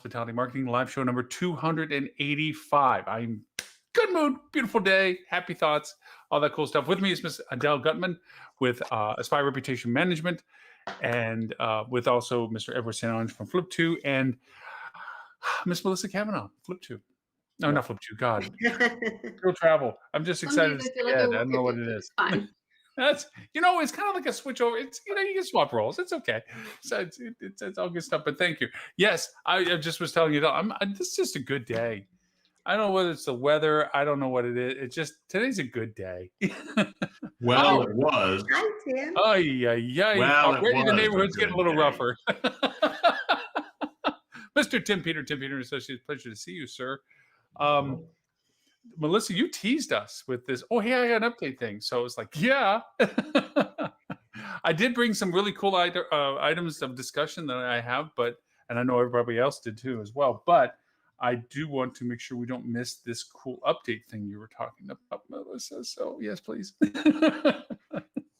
Hospitality Marketing Live Show number 285. I'm good mood, beautiful day, happy thoughts, all that cool stuff. With me is Miss Adele Gutman with Aspire Reputation Management, and with also Mr. Edward St. Ange from Flip2, and Miss Melissa Cavanaugh, Flip2. No, not Flip2. God, Girl Travel. I'm just Some days excited to I say feel like it. I I work don't know at what it Flip2. is. It's fine. That's it's kind of like a switch over. It's you can swap roles. It's okay. So it's all good stuff. But thank you. Yes, I just was telling you that this is just a good day. I don't know whether it's the weather. I don't know what it is. It's just today's a good day. Well, it was. Hi, Tim. Oh yeah. Well, it Already the was neighborhood's a getting a good little day. rougher. Mr. Tim Peter Associates, pleasure to see you, sir. Melissa, you teased us with this. Oh, hey, I got an update thing. So it's like, yeah. I did bring some really cool items of discussion that I have, and I know everybody else did too as well. But I do want to make sure we don't miss this cool update thing you were talking about, Melissa. So yes, please.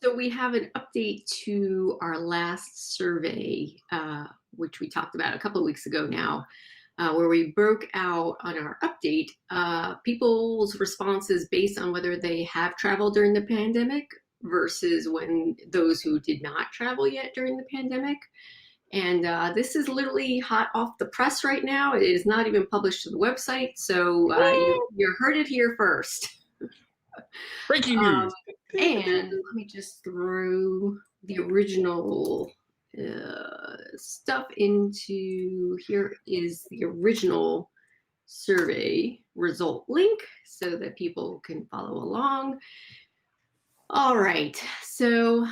So we have an update to our last survey, which we talked about a couple of weeks ago now, where we broke out on our update people's responses based on whether they have traveled during the pandemic versus when those who did not travel yet during the pandemic. And this is literally hot off the press right now. It is not even published to the website, so you heard it here first. Breaking news. And let me just throw the original stuff into here. Is the original survey result link so that people can follow along. All right, so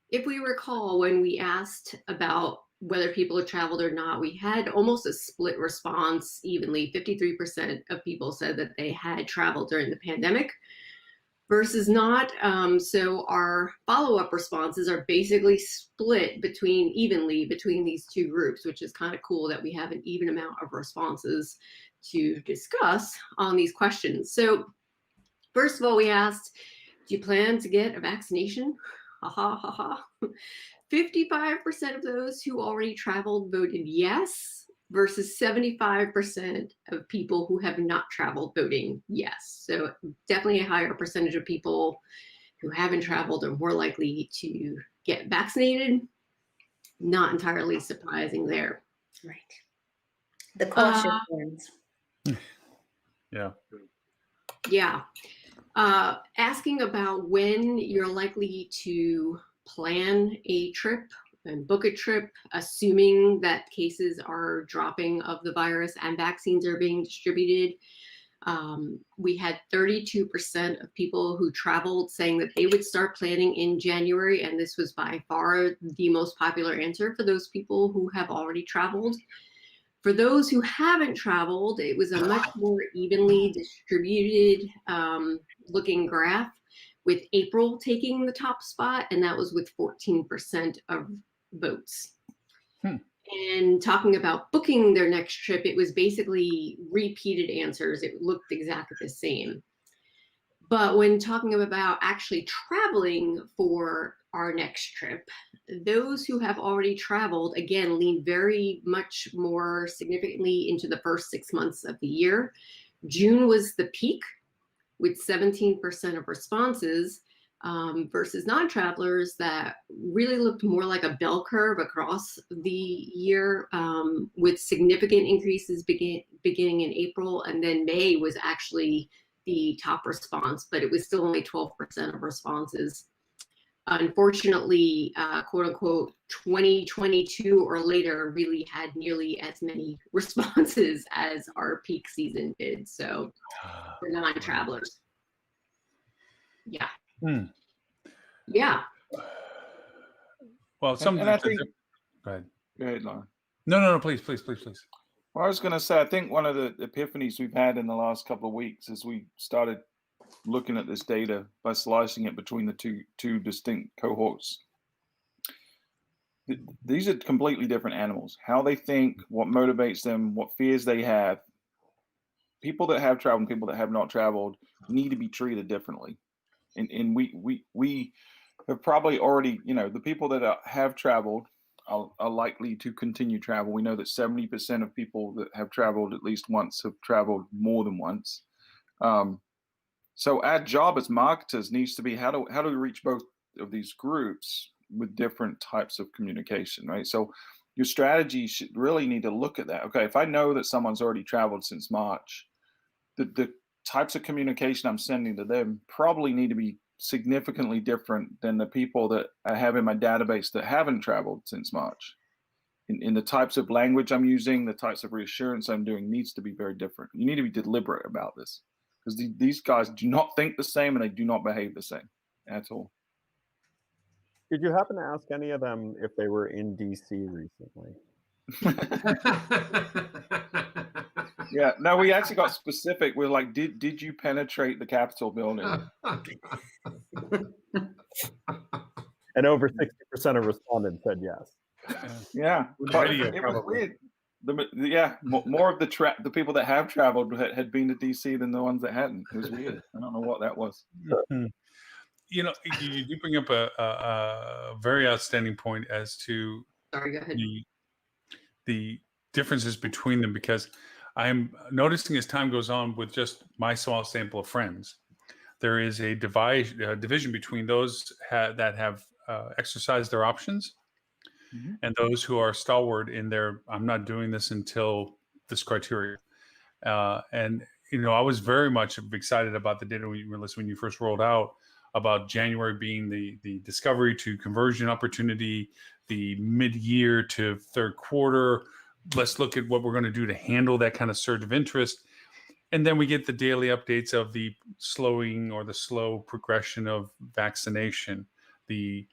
if we recall, when we asked about whether people had traveled or not, we had almost a split response evenly. 53% of people said that they had traveled during the pandemic versus not. So our follow-up responses are basically split evenly between these two groups, which is kind of cool that we have an even amount of responses to discuss on these questions. So first of all, we asked, do you plan to get a vaccination? Ha ha ha ha. 55% of those who already traveled voted yes, versus 75% of people who have not traveled voting yes. So definitely a higher percentage of people who haven't traveled are more likely to get vaccinated. Not entirely surprising there. Right. The caution ones. Yeah. Yeah. Asking about when you're likely to plan a trip and book a trip, assuming that cases are dropping of the virus and vaccines are being distributed. We had 32% of people who traveled saying that they would start planning in January, and this was by far the most popular answer for those people who have already traveled. For those who haven't traveled, it was a much more evenly distributed looking graph, with April taking the top spot, and that was with 14% of votes. And talking about booking their next trip, it was basically repeated answers. It looked exactly the same. But when talking about actually traveling for our next trip, those who have already traveled, again, lean very much more significantly into the first 6 months of the year. June was the peak with 17% of responses versus non-travelers that really looked more like a bell curve across the year with significant increases beginning in April, and then May was actually the top response, but it was still only 12% of responses. Unfortunately, quote unquote, 2022 or later really had nearly as many responses as our peak season did. So for non-travelers. Yeah. Yeah. Well, And I think, go ahead. Go ahead, Lauren. No, please. Well, I was going to say, I think one of the epiphanies we've had in the last couple of weeks as we started looking at this data by slicing it between the two distinct cohorts. These are completely different animals. How they think, what motivates them, what fears they have. People that have traveled and people that have not traveled need to be treated differently. And we have probably already, the people that have traveled are likely to continue travel. We know that 70% of people that have traveled at least once have traveled more than once. So our job as marketers needs to be how do we reach both of these groups with different types of communication, right? So your strategy should really need to look at that. Okay, if I know that someone's already traveled since March, the types of communication I'm sending to them probably need to be significantly different than the people that I have in my database that haven't traveled since March. In the types of language I'm using, the types of reassurance I'm doing needs to be very different. You need to be deliberate about this because these guys do not think the same and they do not behave the same at all. Did you happen to ask any of them if they were in DC recently? Yeah, no, we actually got specific. We're like, did you penetrate the Capitol building? And over 60% of respondents said yes. Yeah, Video, it was probably. weird. More of the people that have traveled had been to DC than the ones that hadn't. It was weird. I don't know what that was. You know, you do bring up a very outstanding point as to Sorry, go ahead. the differences between them, because I'm noticing as time goes on with just my small sample of friends, there is a division between those that have exercised their options and those who are stalwart in their, I'm not doing this until this criteria. And, you know, I was very much excited about the data when you first rolled out about January being the discovery to conversion opportunity, the mid-year to third quarter. Let's look at what we're going to do to handle that kind of surge of interest. And then we get the daily updates of the slowing or the slow progression of vaccination, the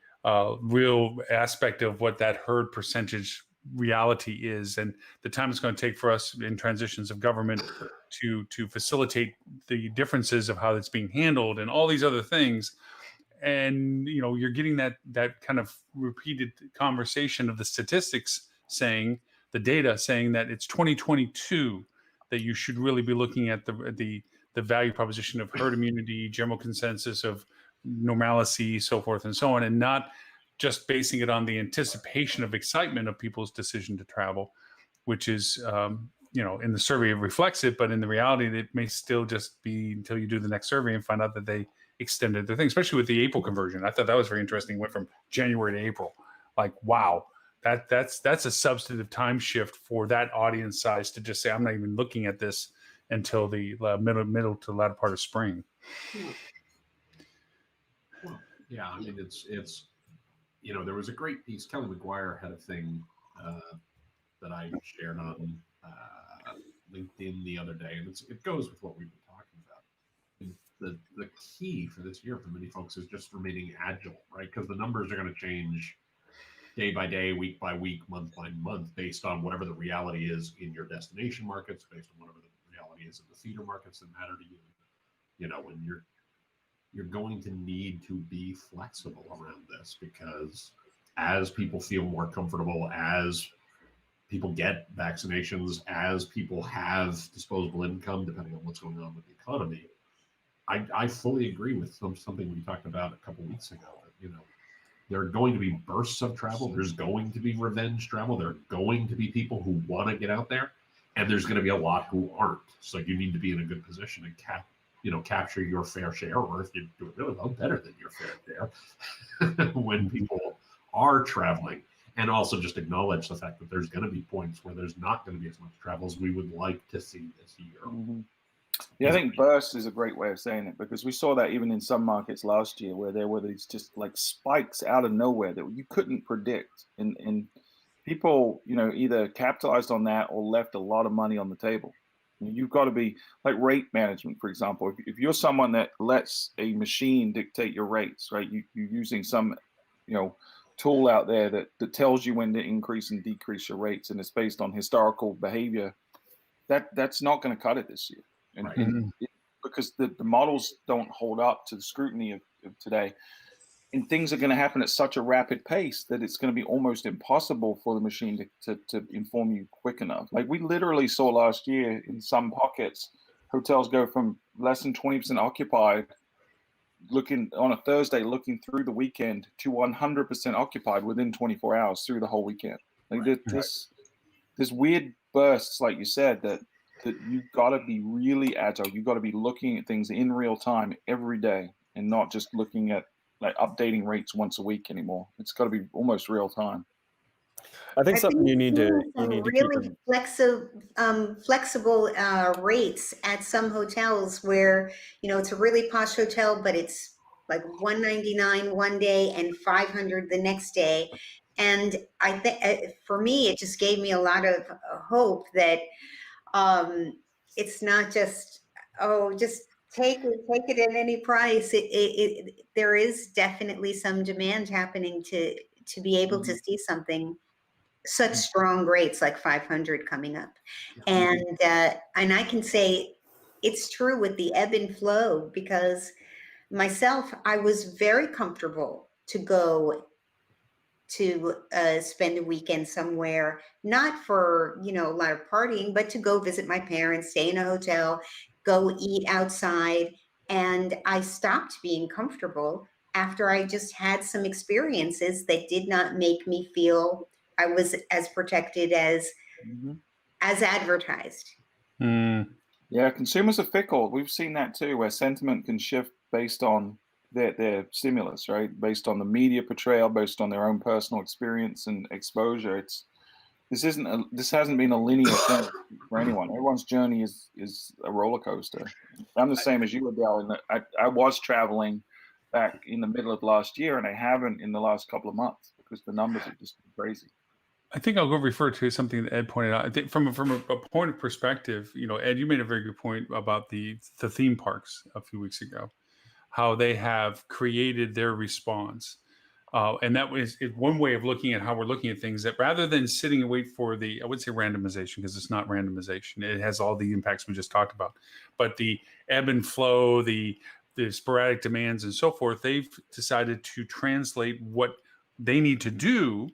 real aspect of what that herd percentage reality is, and the time it's going to take for us in transitions of government to facilitate the differences of how it's being handled and all these other things. And, you know, you're getting that kind of repeated conversation of the statistics saying, the data saying that it's 2022 that you should really be looking at the value proposition of herd immunity, general consensus of normalcy, so forth and so on, and not just basing it on the anticipation of excitement of people's decision to travel, which is, you know, in the survey it reflects it, but in the reality it may still just be until you do the next survey and find out that they extended their thing, especially with the April conversion. I thought that was very interesting. It went from January to April. Like, wow, that's a substantive time shift for that audience size to just say, I'm not even looking at this until the middle to the latter part of spring. Well, yeah, I mean, it's you know, there was a great piece. Kelly McGuire had a thing that I shared on LinkedIn the other day, and it goes with what we've been talking about. And the key for this year for many folks is just remaining agile, right? Because the numbers are going to change day by day, week by week, month by month, based on whatever the reality is in your destination markets, based on whatever the reality is in the feeder markets that matter to you. You know, when you're going to need to be flexible around this, because as people feel more comfortable, as people get vaccinations, as people have disposable income, depending on what's going on with the economy, I fully agree with something we talked about a couple of weeks ago. You know, there are going to be bursts of travel. There's going to be revenge travel. There are going to be people who want to get out there, and there's going to be a lot who aren't. So you need to be in a good position and capture your fair share, or if you do it really well, better than your fair share when people are traveling. And also just acknowledge the fact that there's going to be points where there's not going to be as much travel as we would like to see this year. Yeah, I think burst is a great way of saying it, because we saw that even in some markets last year where there were these just like spikes out of nowhere that you couldn't predict. And people, you know, either capitalized on that or left a lot of money on the table. You've got to be like rate management, for example. If you're someone that lets a machine dictate your rates, right? You're using some, you know, tool out there that tells you when to increase and decrease your rates, and it's based on historical behavior. That's not going to cut it this year, and because the models don't hold up to the scrutiny of today. And things are going to happen at such a rapid pace that it's going to be almost impossible for the machine to inform you quick enough. Like we literally saw last year in some pockets, hotels go from less than 20% occupied looking on a Thursday, looking through the weekend to 100% occupied within 24 hours through the whole weekend. Like this weird bursts, like you said, that you got to be really agile. You got to be looking at things in real time every day, and not just looking at like updating rates once a week anymore. It's got to be almost real time. I think something you need to some keep really in. flexible rates at some hotels where, you know, it's a really posh hotel, but it's like $199 one day and $500 the next day. And I think for me, it just gave me a lot of hope that it's not just, oh, just take it at any price. There is definitely some demand happening to be able to see something such strong rates like 500 coming up. And I can say it's true with the ebb and flow, because myself, I was very comfortable to go to spend a weekend somewhere, not for, you know, a lot of partying, but to go visit my parents, stay in a hotel, go eat outside. And I stopped being comfortable after I just had some experiences that did not make me feel I was as protected as advertised. Yeah, consumers are fickle. We've seen that too, where sentiment can shift based on their stimulus, right? Based on the media portrayal, based on their own personal experience and exposure. This hasn't been a linear thing for anyone. Everyone's journey is a roller coaster. I'm the same as you, Adele. In that I was traveling back in the middle of last year, and I haven't in the last couple of months because the numbers have just been crazy. I think I'll go refer to something that Ed pointed out. I think from a point of perspective, you know, Ed, you made a very good point about the theme parks a few weeks ago, how they have created their response. And that was one way of looking at how we're looking at things, that rather than sitting and wait for I would say randomization, because it's not randomization. It has all the impacts we just talked about, but the ebb and flow, the sporadic demands and so forth, they've decided to translate what they need to do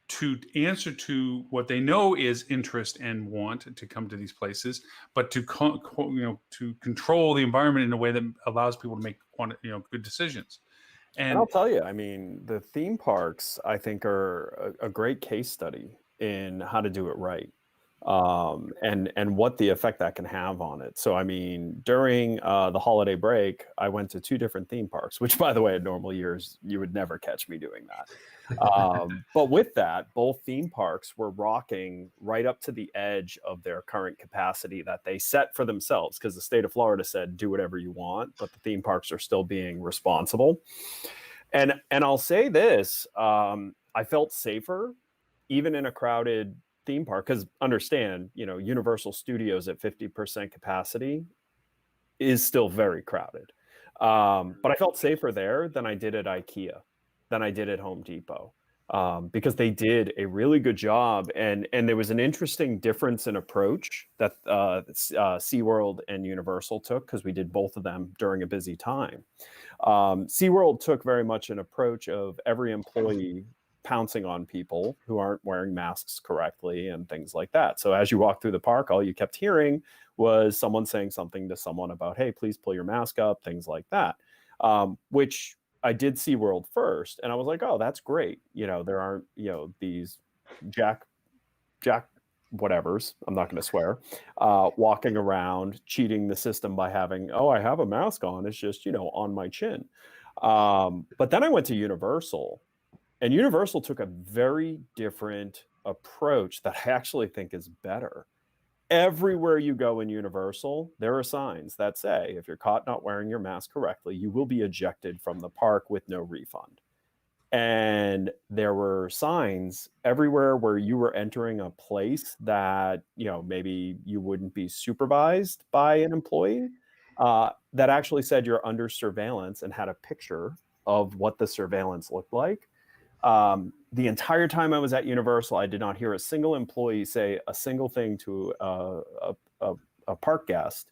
to answer to what they know is interest and want to come to these places, but to to control the environment in a way that allows people to make good decisions. And I'll tell you, I mean, the theme parks, I think, are a great case study in how to do it right, and what the effect that can have on it. So, I mean, during the holiday break, I went to 2 different theme parks, which, by the way, in normal years, you would never catch me doing that. But with that, both theme parks were rocking right up to the edge of their current capacity that they set for themselves, because the state of Florida said, do whatever you want, but the theme parks are still being responsible. And I'll say this, I felt safer even in a crowded theme park, because understand, you know, Universal Studios at 50% capacity is still very crowded. But I felt safer there than I did at IKEA, than I did at Home Depot, because they did a really good job. And there was an interesting difference in approach that SeaWorld and Universal took, because we did both of them during a busy time. SeaWorld took very much an approach of every employee pouncing on people who aren't wearing masks correctly and things like that. So as you walk through the park, all you kept hearing was someone saying something to someone about, hey, please pull your mask up, things like that, which I did SeaWorld first. And I was like, oh, that's great. You know, there aren't, you know, these jack whatevers, I'm not going to swear, walking around cheating the system by having, oh, I have a mask on. It's just, you know, on my chin. But then I went to Universal, and Universal took a very different approach that I actually think is better. Everywhere you go in Universal, there are signs that say, if you're caught not wearing your mask correctly, you will be ejected from the park with no refund. And there were signs everywhere where you were entering a place that, you know, maybe you wouldn't be supervised by an employee, that actually said you're under surveillance, and had a picture of what the surveillance looked like. The entire time I was at Universal, I did not hear a single employee say a single thing to a park guest,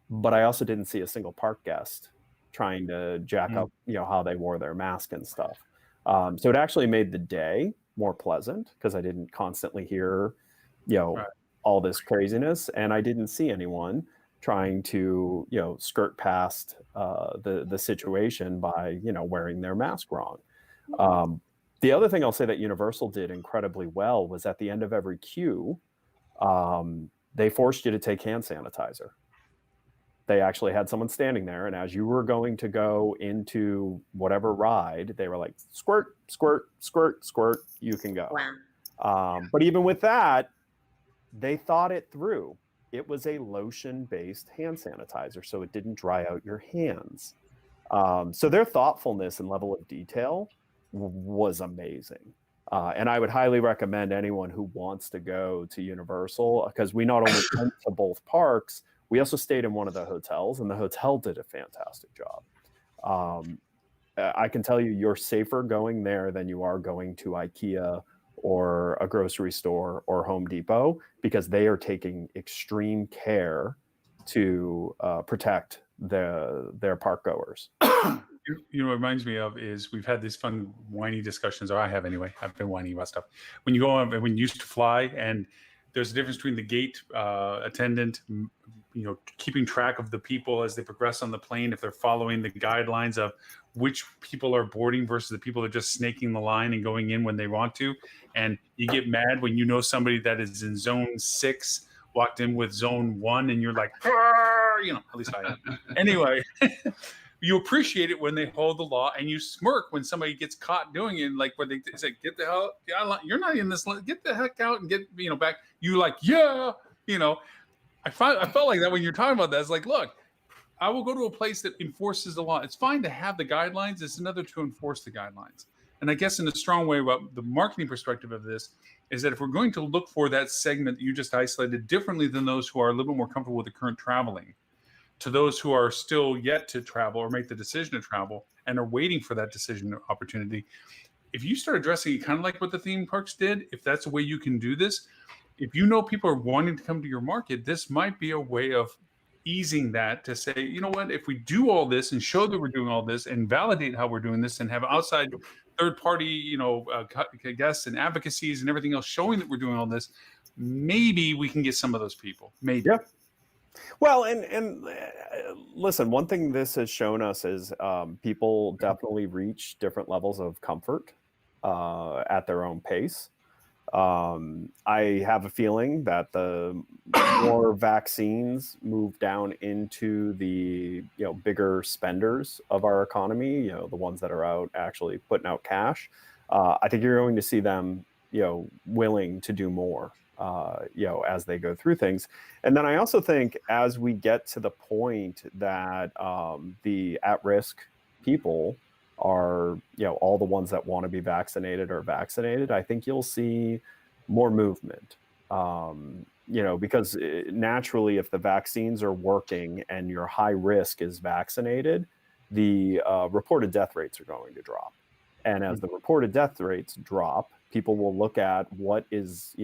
but I also didn't see a single park guest trying to jack up, you know, how they wore their mask and stuff. So it actually made the day more pleasant, because I didn't constantly hear, you know, all this craziness, and I didn't see anyone trying to, skirt past the situation by, wearing their mask wrong. The other thing I'll say that Universal did incredibly well was at the end of every queue, they forced you to take hand sanitizer. They actually had someone standing there, and as you were going to go into whatever ride, they were like, squirt, squirt, squirt, squirt, you can go. Wow. But even with that, they thought it through. It was a lotion-based hand sanitizer, so it didn't dry out your hands. So their thoughtfulness and level of detail was amazing. And I would highly recommend anyone who wants to go to Universal, because we not only went to both parks, we also stayed in one of the hotels, and the hotel did a fantastic job. I can tell you, you're safer going there than you are going to IKEA or a grocery store or Home Depot, because they are taking extreme care to protect their park goers. You know, what it reminds me of is we've had these fun whiny discussions, or I have anyway. I've been whiny about stuff. When you go on, when you used to fly, and there's a difference between the gate attendant, keeping track of the people as they progress on the plane, if they're following the guidelines of which people are boarding versus the people that are just snaking the line and going in when they want to. And you get mad when you know somebody that is in zone 6 walked in with zone 1, and you're like, at least I am. Anyway, you appreciate it when they hold the law, and you smirk when somebody gets caught doing it. Like when they say, "Get the hell, you're not in this. Get the heck out and get back." You like, yeah, I felt like that when you're talking about that. It's like, look, I will go to a place that enforces the law. It's fine to have the guidelines. It's another to enforce the guidelines. And I guess in a strong way, about the marketing perspective of this is that if we're going to look for that segment that you just isolated differently than those who are a little bit more comfortable with the current traveling, to those who are still yet to travel or make the decision to travel and are waiting for that decision opportunity, if you start addressing it kind of like what the theme parks did, if that's a way you can do this, if you know people are wanting to come to your market, this might be a way of easing that, to say, you know what, if we do all this and show that we're doing all this and validate how we're doing this and have outside third party, guests and advocacies and everything else showing that we're doing all this, maybe we can get some of those people. Maybe. Yeah. Well, and listen, one thing this has shown us is people definitely reach different levels of comfort at their own pace. I have a feeling that the more vaccines move down into the bigger spenders of our economy, the ones that are out actually putting out cash, I think you're going to see them willing to do more as they go through things. And then I also think as we get to the point that the at-risk people are, all the ones that want to be vaccinated are vaccinated, I think you'll see more movement. Because naturally, if the vaccines are working and your high risk is vaccinated, the reported death rates are going to drop. And as the reported death rates drop, people will look at what is,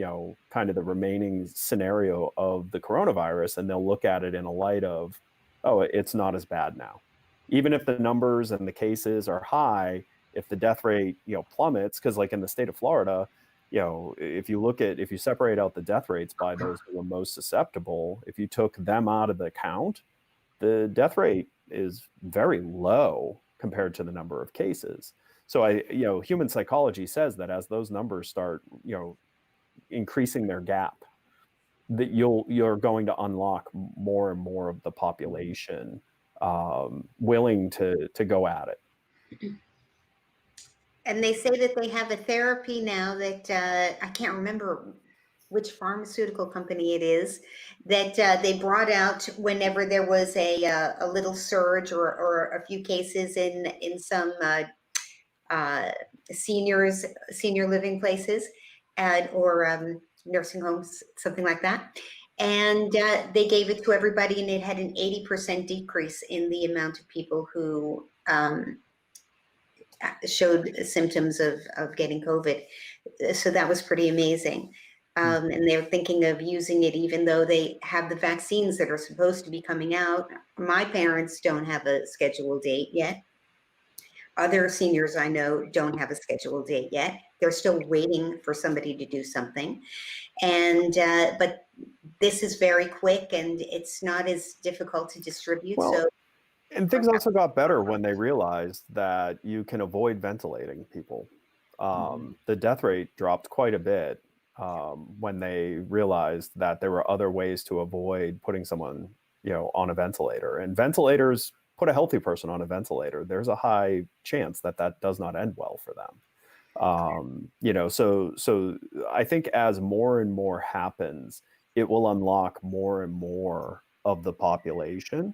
kind of the remaining scenario of the coronavirus, and they'll look at it in a light of, oh, it's not as bad now. Even if the numbers and the cases are high, if the death rate, plummets, because like in the state of Florida, if you separate out the death rates by those who are most susceptible, if you took them out of the count, the death rate is very low compared to the number of cases. So human psychology says that as those numbers start, increasing their gap, that you're going to unlock more and more of the population willing to go at it. And they say that they have a therapy now that I can't remember which pharmaceutical company it is, that they brought out whenever there was a little surge or a few cases in some senior living places or nursing homes, something like that. And they gave it to everybody, and it had an 80% decrease in the amount of people who showed symptoms of getting COVID. So that was pretty amazing. And they're thinking of using it even though they have the vaccines that are supposed to be coming out. My parents don't have a scheduled date yet. Other seniors I know don't have a scheduled date yet. They're still waiting for somebody to do something. And but this is very quick and it's not as difficult to distribute. Well, So, and things also got better when they realized that you can avoid ventilating people. The death rate dropped quite a bit when they realized that there were other ways to avoid putting someone, on a ventilator. And ventilators put a healthy person on a ventilator. There's a high chance that that does not end well for them. So I think as more and more happens, it will unlock more and more of the population.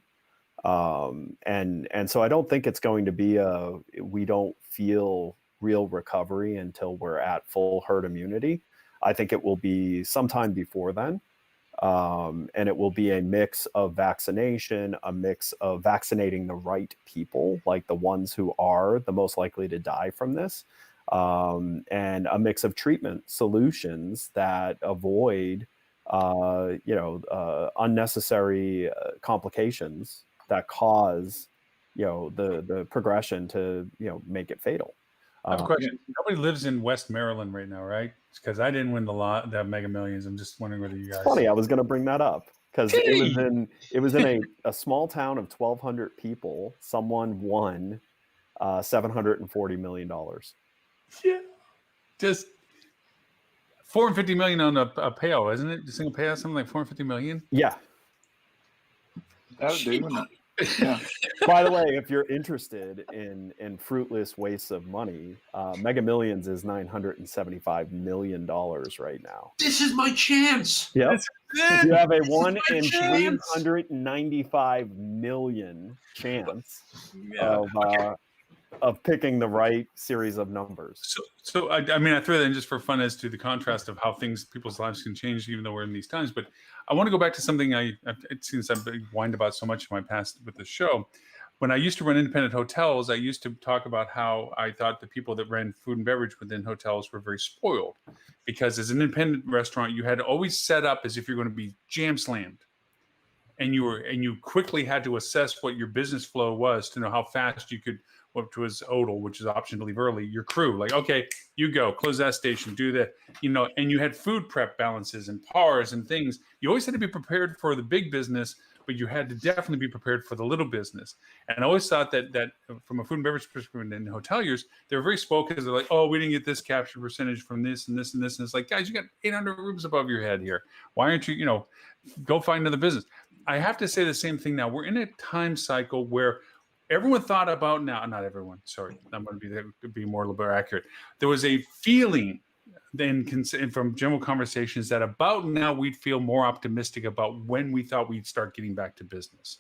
And so I don't think it's going to be we don't feel real recovery until we're at full herd immunity. I think it will be sometime before then. And it will be a mix of vaccination, a mix of vaccinating the right people, like the ones who are the most likely to die from this, and a mix of treatment solutions that avoid, unnecessary complications that cause, the progression to, make it fatal. I have a question. Nobody lives in West Maryland right now, right? Because I didn't win the Mega Millions. I'm just wondering whether you guys. It's funny, I was going to bring that up because it was in a small town of 1,200 people. Someone won $740 million. Yeah, just $450 million on a payout, isn't it? A single payout, something like $450 million. Yeah. That would do, wouldn't it? Yeah. By the way, if you're interested in fruitless wastes of money, Mega Millions is $975 million right now. This is my chance. Yep. You have a 1 in chance. 395 million chance of picking the right series of numbers. So I throw that in just for fun as to the contrast of how people's lives can change, even though we're in these times. But I want to go back to something since I've been whined about so much in my past with the show. When I used to run independent hotels, I used to talk about how I thought the people that ran food and beverage within hotels were very spoiled, because as an independent restaurant, you had to always set up as if you're going to be jam slammed. And you quickly had to assess what your business flow was to know how fast you could, what was ODL, which is option to leave early, your crew, like, okay, you go, close that station, do that, and you had food prep balances and pars and things. You always had to be prepared for the big business, but you had to definitely be prepared for the little business. And I always thought that from a food and beverage perspective and hoteliers, they were very spoke because they're like, oh, we didn't get this capture percentage from this and this and this. And it's like, guys, you got 800 rooms above your head here. Why aren't you, go find another business? I have to say the same thing now. We're in a time cycle where everyone thought about now, not everyone, sorry, I'm going to be more a little bit accurate. There was a feeling then from general conversations that about now we'd feel more optimistic about when we thought we'd start getting back to business.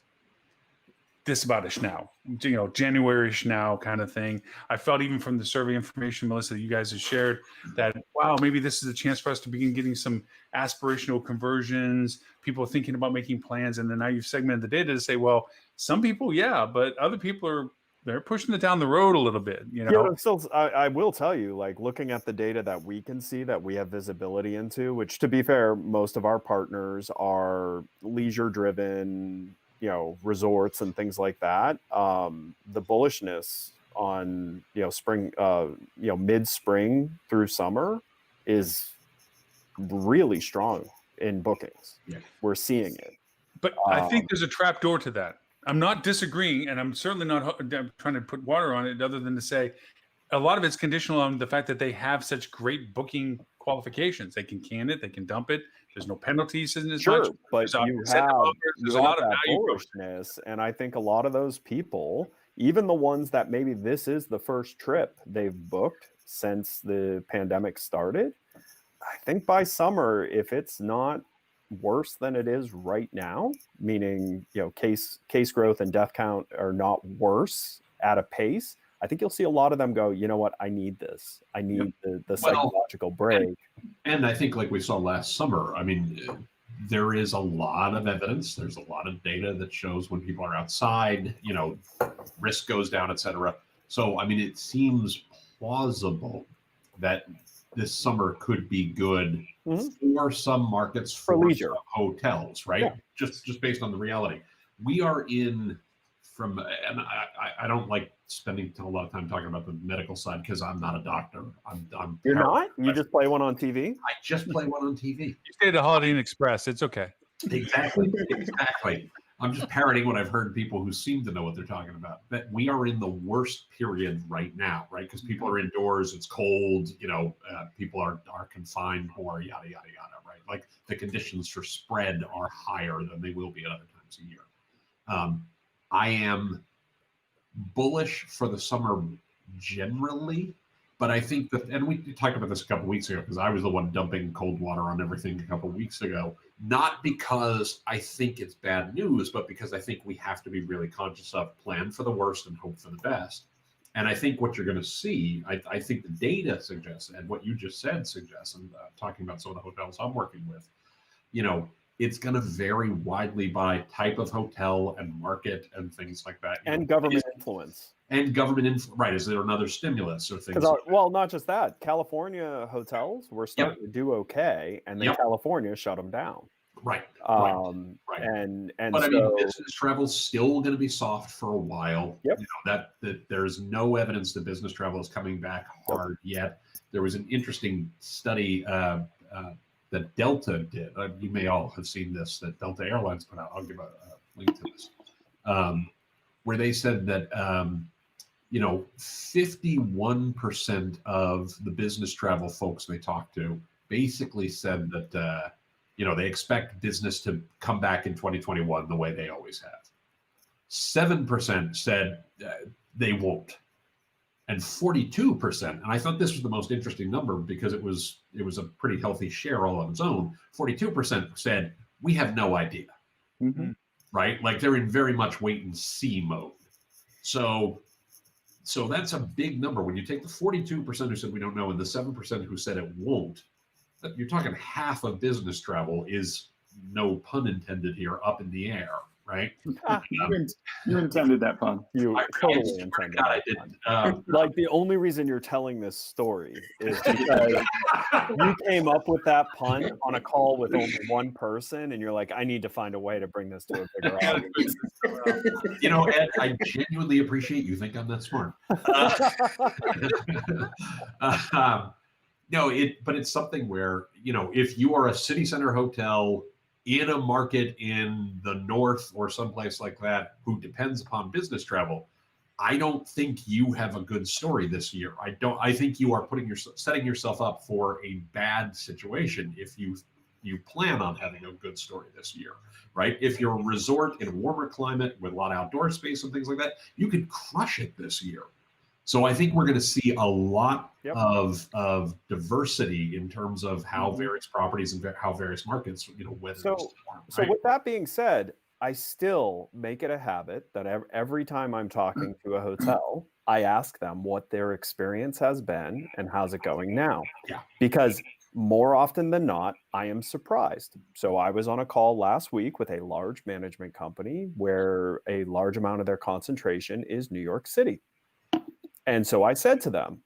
This about-ish now, January-ish now kind of thing. I felt even from the survey information, Melissa, that you guys have shared that, wow, maybe this is a chance for us to begin getting some aspirational conversions, people thinking about making plans. And then now you've segmented the data to say, well, some people, yeah, but other people they're pushing it down the road a little bit, Yeah, but still, I will tell you, like looking at the data that we can see that we have visibility into, which to be fair, most of our partners are leisure driven, resorts and things like that. The bullishness on, spring, mid-spring through summer is really strong in bookings. Yeah. We're seeing it. But I think there's a trap door to that. I'm not disagreeing, and I'm certainly not trying to put water on it, other than to say a lot of it's conditional on the fact that they have such great booking qualifications. They can can it, they can dump it. There's no penalties in as much. But there's you have a lot of that value bullishness, and I think a lot of those people, even the ones that maybe this is the first trip they've booked since the pandemic started, I think by summer, if it's not worse than it is right now, meaning case growth and death count are not worse at a pace, I think you'll see a lot of them go, you know what, I need this. I need the psychological break. And I think like we saw last summer, there is a lot of evidence. There's a lot of data that shows when people are outside, risk goes down, et cetera. So, it seems plausible that this summer could be good for some markets, for leisure, some hotels, right? Yeah. Just based on the reality. We are in from, and I don't like spending a lot of time talking about the medical side because I'm not a doctor. I'm You're terrible. not? You just play one on TV? I just play one on TV. You stay at the Holiday Inn Express. It's okay. Exactly. I'm just parroting what I've heard people who seem to know what they're talking about. That we are in the worst period right now, right? Because people are indoors, it's cold, people are confined more, yada, yada, yada, right? Like the conditions for spread are higher than they will be at other times of year. I am bullish for the summer generally, but I think that, and we talked about this a couple of weeks ago because I was the one dumping cold water on everything a couple of weeks ago. Not because I think it's bad news, but because I think we have to be really conscious of plan for the worst and hope for the best. And I think what you're going to see, I think the data suggests, and what you just said suggests, and talking about some of the hotels I'm working with, it's going to vary widely by type of hotel and market and things like that. And government influence. And government influence, right? Is there another stimulus or things? Well, not just that. California hotels were starting to do okay, and then California shut them down. Right. Right. And but so, I mean, business travel's still going to be soft for a while. Yep. That there's no evidence that business travel is coming back hard yet. There was an interesting study that Delta did. You may all have seen this, that Delta Airlines put out. I'll give a link to this, where they said that 51% of the business travel folks they talked to basically said that they expect business to come back in 2021 the way they always have. 7% said they won't. And 42%, and I thought this was the most interesting number because it was a pretty healthy share all on its own. 42% said we have no idea, right? Like they're in very much wait and see mode. So that's a big number. When you take the 42% who said we don't know and the 7% who said it won't, you're talking half of business travel is, no pun intended here, up in the air, right? You intended that pun. You totally intended God, I didn't. Like the only reason you're telling this story is because you came up with that pun on a call with only one person, and you're like, I need to find a way to bring this to a bigger audience. Ed, I genuinely appreciate you think I'm that smart. But it's something where, if you are a city center hotel in a market in the north or someplace like that who depends upon business travel, I don't think you have a good story this year. I think you are setting yourself up for a bad situation if you plan on having a good story this year, right? If you're a resort in a warmer climate with a lot of outdoor space and things like that, you could crush it this year. So I think we're going to see a lot of diversity in terms of how various properties and how various markets, whether. So with that being said, I still make it a habit that every time I'm talking to a hotel, I ask them what their experience has been and how's it going now. Yeah. Because more often than not, I am surprised. So I was on a call last week with a large management company where a large amount of their concentration is New York City. And so I said to them,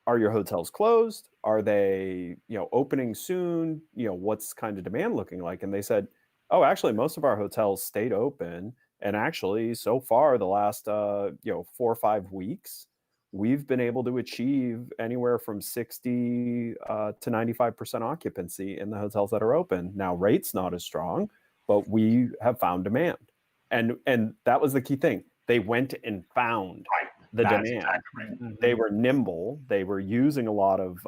are your hotels closed? Are they, opening soon? What's kind of demand looking like? And they said, oh, actually, most of our hotels stayed open. And actually, so far, the last, 4 or 5 weeks, we've been able to achieve anywhere from 60 to 95% occupancy in the hotels that are open. Now, rate's not as strong, but we have found demand. And that was the key thing. They went and found the demand. Exactly right. They were nimble. They were using a lot of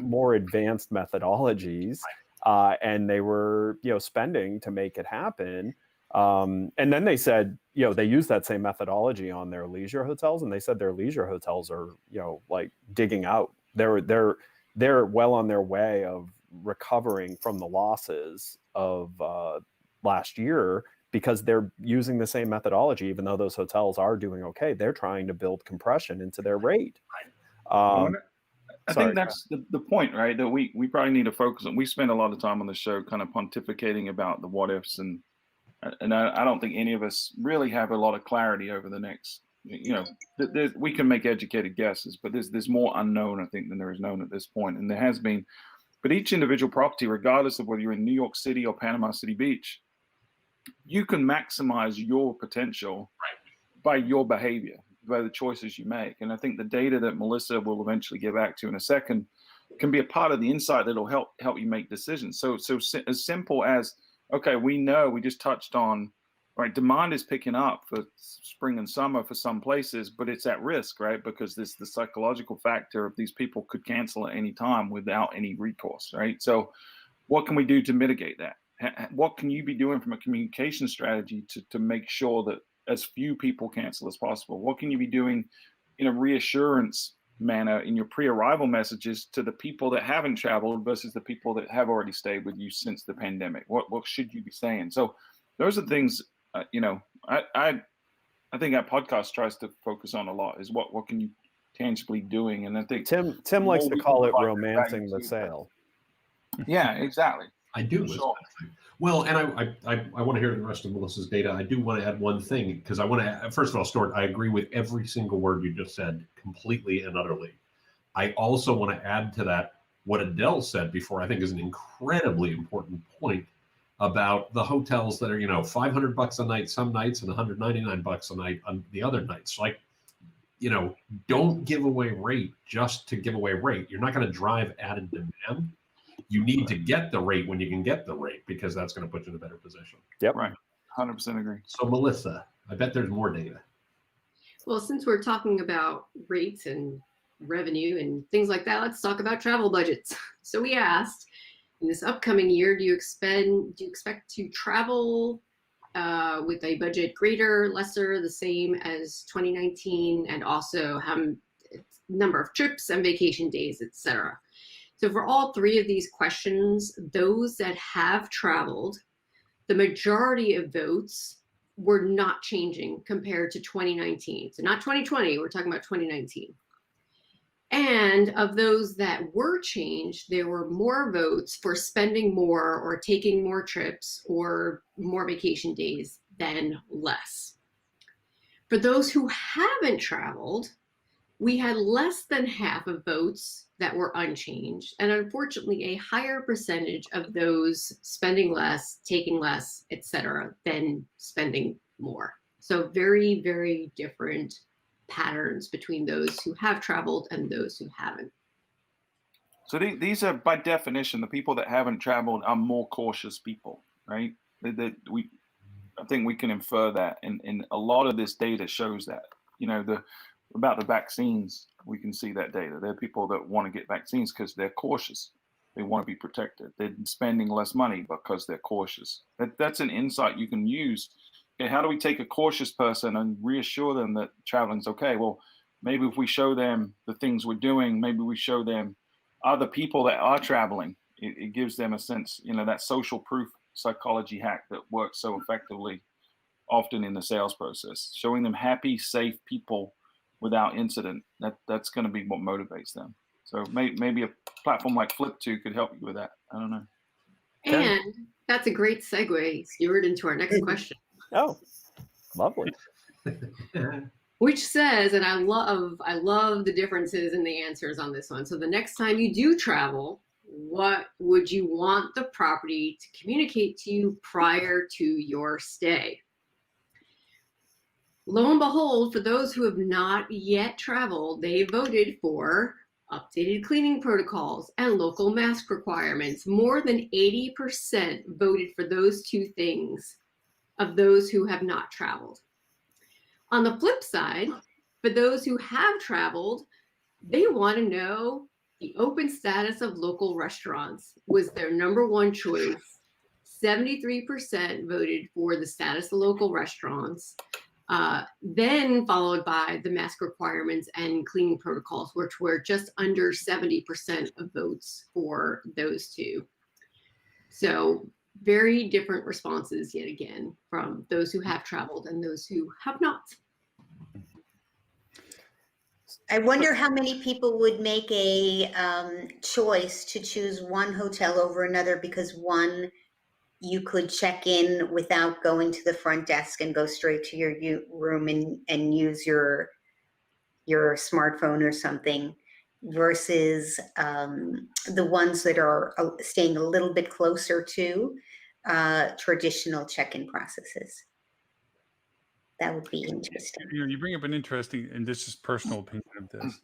more advanced methodologies, and they were, spending to make it happen. And then they said, they use that same methodology on their leisure hotels, and they said their leisure hotels are, like digging out. They're well on their way of recovering from the losses of last year, because they're using the same methodology. Even though those hotels are doing okay, they're trying to build compression into their rate. I think that's the point, right? That we probably need to focus on. We spend a lot of time on the show kind of pontificating about the what ifs, and I don't think any of us really have a lot of clarity over the next. We can make educated guesses, but there's more unknown, I think, than there is known at this point, and there has been. But each individual property, regardless of whether you're in New York City or Panama City Beach, you can maximize your potential by your behavior, by the choices you make. And I think the data that Melissa will eventually get back to in a second can be a part of the insight that'll help you make decisions. So as simple as, okay, we know, we just touched on, right, demand is picking up for spring and summer for some places, but it's at risk, right? Because there's the psychological factor of these people could cancel at any time without any recourse, right? So what can we do to mitigate that? What can you be doing from a communication strategy to make sure that as few people cancel as possible? What can you be doing in a reassurance manner in your pre-arrival messages to the people that haven't traveled versus the people that have already stayed with you since the pandemic? What should you be saying? So those are things, you know, I think our podcast tries to focus on a lot is what can you tangibly doing? And I think Tim likes to call it romancing the sale. Yeah, exactly. I do. Sure. Well, and I want to hear the rest of Melissa's data. I do want to add one thing because I want to, first of all, Stuart, I agree with every single word you just said completely and utterly. I also want to add to that what Adele said before, I think is an incredibly important point about the hotels that are, you know, $500 a night some nights and $199 a night on the other nights. Like, you know, don't give away rate just to give away rate. You're not going to drive added demand. You need to get the rate when you can get the rate because that's going to put you in a better position. Yep. Right. 100% agree. So Melissa, I bet there's more data. Well, since we're talking about rates and revenue and things like that, let's talk about travel budgets. So we asked, in this upcoming year, do you expect to travel with a budget greater, lesser, the same as 2019, and also how number of trips and vacation days, etc. So for all three of these questions, those that have traveled, the majority of votes were not changing compared to 2019. So not 2020, we're talking about 2019. And of those that were changed, there were more votes for spending more or taking more trips or more vacation days than less. For those who haven't traveled, we had less than half of votes that were unchanged, and unfortunately a higher percentage of those spending less, taking less, etc., than spending more. So very, very different patterns between those who have traveled and those who haven't. So these are, by definition, the people that haven't traveled are more cautious people, right? I think we can infer that, and a lot of this data shows that. You know, about the vaccines, we can see that data. There are people that want to get vaccines because they're cautious. They want to be protected. They're spending less money because they're cautious. That's an insight you can use. Okay, how do we take a cautious person and reassure them that traveling's okay? Well, maybe if we show them the things we're doing, maybe we show them other people that are traveling. It gives them a sense, you know, that social proof psychology hack that works so effectively often in the sales process. Showing them happy, safe people without incident, that's going to be what motivates them. So maybe a platform like Flip2 could help you with that. I don't know. And that's a great segue, Stuart, into our next question. Oh, lovely. Which says, and I love the differences in the answers on this one. So the next time you do travel, what would you want the property to communicate to you prior to your stay? Lo and behold, for those who have not yet traveled, they voted for updated cleaning protocols and local mask requirements. More than 80% voted for those two things of those who have not traveled. On the flip side, for those who have traveled, they want to know the open status of local restaurants was their number one choice. 73% voted for the status of local restaurants. Then followed by the mask requirements and cleaning protocols, which were just under 70% of votes for those two. So very different responses yet again from those who have traveled and those who have not. I wonder how many people would make a choice to choose one hotel over another because one you could check in without going to the front desk and go straight to your room and use your smartphone or something, versus the ones that are staying a little bit closer to. traditional check-in processes. That would be interesting. You bring up an interesting, and this is personal opinion of this.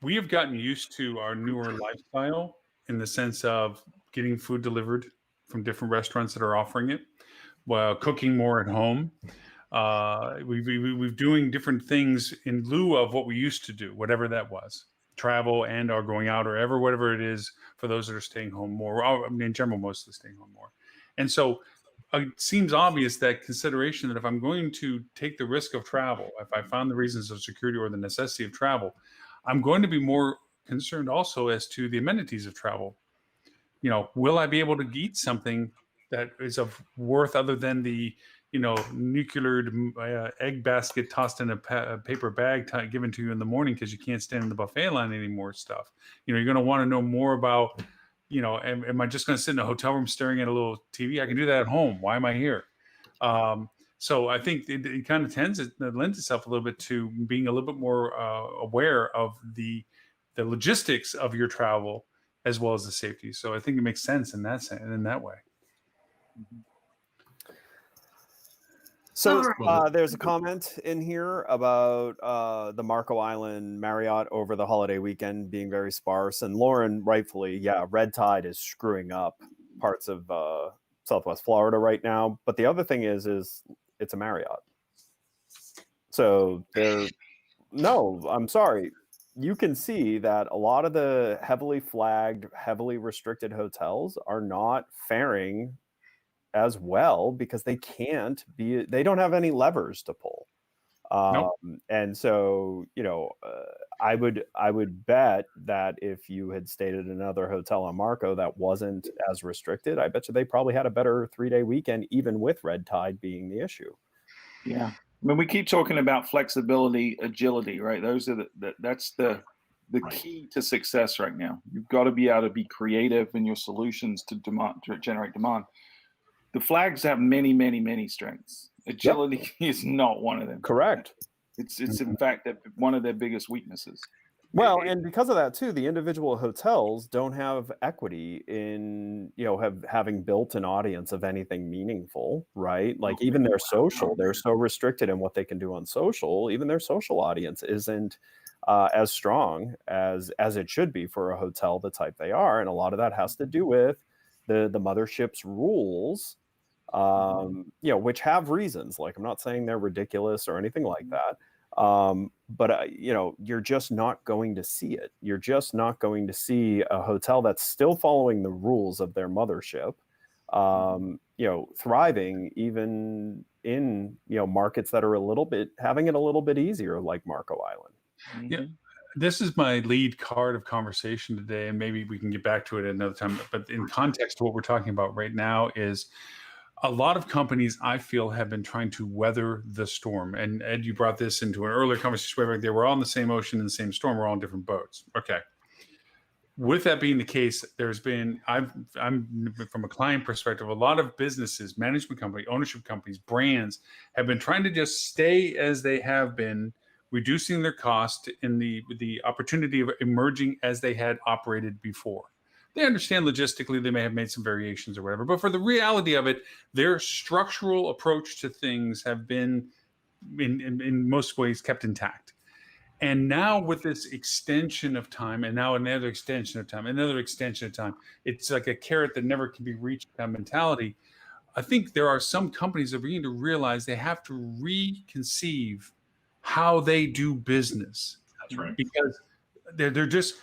We have gotten used to our newer lifestyle in the sense of getting food delivered from different restaurants that are offering it, while cooking more at home. We're doing different things in lieu of what we used to do, whatever that was, travel and or going out or whatever it is for those that are staying home more. I mean, in general, mostly staying home more. And so it seems obvious that consideration that if I'm going to take the risk of travel, if I found the reasons of security or the necessity of travel, I'm going to be more concerned also as to the amenities of travel. Will I be able to eat something that is of worth other than the, nuclear egg basket tossed in a paper bag given to you in the morning because you can't stand in the buffet line anymore stuff. You're going to want to know more about, am I just going to sit in a hotel room staring at a little TV? I can do that at home. Why am I here? So I think it kind of lends itself a little bit to being a little bit more aware of the logistics of your travel as well as the safety. So I think it makes sense in that way. So All there's a comment in here about the Marco Island Marriott over the holiday weekend being very sparse. And Lauren, rightfully, red tide is screwing up parts of Southwest Florida right now. But the other thing is it's a Marriott. So I'm sorry. You can see that a lot of the heavily flagged, heavily restricted hotels are not faring as well because they don't have any levers to pull. Nope. And so, I would bet that if you had stayed at another hotel on Marco that wasn't as restricted, I bet you they probably had a better 3-day weekend, even with red tide being the issue. Yeah. I mean, we keep talking about flexibility, agility, right? That's the key to success right now. You've got to be able to be creative in your solutions to generate demand. The flags have many, many, many strengths. Agility is not one of them. Correct. It's in fact one of their biggest weaknesses. Well, and because of that too, the individual hotels don't have equity in, having built an audience of anything meaningful, right? Like even their social, they're so restricted in what they can do on social. Even their social audience isn't as strong as it should be for a hotel the type they are, and a lot of that has to do with the mothership's rules, which have reasons. Like, I'm not saying they're ridiculous or anything like that. But you're just not going to see it. You're just not going to see a hotel that's still following the rules of their mothership, thriving even in, markets that are having it a little bit easier, like Marco Island. Yeah. This is my lead card of conversation today, and maybe we can get back to it at another time. But in context to what we're talking about right now is a lot of companies, I feel, have been trying to weather the storm. And Ed, you brought this into an earlier conversation where they were all in the same ocean in the same storm. We're all in different boats. Okay. With that being the case, I'm from a client perspective, a lot of businesses, management companies, ownership companies, brands have been trying to just stay as they have been, reducing their cost in the opportunity of emerging as they had operated before. They understand logistically they may have made some variations or whatever, but for the reality of it, their structural approach to things have been in most ways kept intact. And now with this extension of time, and now another extension of time, it's like a carrot that never can be reached kind of mentality. I think there are some companies that are beginning to realize they have to reconceive how they do business. That's right. Because they're just,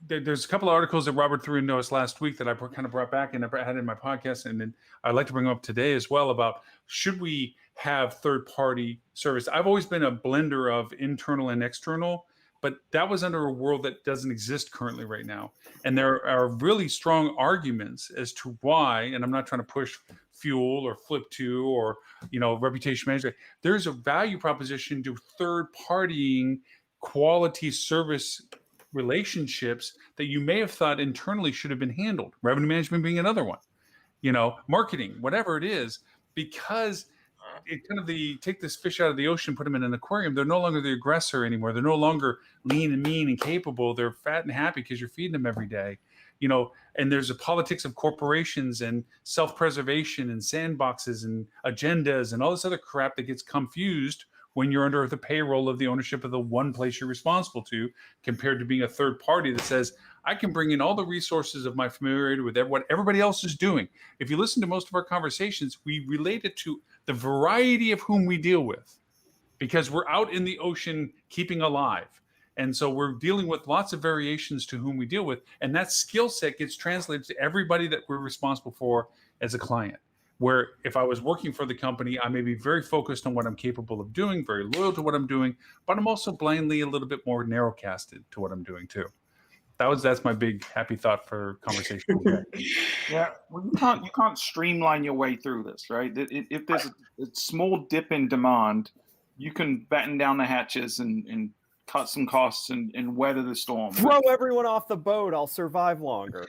there's a couple of articles that Robert threw into us last week that I kind of brought back and I had in my podcast, and then I'd like to bring up today as well about should we have third-party service. I've always been a blender of internal and external, but that was under a world that doesn't exist currently right now. And there are really strong arguments as to why, and I'm not trying to push Fuel or Flip2 or reputation management. There's a value proposition to third-partying quality service relationships that you may have thought internally should have been handled. Revenue management being another one, marketing, whatever it is, because it kind of take this fish out of the ocean, put them in an aquarium. They're no longer the aggressor anymore. They're no longer lean and mean and capable. They're fat and happy because you're feeding them every day. you know, and there's a politics of corporations and self-preservation and sandboxes and agendas and all this other crap that gets confused when you're under the payroll of the ownership of the one place you're responsible to, compared to being a third party that says, I can bring in all the resources of my familiarity with what everybody else is doing. If you listen to most of our conversations, we relate it to the variety of whom we deal with, because we're out in the ocean keeping alive. And so we're dealing with lots of variations to whom we deal with. And that skill set gets translated to everybody that we're responsible for as a client. Where if I was working for the company, I may be very focused on what I'm capable of doing, very loyal to what I'm doing, but I'm also blindly a little bit more narrow-casted to what I'm doing too. That's my big happy thought for conversation today. Yeah, well, you can't streamline your way through this, right? If there's a small dip in demand, you can batten down the hatches and cut some costs and weather the storm. Throw everyone off the boat. I'll survive longer.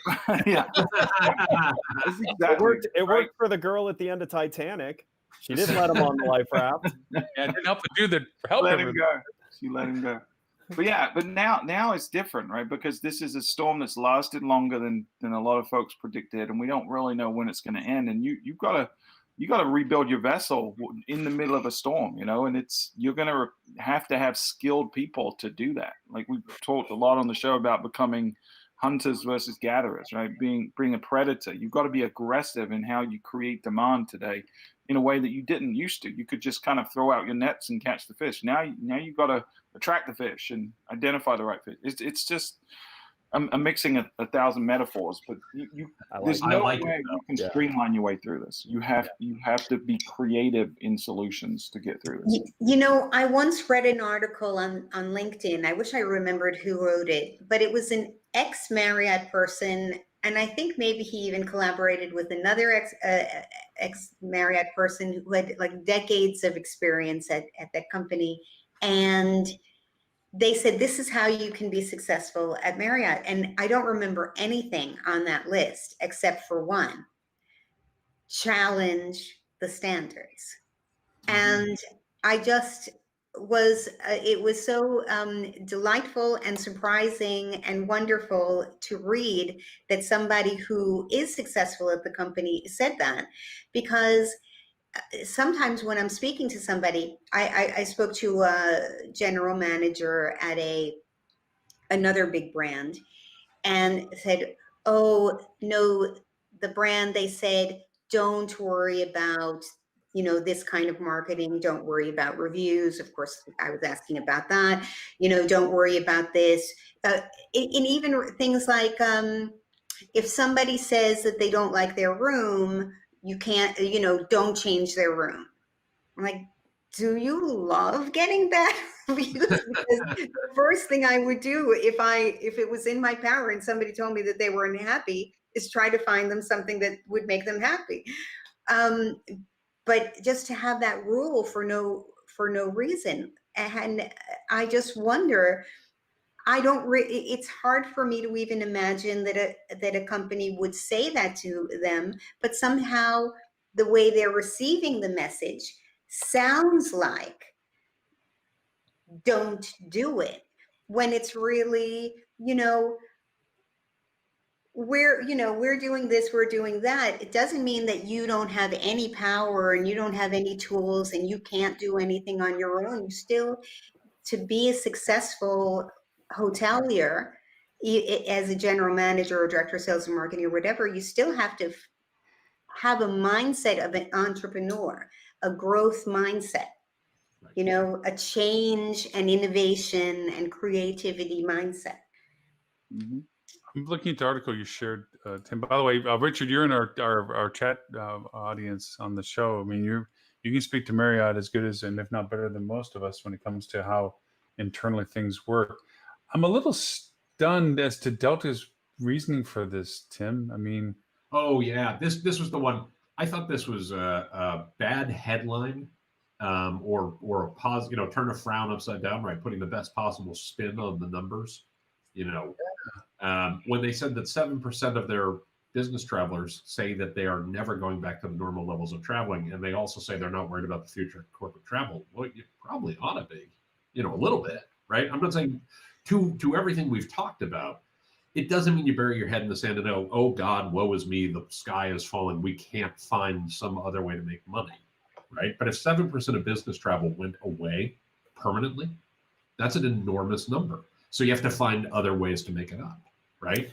Yeah, that's exactly. It worked for the girl at the end of Titanic. She didn't let him on the life raft. Yeah, it didn't help the dude that helped Let him. him go. She let him go. But yeah, but now it's different, right? Because this is a storm that's lasted longer than a lot of folks predicted, and we don't really know when it's going to end. And you've got to rebuild your vessel in the middle of a storm, you know. And you're going to have skilled people to do that. Like we've talked a lot on the show about becoming hunters versus gatherers, right? Being a predator. You've got to be aggressive in how you create demand today, in a way that you didn't used to. You could just kind of throw out your nets and catch the fish. Now you've got to attract the fish and identify the right fish. It's just I'm mixing a thousand metaphors, but there's no way you can streamline your way through this. You have to be creative in solutions to get through this. You know, I once read an article on LinkedIn. I wish I remembered who wrote it, but it was an ex-Marriott person, and I think maybe he even collaborated with another ex-Marriott person who had like decades of experience at that company. And they said, this is how you can be successful at Marriott. And I don't remember anything on that list except for one: challenge the standards. And I just was, it was so delightful and surprising and wonderful to read that somebody who is successful at the company said that, because sometimes when I'm speaking to somebody, I spoke to a general manager at another big brand and said, oh no, the brand, they said, don't worry about, you know, this kind of marketing. Don't worry about reviews. Of course, I was asking about that. You know, don't worry about this. And even things like if somebody says that they don't like their room, you can't, you know, don't change their room. I'm like, do you love getting bad reviews? Because the first thing I would do if it was in my power and somebody told me that they were unhappy is try to find them something that would make them happy. But just to have that rule for no reason. And I just wonder, it's hard for me to even imagine that a company would say that to them, but somehow the way they're receiving the message sounds like don't do it, when it's really, you know, we're doing this, we're doing that. It doesn't mean that you don't have any power and you don't have any tools and you can't do anything on your own. You still, to be a successful hotelier, as a general manager or director of sales and marketing or whatever, you still have to have a mindset of an entrepreneur, a growth mindset, you know, a change and innovation and creativity mindset. Mm-hmm. I'm looking at the article you shared, Tim. By the way, Richard, you're in our chat audience on the show. I mean, you can speak to Marriott as good as, and if not better than most of us when it comes to how internally things work. I'm a little stunned as to Delta's reasoning for this, Tim. I mean, oh yeah, this was the one. I thought this was a bad headline, or a pause. You know, turn a frown upside down, right? Putting the best possible spin on the numbers. You know, when they said that 7% of their business travelers say that they are never going back to the normal levels of traveling, and they also say they're not worried about the future of corporate travel. Well, you probably ought to be, you know, a little bit, right? I'm not saying to everything we've talked about, it doesn't mean you bury your head in the sand and go, oh God, woe is me, the sky is falling, we can't find some other way to make money, right? But if 7% of business travel went away permanently, that's an enormous number. So you have to find other ways to make it up, right?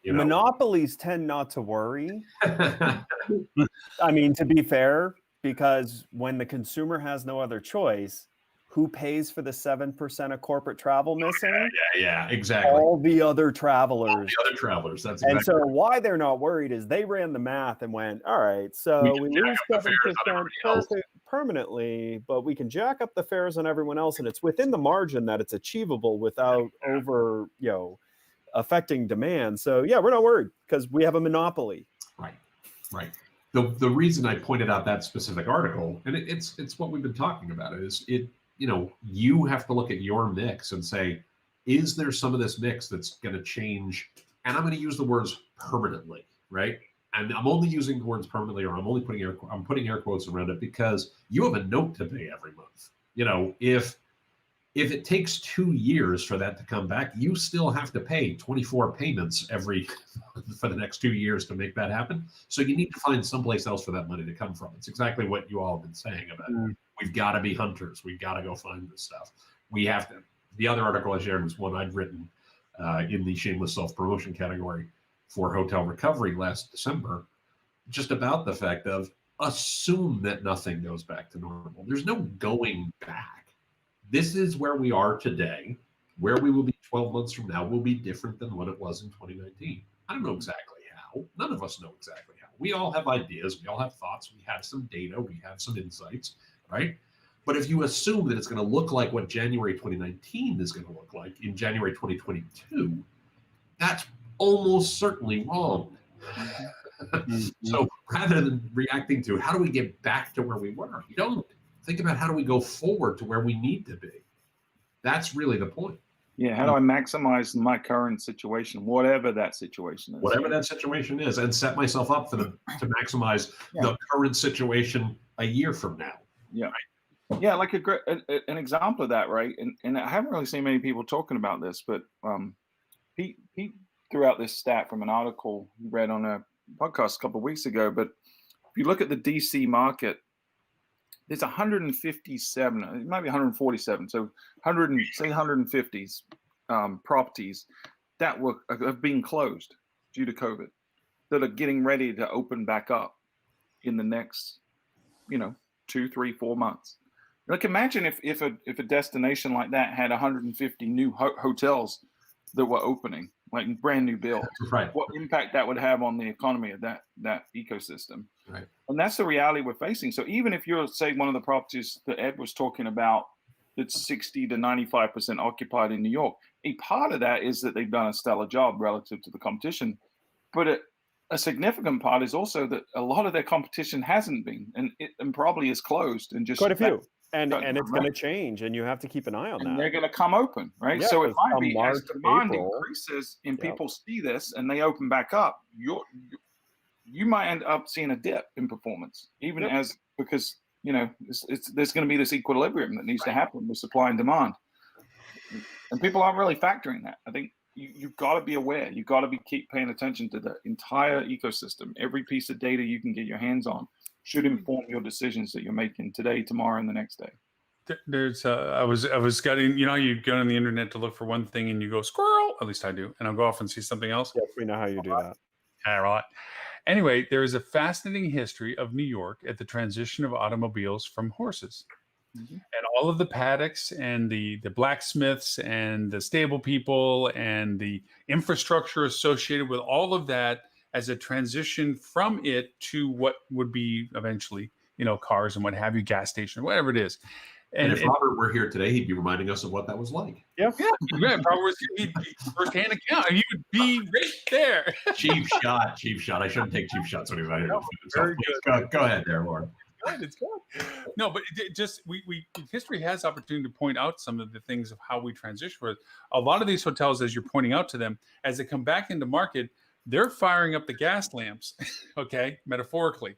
You know? Monopolies tend not to worry. I mean, to be fair, because when the consumer has no other choice, who pays for the 7% of corporate travel missing? Yeah, exactly. All the other travelers. All the other travelers. That's and exactly. so why they're not worried is they ran the math and went, all right, so we lose 7% permanently, but we can jack up the fares on everyone else, and it's within the margin that it's achievable without over, affecting demand. So yeah, we're not worried because we have a monopoly. Right. The reason I pointed out that specific article, and it's what we've been talking about, is you have to look at your mix and say, is there some of this mix that's going to change? And I'm going to use the words permanently, right? And I'm only using the words permanently, or I'm putting air quotes around it because you have a note to pay every month. If it takes 2 years for that to come back, you still have to pay 24 payments for the next 2 years to make that happen. So you need to find someplace else for that money to come from. It's exactly what you all have been saying about it. We've got to be hunters. We've got to go find this stuff. We have to. The other article I shared was one I'd written in the shameless self-promotion category for hotel recovery last December, just about the fact of assume that nothing goes back to normal. There's no going back. This is where we are today. Where we will be 12 months from now will be different than what it was in 2019. I don't know exactly how. None of us know exactly how. We all have ideas. We all have thoughts. We have some data. We have some insights, right? But if you assume that it's going to look like what January 2019 is going to look like in January 2022, that's almost certainly wrong. So rather than reacting to how do we get back to where we were, you don't. Think about how do we go forward to where we need to be. That's really the point. Yeah, how do I maximize my current situation, whatever that situation is? Whatever that situation is, and set myself up to maximize the current situation a year from now. Yeah. Right? Yeah, like an example of that, right? And I haven't really seen many people talking about this, but Pete threw out this stat from an article he read on a podcast a couple of weeks ago. But if you look at the DC market, there's 157, it might be 147, so 150 properties that have been closed due to COVID that are getting ready to open back up in the next, 2, 3, 4 months. Like imagine if a destination like that had 150 new hotels that were opening, like brand new builds. Right. What impact that would have on the economy of that ecosystem. Right. And that's the reality we're facing. So even if you're, say, one of the properties that Ed was talking about that's 60 to 95% occupied in New York, a part of that is that they've done a stellar job relative to the competition. But a significant part is also that a lot of their competition hasn't been, and probably is closed and just quite a few. And it's going to change, and you have to you on that. And they're going to come open, right? Yeah, so it might be March, as demand April, increases and people see this and they open back up, you might end up seeing a dip in performance, even because there's going to be this equilibrium that needs to happen with supply and demand, and people aren't really factoring that. I think you've got to be aware. You've got to keep paying attention to the entire ecosystem. Every piece of data you can get your hands on should inform your decisions that you're making today, tomorrow, and the next day. There's I was getting, you go on the internet to look for one thing and you go squirrel, at least I do, and I'll go off and see something else. Yes, we know how you do that. All right. Anyway, there is a fascinating history of New York at the transition of automobiles from horses. And all of the paddocks and the blacksmiths and the stable people and the infrastructure associated with all of that as a transition from it to what would be eventually, cars and what have you, gas station, whatever it is. And if Robert were here today, he'd be reminding us of what that was like. Yeah. Robert was firsthand account. He would be right there. Cheap shot. I shouldn't take cheap shots when he's out here. Very good. Go ahead there, Lauren. It's good. No, but history has opportunity to point out some of the things of how we transition. Where a lot of these hotels, as you're pointing out to them, as they come back into market, they're firing up the gas lamps. Okay, metaphorically.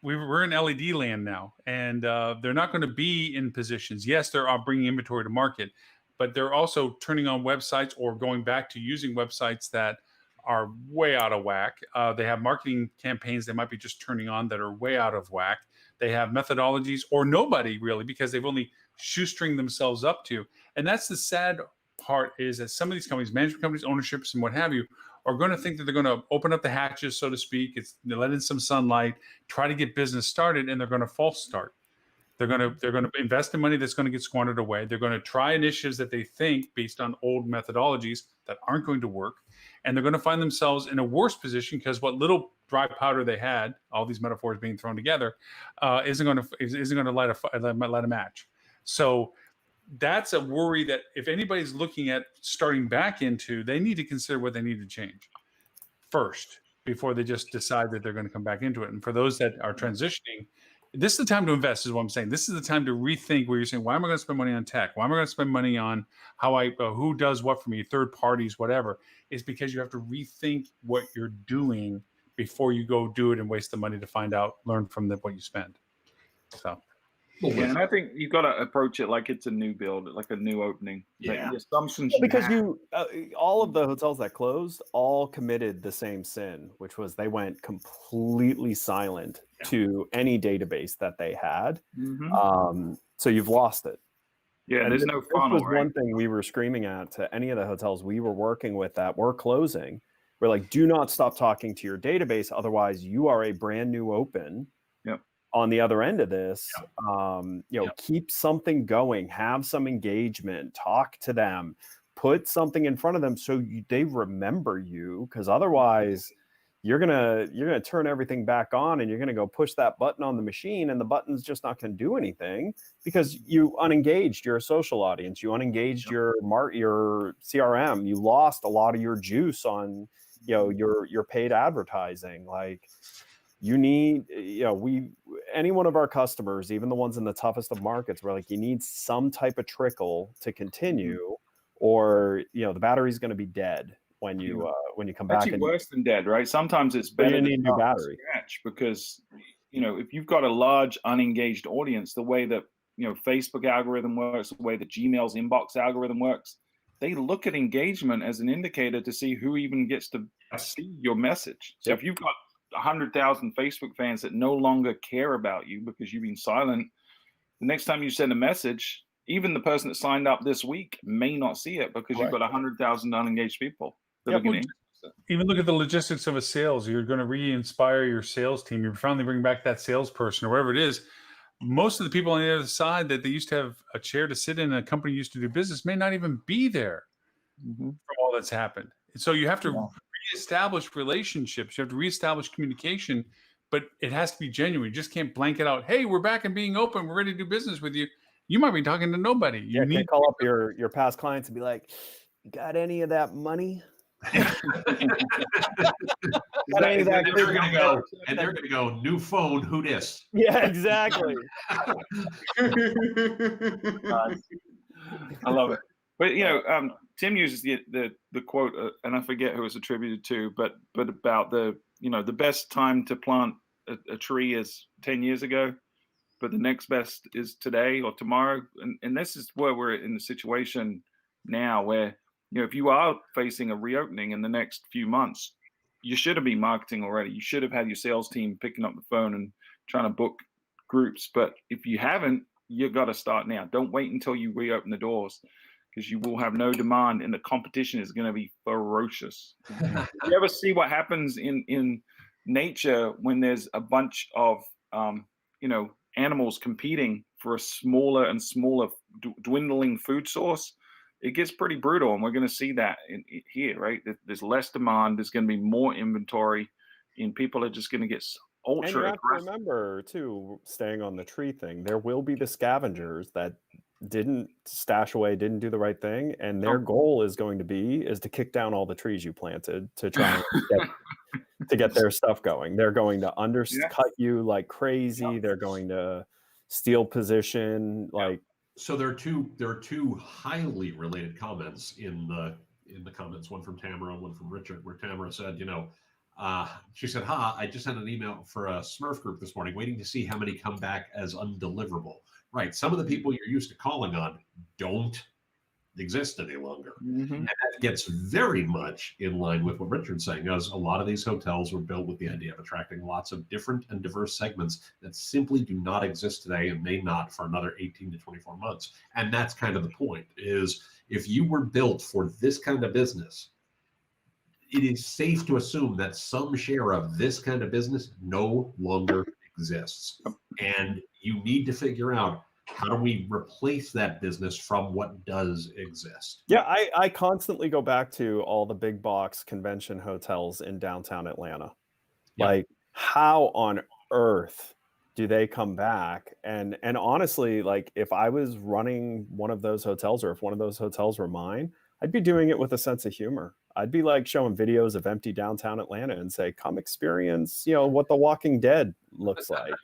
We're in LED land now, and they're not going to be in positions. Yes, they're bringing inventory to market, but they're also turning on websites or going back to using websites that are way out of whack. They have marketing campaigns they might be just turning on that are way out of whack. They have methodologies or nobody really, because they've only shoestring themselves up to. And that's the sad part, is that some of these companies, management companies, ownerships, and what have you, are going to think that they're going to open up the hatches, so to speak. They let in some sunlight, try to get business started, and they're going to false start. They're going to invest in money that's going to get squandered away. They're going to try initiatives that they think based on old methodologies that aren't going to work, and they're going to find themselves in a worse position because what little dry powder they had, all these metaphors being thrown together, isn't going to light a match. So that's a worry that if anybody's looking at starting back into, they need to consider what they need to change first before they just decide that they're going to come back into it. And for those that are transitioning, this is the time to invest, is what I'm saying. This is the time to rethink where you're saying, why am I going to spend money on tech? Why am I going to spend money on who does what for me, third parties, whatever? It's because you have to rethink what you're doing before you go do it and waste the money to find out, learn from what you spend. So. Yeah, and I think you've got to approach it like it's a new build, like a new opening. Yeah. The assumptions Because all of the hotels that closed all committed the same sin, which was they went completely silent to any database that they had. So you've lost it. Yeah, And there's no funnel, This was one thing we were screaming at to any of the hotels we were working with that were closing. We're like, do not stop talking to your database, otherwise you are a brand new open. On the other end of this, keep something going, have some engagement, talk to them, put something in front of them so they remember you, because otherwise you're gonna turn everything back on and you're gonna go push that button on the machine and the button's just not gonna do anything because you unengaged your social audience, you unengaged your CRM, you lost a lot of your juice on your paid advertising. Like, you need, any one of our customers, even the ones in the toughest of markets, we're like, you need some type of trickle to continue, or the battery's going to be dead when you come back. Actually, worse than dead, right? Sometimes it's better to need a new start from battery, scratch, because if you've got a large unengaged audience, the way that Facebook algorithm works, the way the Gmail's inbox algorithm works, they look at engagement as an indicator to see who even gets to see your message. So if you've got 100,000 Facebook fans that no longer care about you because you've been silent, the next time you send a message, even the person that signed up this week may not see it because you've got 100,000 unengaged people. Even look at the logistics of a sales. You're going to re-inspire your sales team. You're finally bringing back that salesperson or whatever it is. Most of the people on the other side that they used to have a chair to sit in, a company used to do business, may not even be there for all that's happened. And so you have to reestablish relationships. You have to reestablish communication, but it has to be genuine. You just can't blanket out, hey, we're back and being open, we're ready to do business with you. You might be talking to nobody. You need to call up your past clients and be like, you got any of that money? And they're going to go, new phone, who dis? Yeah, exactly. I love it. But Tim uses the quote, and I forget who it's attributed to, but about the best time to plant a tree is 10 years ago, but the next best is today or tomorrow. And this is where we're in the situation now, where if you are facing a reopening in the next few months, you should have been marketing already. You should have had your sales team picking up the phone and trying to book groups. But if you haven't, you've got to start now. Don't wait until you reopen the doors, because you will have no demand and the competition is going to be ferocious. You ever see what happens in nature when there's a bunch of animals competing for a smaller and smaller dwindling food source? It gets pretty brutal, and we're going to see that here, right? There's less demand, there's going to be more inventory, and people are just going to get ultra and you have aggressive. to remember too, staying on the tree thing, there will be the scavengers that didn't stash away, didn't do the right thing, and their goal is to kick down all the trees you planted to try and get their stuff going. They're going to undercut you like crazy. They're going to steal position. So there are two highly related comments in the comments, one from Tamara and one from Richard, where Tamara said, she said, I just sent an email for a Smurf group this morning, waiting to see how many come back as undeliverable. Right. Some of the people you're used to calling on don't exist any longer. Mhm. And that gets very much in line with what Richard's saying, as a lot of these hotels were built with the idea of attracting lots of different and diverse segments that simply do not exist today and may not for another 18 to 24 months. And that's kind of the point, is if you were built for this kind of business, it is safe to assume that some share of this kind of business no longer exists. And you need to figure out, how do we replace that business from what does exist? Yeah, I constantly go back to all the big box convention hotels in downtown Atlanta. Yep. Like, how on earth do they come back? And honestly, like, if I was running one of those hotels, or if one of those hotels were mine, I'd be doing it with a sense of humor. I'd be like showing videos of empty downtown Atlanta and say, come experience, what The Walking Dead looks like.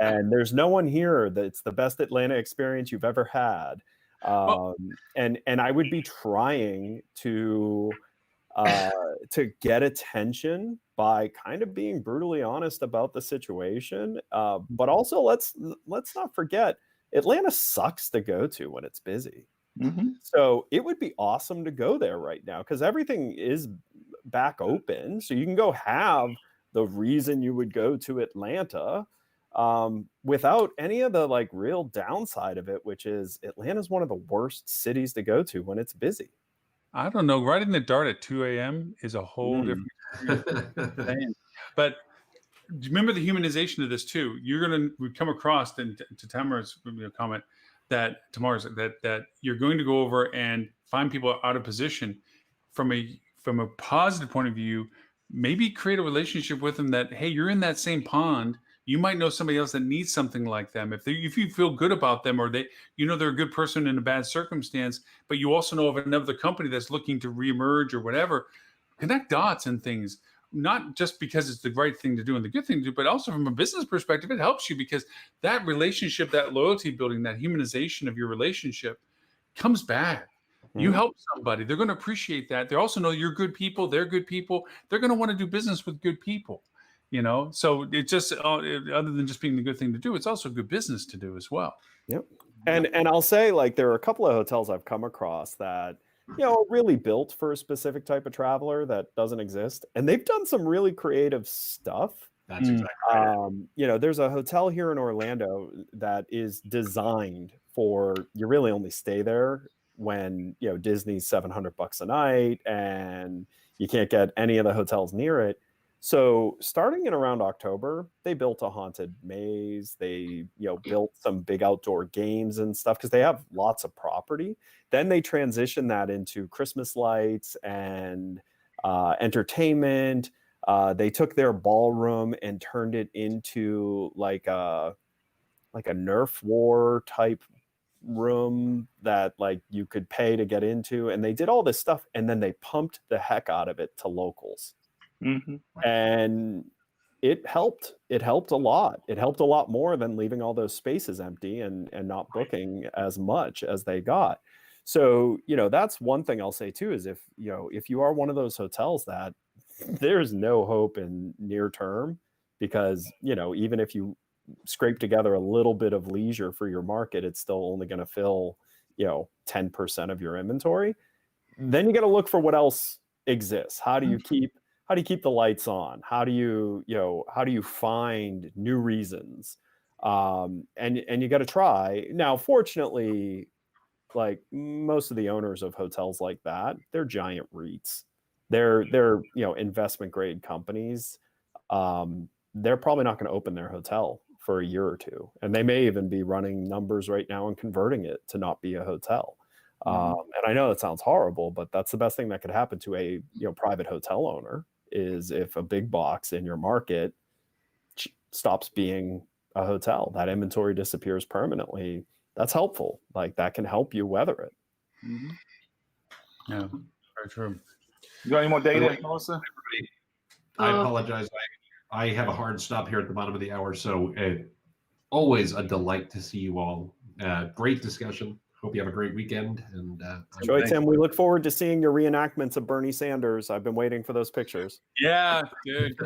And there's no one here that's the best Atlanta experience you've ever had. And I would be trying to get attention by kind of being brutally honest about the situation. But also, let's not forget, Atlanta sucks to go to when it's busy. Mm-hmm. So it would be awesome to go there right now because everything is back open. So you can go have the reason you would go to Atlanta without any of the like real downside of it, which is Atlanta's one of the worst cities to go to when it's busy. I don't know. Riding the dart at 2 a.m. is a whole different thing. But do you remember the humanization of this too? We come across, and to Tamara's comment, that you're going to go over and find people out of position from a positive point of view. Maybe create a relationship with them that, hey, you're in that same pond. You might know somebody else that needs something like them. If you feel good about them, or they're a good person in a bad circumstance, but you also know of another company that's looking to reemerge or whatever, connect dots and things. Not just because it's the right thing to do and the good thing to do, but also from a business perspective, it helps you because that relationship, that loyalty building, that humanization of your relationship comes back. You help somebody, they're going to appreciate that. They also know you're good people. They're good people. They're going to want to do business with good people, So it just, other than just being the good thing to do, it's also good business to do as well. Yep. And I'll say, like, there are a couple of hotels I've come across that, really built for a specific type of traveler that doesn't exist. And they've done some really creative stuff. That's exactly right. There's a hotel here in Orlando that is designed for, you really only stay there when, Disney's $700 a night and you can't get any of the hotels near it. So starting in around October, they built a haunted maze. They, built some big outdoor games and stuff because they have lots of property. Then they transitioned that into Christmas lights and entertainment. They took their ballroom and turned it into like a Nerf war type room that like you could pay to get into. And they did all this stuff, and then they pumped the heck out of it to locals. Mm-hmm. And it helped a lot. It helped a lot more than leaving all those spaces empty and not booking as much as they got. So, that's one thing I'll say too, is if you are one of those hotels that there's no hope in near term, because, even if you scrape together a little bit of leisure for your market, it's still only going to fill, 10% of your inventory. Then you got to look for what else exists. How do you keep the lights on? How do you find new reasons? And you got to try. Now, fortunately, like most of the owners of hotels like that, they're giant REITs. They're investment grade companies. They're probably not going to open their hotel for a year or two, and they may even be running numbers right now and converting it to not be a hotel. And I know that sounds horrible, but that's the best thing that could happen to a private hotel owner, is if a big box in your market stops being a hotel, that inventory disappears permanently. That's helpful. Like, that can help you weather it. Mm-hmm. Yeah, very true. You got any more data, Melissa? I apologize. I have a hard stop here at the bottom of the hour, so always a delight to see you all. Great discussion. Hope you have a great weekend. And Joy, Tim, we look forward to seeing your reenactments of Bernie Sanders. I've been waiting for those pictures. Yeah, dude.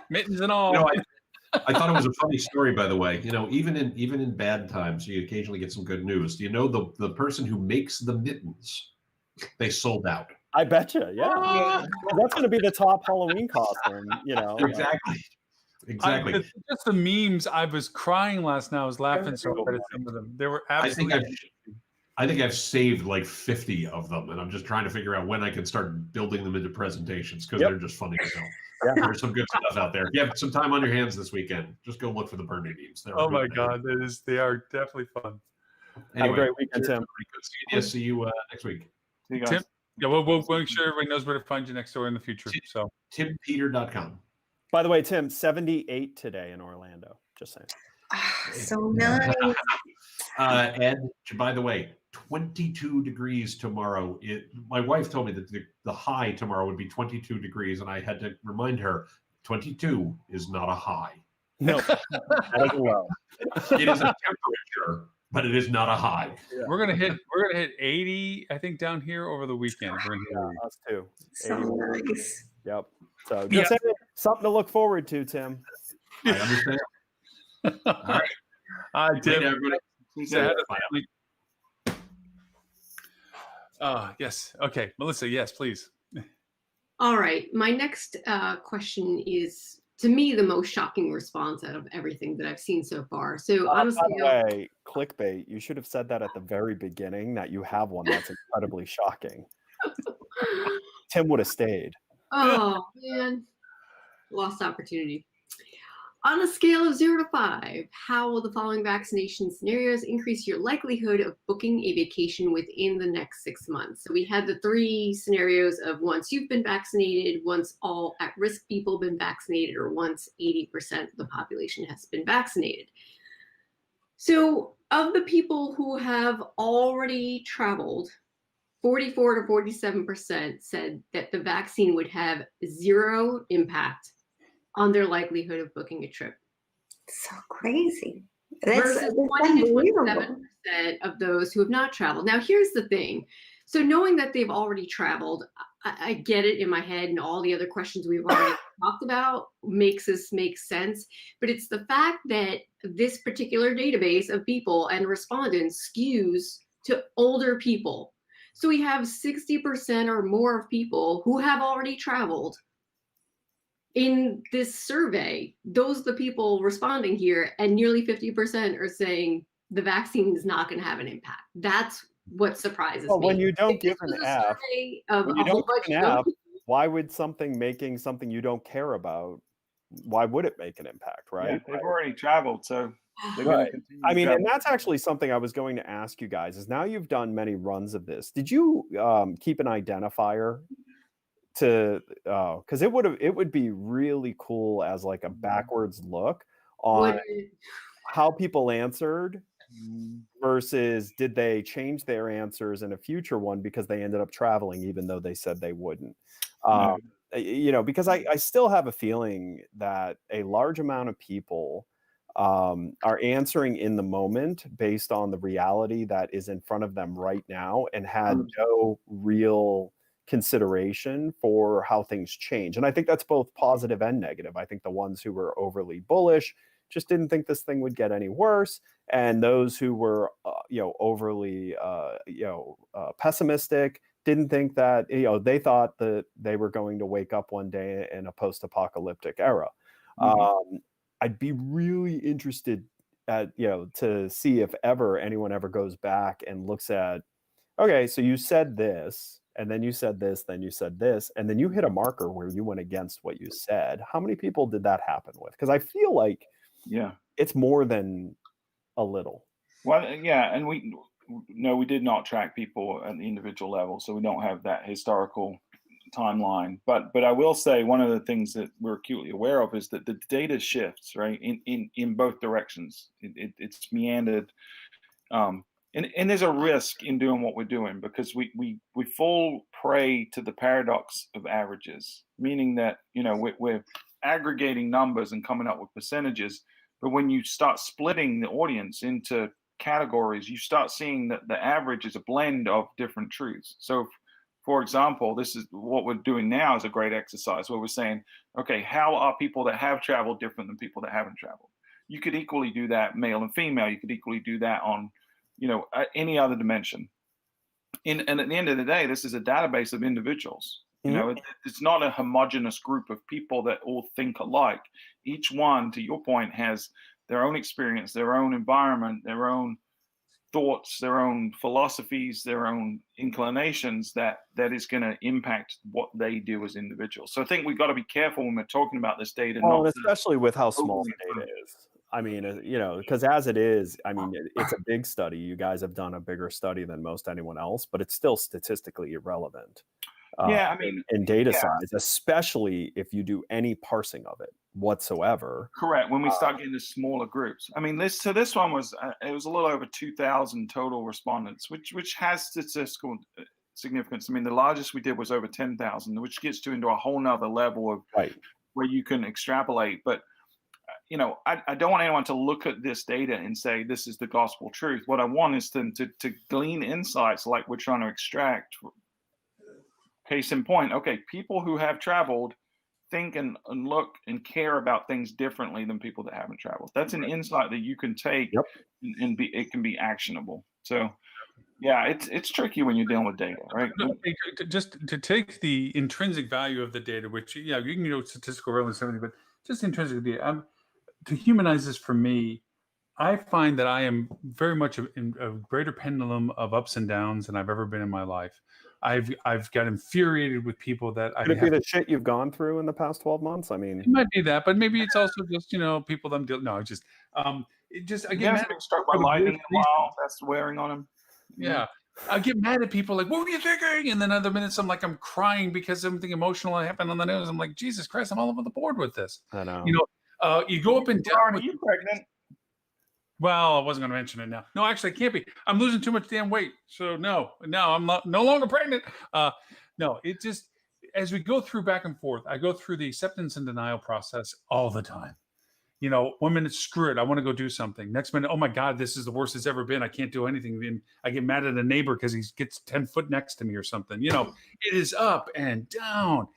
Mittens and all. I thought it was a funny story, by the way. You know, even in bad times, you occasionally get some good news. Do you know the person who makes the mittens? They sold out. I betcha, yeah. Yeah. That's going to be the top Halloween costume, you know. Exactly. Exactly. Just the memes. I was crying last night. I was laughing so hard at some of them. They were I think absolutely. I think I've saved like 50 of them, and I'm just trying to figure out when I can start building them into presentations because Yep. they're just funny as hell. Yeah. There's some good stuff out there. If you have some time on your hands this weekend, just go look for the Bernie memes. Oh my God, they are definitely fun. Anyway, Have a great weekend, Tim. Good seeing you. See you next week. See you guys. Tim, yeah, we'll make sure everybody knows where to find you next door in the future. So TimPeter.com. By the way, Tim, 78 today in Orlando. Just saying. So nice. Ed, by the way, 22 degrees tomorrow. My wife told me that the high tomorrow would be 22 degrees, and I had to remind her 22 is not a high. No, that is low. It is a temperature, but it is not a high. Yeah. we're gonna hit 80, I think, down here over the weekend. We're gonna hit 80. Us too. So 81. nice. Yep. So Yeah. just saying, something to look forward to, Tim. I understand. All right. Hi, Good Tim. night, everybody. Say hi to Bye. family. Yes. Okay, Melissa. Yes, please. All right. My next question is, to me, the most shocking response out of everything that I've seen so far. So By honestly, the way, clickbait. You should have said that at the very beginning. That you have one that's incredibly shocking. Tim would have stayed. oh man, lost opportunity. On a scale of 0 to 5, how will the following vaccination scenarios increase your likelihood of booking a vacation within the next 6 months? So we had the 3 scenarios of once you've been vaccinated, once all at-risk people have been vaccinated, or once 80% of the population has been vaccinated. So of the people who have already traveled, 44 to 47% said that the vaccine would have 0 impact on their likelihood of booking a trip. So crazy. That's Versus 20 to unbelievable. 27% of those who have not traveled. Now, here's the thing. So knowing that they've already traveled, I get it in my head, and all the other questions we've already talked about makes sense. But it's the fact that this particular database of people and respondents skews to older people. So we have 60% or more of people who have already traveled in this survey. Those are the people responding here, and nearly 50% are saying the vaccine is not going to have an impact. That's what surprises Well, me. when you don't If give this an was a F, survey of when a you whole don't bunch give an of F, why would something making something you don't care about? Why would it make an impact, Yeah, right? they've already traveled, so they're going Right. to continue. I mean, travel. and that's actually something I was going to ask you guys. Is now you've done many runs of this. Did you keep an identifier to? Because it would be really cool as like a backwards look on what how people answered Mm, versus did they change their answers in a future one because they ended up traveling even though they said they wouldn't. no. You know, because I still have a feeling that a large amount of people are answering in the moment based on the reality that is in front of them right now and had no real consideration for how things change. And I think that's both positive and negative. I think the ones who were overly bullish just didn't think this thing would get any worse, and those who were overly pessimistic didn't think that, they thought that they were going to wake up one day in a post-apocalyptic era. I'd be really interested to see if anyone ever goes back and looks at, okay, so you said this, and then you said this, then you said this, and then you hit a marker where you went against what you said. How many people did that happen with? Because I feel like Yeah. it's more than a little. Well, yeah, and we did not track people at the individual level, so we don't have that historical timeline. But I will say one of the things that we're acutely aware of is that the data shifts, right, in both directions. It's meandered, and there's a risk in doing what we're doing because we fall prey to the paradox of averages, meaning that we're aggregating numbers and coming up with percentages. But when you start splitting the audience into categories, you start seeing that the average is a blend of different truths. So for example, this is what we're doing now is a great exercise where we're saying, okay, how are people that have traveled different than people that haven't traveled? You could equally do that male and female. You could equally do that on, any other dimension. And at the end of the day, this is a database of individuals. It's not a homogenous group of people that all think alike. Each one, to your point, has their own experience, their own environment, their own thoughts, their own philosophies, their own inclinations that is going to impact what they do as individuals. So I think we've got to be careful when we're talking about this data. Well, not and especially with how small overly the data is. I mean, because as it is, I mean, it's a big study. You guys have done a bigger study than most anyone else, but it's still statistically irrelevant. Yeah, I mean, in data yeah. size, especially if you do any parsing of it whatsoever. Correct. When we start getting to smaller groups, I mean, this one was it was a little over 2,000 total respondents, which has statistical significance. I mean, the largest we did was over 10,000, which gets to into a whole nother level of where you can extrapolate. But I don't want anyone to look at this data and say this is the gospel truth. What I want is them to glean insights like we're trying to extract. Case in point, okay, people who have traveled think and look and care about things differently than people that haven't traveled. That's an insight that you can take and it can be actionable. So yeah, it's tricky when you're dealing with data, right? Just to take the intrinsic value of the data, which you can statistical relevance and everything, but just intrinsic data. To humanize this for me, I find that I am very much a greater pendulum of ups and downs than I've ever been in my life. I've got infuriated with people that Could it be the shit you've gone through in the past 12 months? I mean, it might be that, but maybe it's also just people that I'm dealing. No, I get mad been struck by lightning in a while. That's wearing on him. Yeah. I get mad at people like, what were you thinking? And then other minutes I'm like, I'm crying because something emotional happened on the news. I'm like, Jesus Christ, I'm all over the board with this. I know. You go up and down. Are you pregnant? Well, I wasn't going to mention it now. No, actually, I can't be. I'm losing too much damn weight. So no, I'm no longer pregnant. No, it just, as we go through back and forth, I go through the acceptance and denial process all the time. 1 minute, screw it, I want to go do something. Next minute, oh my God, this is the worst it's ever been. I can't do anything. Then I get mad at a neighbor because he gets 10 foot next to me or something. It is up and down.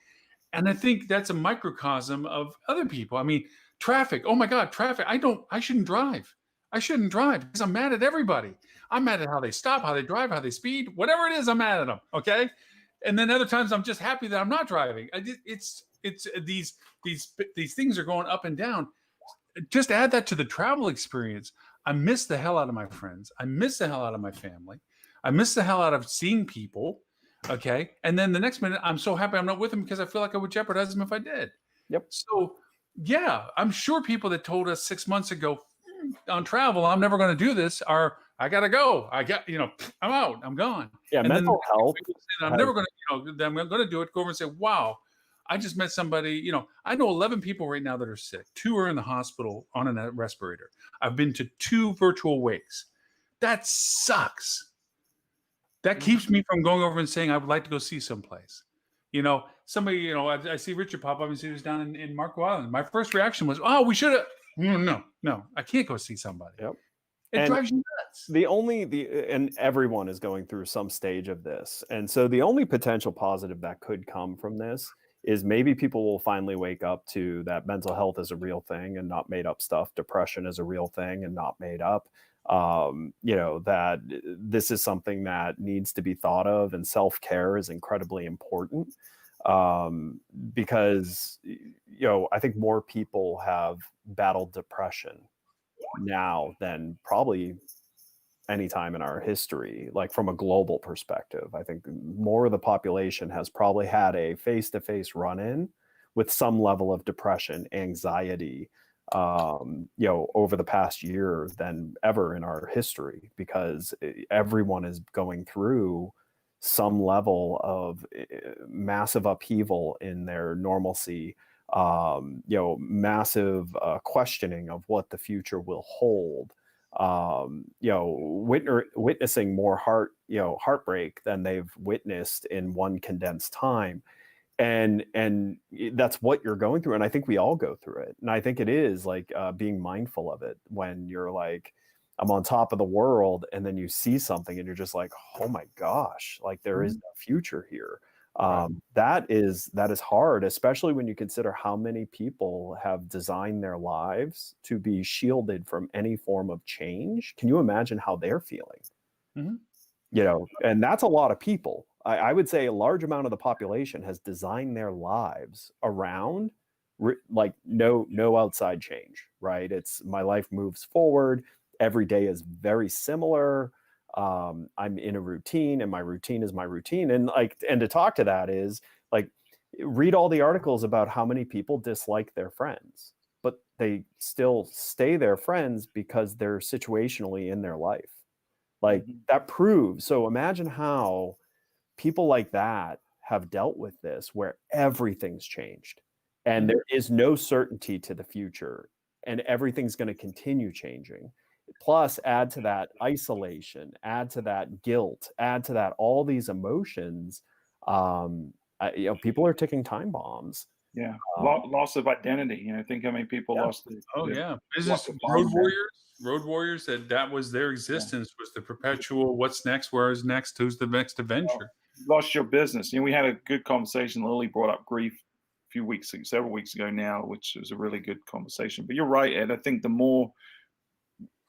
And I think that's a microcosm of other people. I mean, traffic. Oh my God, traffic. I shouldn't drive. I shouldn't drive because I'm mad at everybody. I'm mad at how they stop, how they drive, how they speed, whatever it is, I'm mad at them. Okay. And then other times I'm just happy that I'm not driving. It's these things are going up and down. Just add that to the travel experience. I miss the hell out of my friends. I miss the hell out of my family. I miss the hell out of seeing people. Okay. And then the next minute, I'm so happy I'm not with them because I feel like I would jeopardize them if I did. Yep. So, yeah, I'm sure people that told us 6 months ago on travel, I'm never going to do this, I got to go. I'm out. I'm gone. Yeah, and mental health. I'm never going to, then I'm going to do it. Go over and say, wow, I just met somebody, I know 11 people right now that are sick. 2 are in the hospital on a respirator. I've been to 2 virtual wakes. That sucks. That keeps me from going over and saying, I would like to go see someplace. Somebody, I see Richard pop up and see he was down in Marco Island. My first reaction was, oh, we should have. No, I can't go see somebody. Yep. It drives you nuts. And everyone is going through some stage of this. And so the only potential positive that could come from this is maybe people will finally wake up to that mental health is a real thing and not made up stuff. Depression is a real thing and not made up. That this is something that needs to be thought of, and self-care is incredibly important. Because, I think more people have battled depression now than probably any time in our history, like from a global perspective. I think more of the population has probably had a face-to-face run-in with some level of depression, anxiety, over the past year than ever in our history, because everyone is going through some level of massive upheaval in their normalcy, massive questioning of what the future will hold, witnessing more heartbreak than they've witnessed in one condensed time. And that's what you're going through. And I think we all go through it. And I think it is like being mindful of it when you're like, I'm on top of the world, and then you see something and you're just like, oh my gosh, like there is no future here. That is hard, especially when you consider how many people have designed their lives to be shielded from any form of change. Can you imagine how they're feeling? You know, and that's a lot of people. I would say a large amount of the population has designed their lives around like no outside change, right? It's my life moves forward. Every day is very similar. I'm in a routine, and my routine is my routine. And to talk to that is like, read all the articles about how many people dislike their friends, but they still stay their friends because they're situationally in their life. Like that proves. So imagine how people like that have dealt with this, where everything's changed and there is no certainty to the future, and everything's going to continue changing. Plus, add to that isolation, add to that guilt, add to that all these emotions. People are ticking time bombs. Yeah, loss of identity. You know, think how many people lost. Business road warriors. That was their existence, was the perpetual what's next, where is next, who's the next adventure. Lost your business. You know, we had a good conversation. Lily brought up grief several weeks ago now, which was a really good conversation. But you're right, Ed. I think the more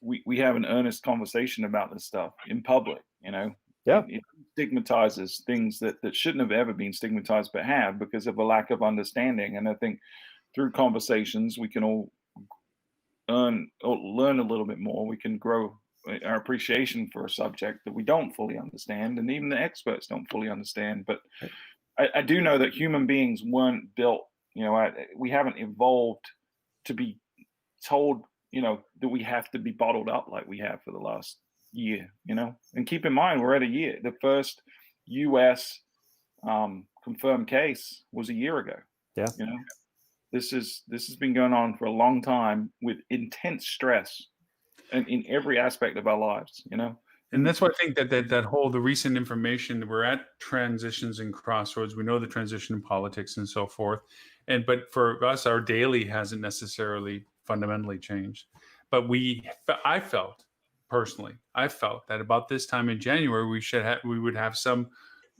we have an earnest conversation about this stuff in public, you know, it stigmatizes things that shouldn't have ever been stigmatized, but have, because of a lack of understanding. And I think through conversations, we can all learn a little bit more. We can grow our appreciation for a subject that we don't fully understand, and even the experts don't fully understand. But I do know that human beings weren't built, you know, we haven't evolved to be told, you know, that we have to be bottled up like we have for the last year, you know. And keep in mind, we're at a year. The first US confirmed case was a year ago. Yeah. You know, this has been going on for a long time with intense stress and in every aspect of our lives, you know. And that's why I think that whole, the recent information, we're at transitions and crossroads. We know the transition in politics and so forth. But for us, our daily hasn't necessarily fundamentally changed. But I felt that about this time in January, we would have some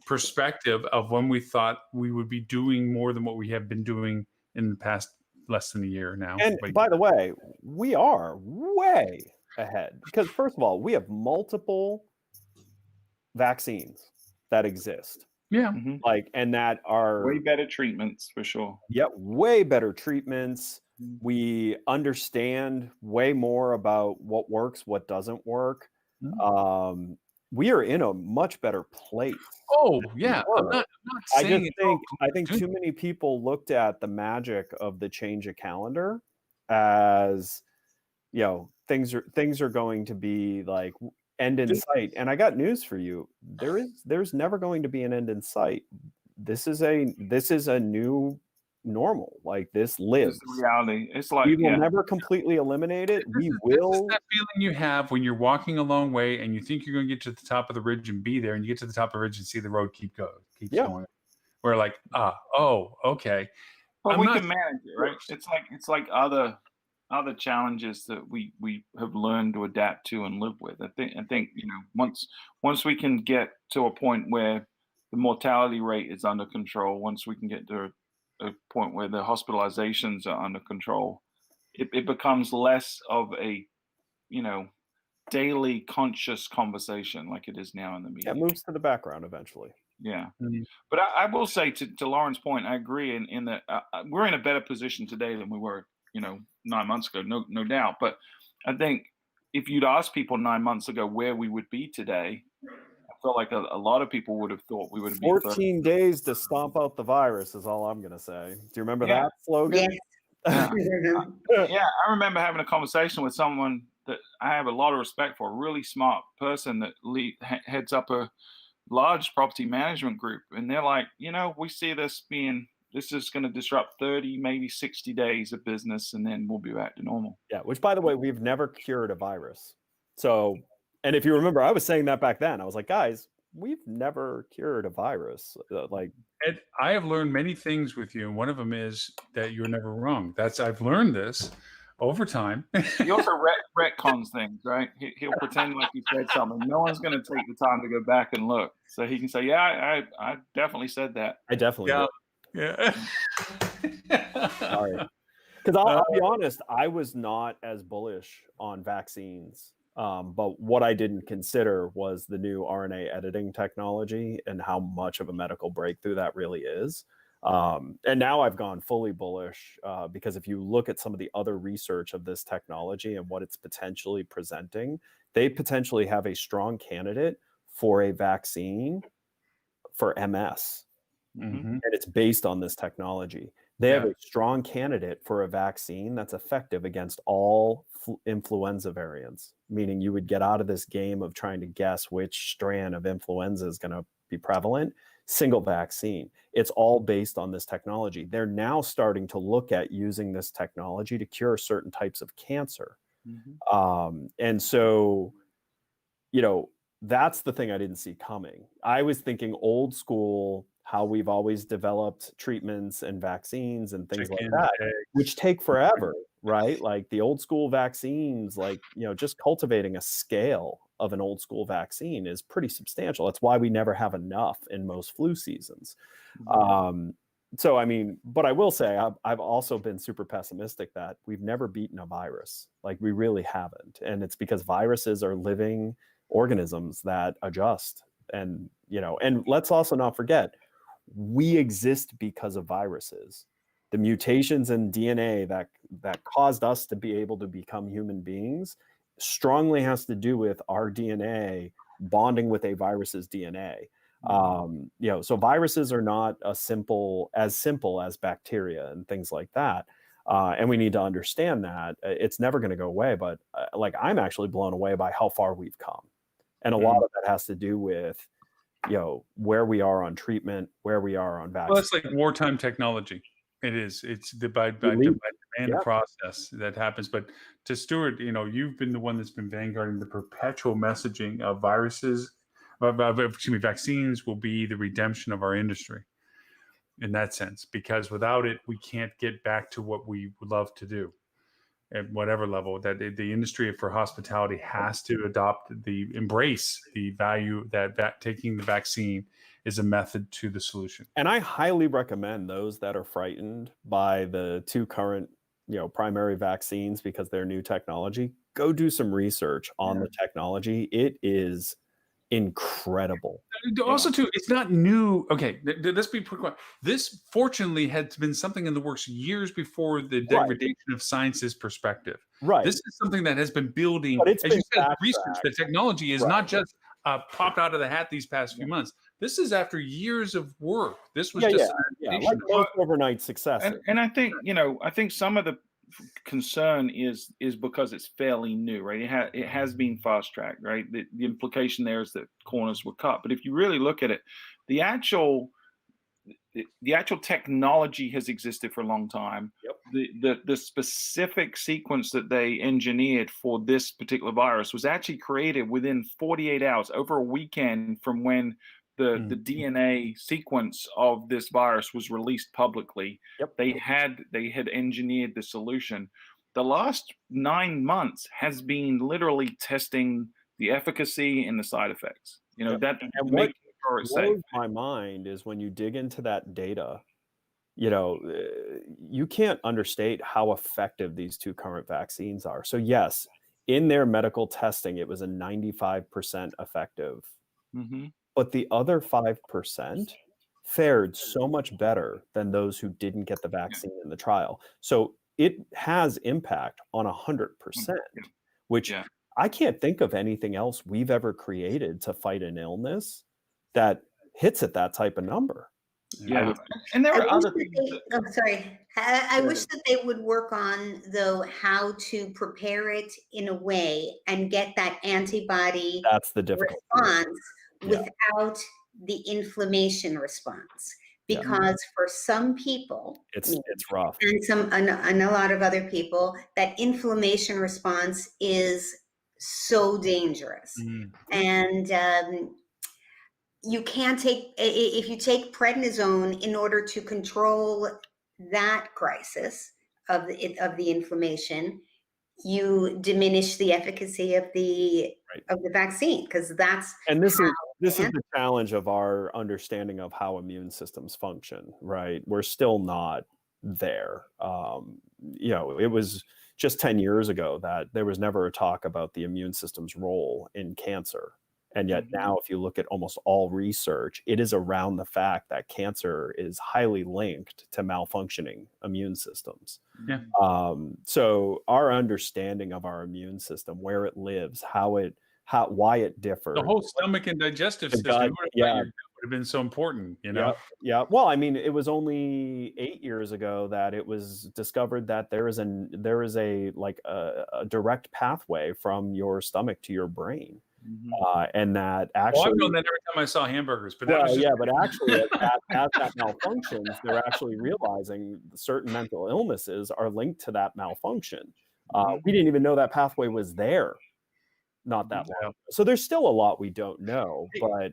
perspective of when we thought we would be doing more than what we have been doing in the past less than a year now. And by the way, we are way ahead, because first of all, we have multiple vaccines that exist. Yeah. And that are way better treatments for sure. Yeah, way better treatments. We understand way more about what works, what doesn't work. We are in a much better place. Oh yeah, I'm not saying I think too many people looked at the magic of the change of calendar as, you know, things are going to be like end in sight. And I got news for you. There's never going to be an end in sight. This is a new normal. Like, this lives. It's the reality. It's like we will never completely eliminate it. This is that feeling you have when you're walking a long way and you think you're going to get to the top of the ridge and be there, and you get to the top of the ridge and see the road keeps going. We're like, okay. But we can manage it, right? It's like other challenges that we have learned to adapt to and live with. I think you know, once we can get to a point where the mortality rate is under control, once we can get to a point where the hospitalizations are under control, it becomes less of a, you know, daily conscious conversation like it is now in the media. It moves to the background eventually. Yeah. But I will say, to Lauren's point, I agree in that we're in a better position today than we were, you know, 9 months ago, no doubt. But I think if you'd asked people 9 months ago where we would be today, I feel like a lot of people would have thought we would have been 14 days to stomp out the virus is all I'm going to say. Do you remember that slogan? Yeah. I remember having a conversation with someone that I have a lot of respect for, a really smart person that heads up a large property management group. And they're like, you know, we see this is going to disrupt 30, maybe 60 days of business, and then we'll be back to normal. Yeah, which, by the way, we've never cured a virus. So, and if you remember, I was saying that back then. I was like, guys, we've never cured a virus. Ed, I have learned many things with you, and one of them is that you're never wrong. I've learned this over time. He also retcons things, right? He'll pretend like he said something. No one's going to take the time to go back and look, so he can say, "Yeah, I definitely said that." I definitely Yeah. did. Yeah. Sorry. Because I'll be honest, I was not as bullish on vaccines. But what I didn't consider was the new RNA editing technology and how much of a medical breakthrough that really is. And now I've gone fully bullish because if you look at some of the other research of this technology and what it's potentially presenting, they potentially have a strong candidate for a vaccine for MS. Mhm. And it's based on this technology. They have a strong candidate for a vaccine that's effective against all influenza variants, meaning you would get out of this game of trying to guess which strand of influenza is going to be prevalent. Single vaccine. It's all based on this technology. They're now starting to look at using this technology to cure certain types of cancer. And so, you know, that's the thing I didn't see coming. I was thinking old school, how we've always developed treatments and vaccines and things Chicken, like that, egg. which take forever, right? Like the old school vaccines, like, you know, just cultivating a scale of an old school vaccine is pretty substantial. That's why we never have enough in most flu seasons. So, I mean, but I will say, I've also been super pessimistic that we've never beaten a virus. Like we really haven't. And it's because viruses are living organisms that adjust. And, you know, and let's also not forget, we exist because of viruses. The mutations in DNA that caused us to be able to become human beings strongly has to do with our DNA bonding with a virus's DNA. You know, so viruses are not as simple as bacteria and things like that. And we need to understand that it's never going to go away. But like, I'm actually blown away by how far we've come. And a lot of that has to do with, you know, where we are on treatment, where we are on vaccine. Well, it's like wartime technology. It is. It's by demand process that happens. But to Stuart, you know, you've been the one that's been vanguarding the perpetual messaging of vaccines will be the redemption of our industry in that sense, because without it, we can't get back to what we would love to do at whatever level. That the industry for hospitality has to embrace the value that taking the vaccine is a method to the solution. And I highly recommend those that are frightened by the two current, you know, primary vaccines because they're new technology, go do some research on the technology. It is incredible. Also, too, it's not new. Okay, let's be quick. This, fortunately, had been something in the works years before the degradation of science's perspective. Right. This is something that has been building. But it's as been you said, backtracked. research. The technology is not just popped out of the hat these past few months. This is after years of work. This was just like most overnight success. And I think, you know, I think some of the concern is because it's fairly new, right? It has been fast tracked, right? The implication there is that corners were cut. But if you really look at it, the actual technology has existed for a long time. The specific sequence that they engineered for this particular virus was actually created within 48 hours, over a weekend from when the DNA sequence of this virus was released publicly. They had engineered the solution. The last 9 months has been literally testing the efficacy and the side effects. You know, that and making sure what it's safe. blows my mind is when you dig into that data, you know, you can't understate how effective these two current vaccines are. So yes, in their medical testing, it was a 95% effective. But the other 5% fared so much better than those who didn't get the vaccine in the trial. So it has impact on 100%, which I can't think of anything else we've ever created to fight an illness that hits at that type of number. And there are other things. I wish that they would work on, though, how to prepare it in a way and get that antibody That's the difficult response without the inflammation response. Because for some people, it's rough, and a lot of other people, that inflammation response is so dangerous. And you can't if you take prednisone in order to control that crisis of the inflammation, you diminish the efficacy of the Right. vaccine, because that's And this is and- the challenge of our understanding of how immune systems function, right? We're still not there. It was just 10 years ago that there was never a talk about the immune system's role in cancer. And yet now, if you look at almost all research, it is around the fact that cancer is highly linked to malfunctioning immune systems. Yeah. So our understanding of our immune system, where it lives, why it differs. The whole stomach and digestive system. gut, yeah. Would have been so important, you know? Yeah. Well, I mean, it was only 8 years ago that it was discovered that there is a direct pathway from your stomach to your brain. And that actually, Well, I've known that every time I saw hamburgers, but that was just but actually, as that malfunctions, they're actually realizing certain mental illnesses are linked to that malfunction. We didn't even know that pathway was there not that long ago. So there's still a lot we don't know, but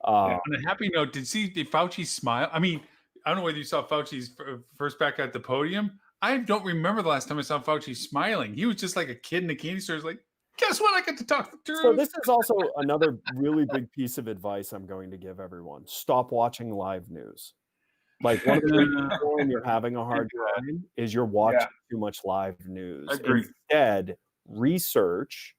on a happy note, did Fauci smile? I mean, I don't know whether you saw Fauci's first back at the podium. I don't remember the last time I saw Fauci smiling. He was just like a kid in a candy store. He's like, guess what? I get to talk the truth. So this is also another really big piece of advice I'm going to give everyone. Stop watching live news. Like, one of the reasons when you're having a hard time is you're watching too much live news. Agreed. Instead, research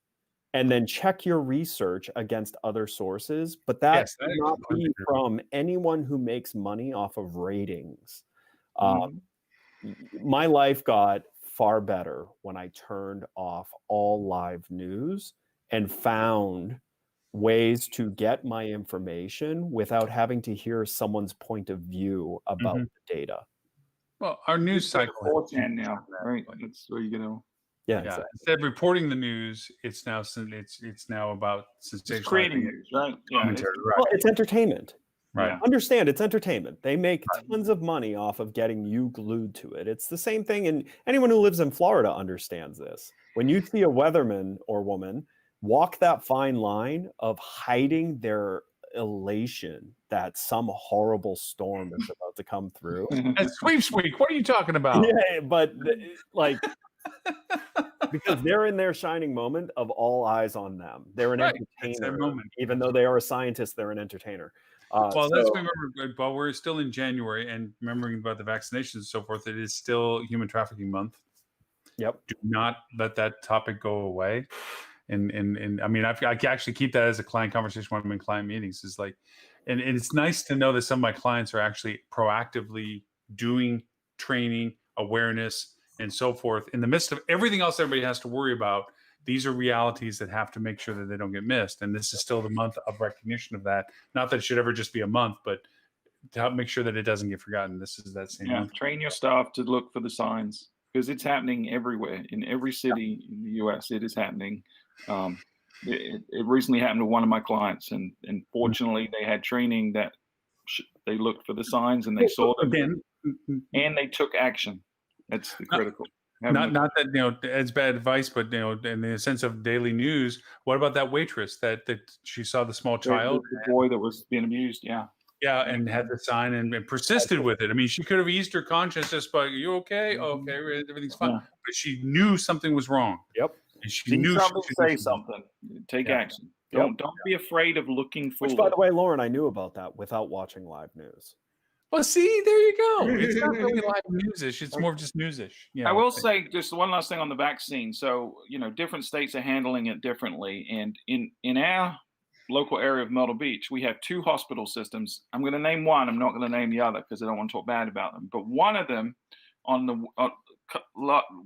and then check your research against other sources. But that should not be from anyone who makes money off of ratings. My life got far better when I turned off all live news and found ways to get my information without having to hear someone's point of view about the data. Well, our news cycle 4chan now, right? That's where you go. Yeah. Exactly. Instead of reporting the news, it's now about sensationalizing creating news, right? commentary. Well, it's entertainment. Right. Understand, it's entertainment. They make tons of money off of getting you glued to it. It's the same thing, and anyone who lives in Florida understands this. When you see a weatherman or woman walk that fine line of hiding their elation that some horrible storm is about to come through. It's sweeps week. What are you talking about? Yeah, but because they're in their shining moment of all eyes on them. They're an entertainer. Even though they are a scientist, they're an entertainer. Well, let's remember, while we're still in January and remembering about the vaccinations and so forth, it is still Human Trafficking Month. Yep. Do not let that topic go away. And I mean, I actually keep that as a client conversation when I'm in client meetings. Is like, and it's nice to know that some of my clients are actually proactively doing training, awareness, and so forth in the midst of everything else everybody has to worry about. These are realities that have to make sure that they don't get missed. And this is still the month of recognition of that. Not that it should ever just be a month, but to help make sure that it doesn't get forgotten. This is that same month. Train your staff to look for the signs, because it's happening everywhere. In every city in the US, it is happening. It recently happened to one of my clients, and fortunately they had training that they looked for the signs and they saw them and they took action. That's the critical. Not that it's bad advice, but in the sense of daily news, what about that waitress that she saw the small child, the boy that was being abused? Yeah, and had the sign and persisted with it. I mean, she could have eased her conscience just by, "You okay? Okay, everything's fine." But she knew something was wrong. Yep. And she knew something. Say something. Take action. Don't be afraid of looking foolish. Which, by the way, Lauren, I knew about that without watching live news. Well, see, there you go. It's not really live news-ish. It's more of just news-ish. I will say just one last thing on the vaccine. So, different states are handling it differently. And in our local area of Myrtle Beach, we have 2 hospital systems. I'm going to name one. I'm not going to name the other because I don't want to talk bad about them. But one of them on the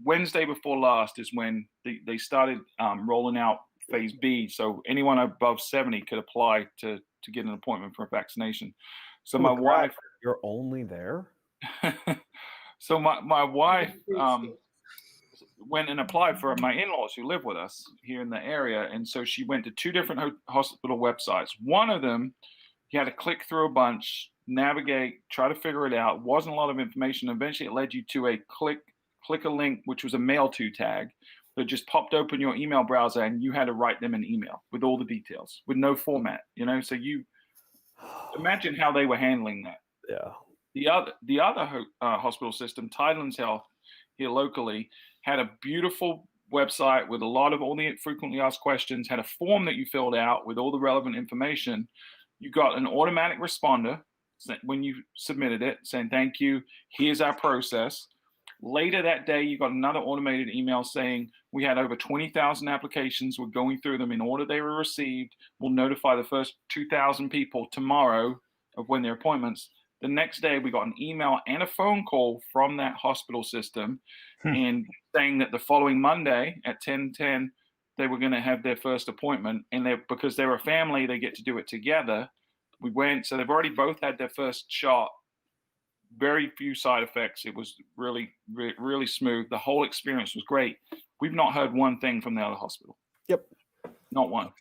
Wednesday before last is when they started rolling out phase B. So anyone above 70 could apply to get an appointment for a vaccination. So my wife, you're only there. So my wife went and applied for my in-laws who live with us here in the area, and so she went to 2 different hospital websites. One of them, you had to click through a bunch, navigate, try to figure it out. Wasn't a lot of information. Eventually, it led you to a click a link, which was a mail to tag that just popped open your email browser, and you had to write them an email with all the details, with no format. So you imagine how they were handling that. Yeah. The other hospital system, Tidelands Health, here locally, had a beautiful website with a lot of all the frequently asked questions, had a form that you filled out with all the relevant information. You got an automatic responder when you submitted it saying, thank you, here's our process. Later that day, you got another automated email saying, we had over 20,000 applications. We're going through them in order they were received. We'll notify the first 2,000 people tomorrow of when their appointments. The next day, we got an email and a phone call from that hospital system and saying that the following Monday at 10:10, they were going to have their first appointment. And because they're a family, they get to do it together. We went, so they've already both had their first shot. Very few side effects. It was really, really smooth. The whole experience was great. We've not heard one thing from the other hospital. Yep. Not one.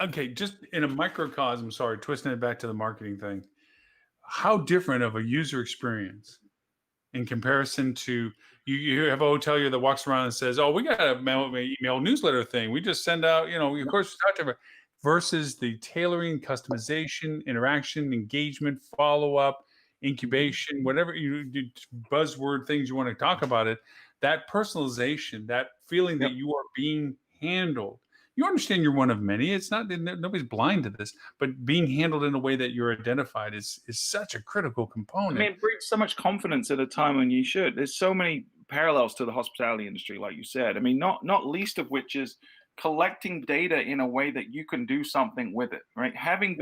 Okay, just in a microcosm, sorry, twisting it back to the marketing thing. How different of a user experience in comparison to you have a hotelier that walks around and says, oh, we got a email newsletter thing. We just send out, of course, we talk to everybody, versus the tailoring, customization, interaction, engagement, follow-up, incubation, whatever buzzword things you want to talk about it, that personalization, that feeling that you are being handled. You understand you're one of many. It's not, nobody's blind to this, but being handled in a way that you're identified is such a critical component. I mean, it brings so much confidence at a time when you should. There's so many parallels to the hospitality industry, like you said. I mean, not least of which is collecting data in a way that you can do something with it, right? Having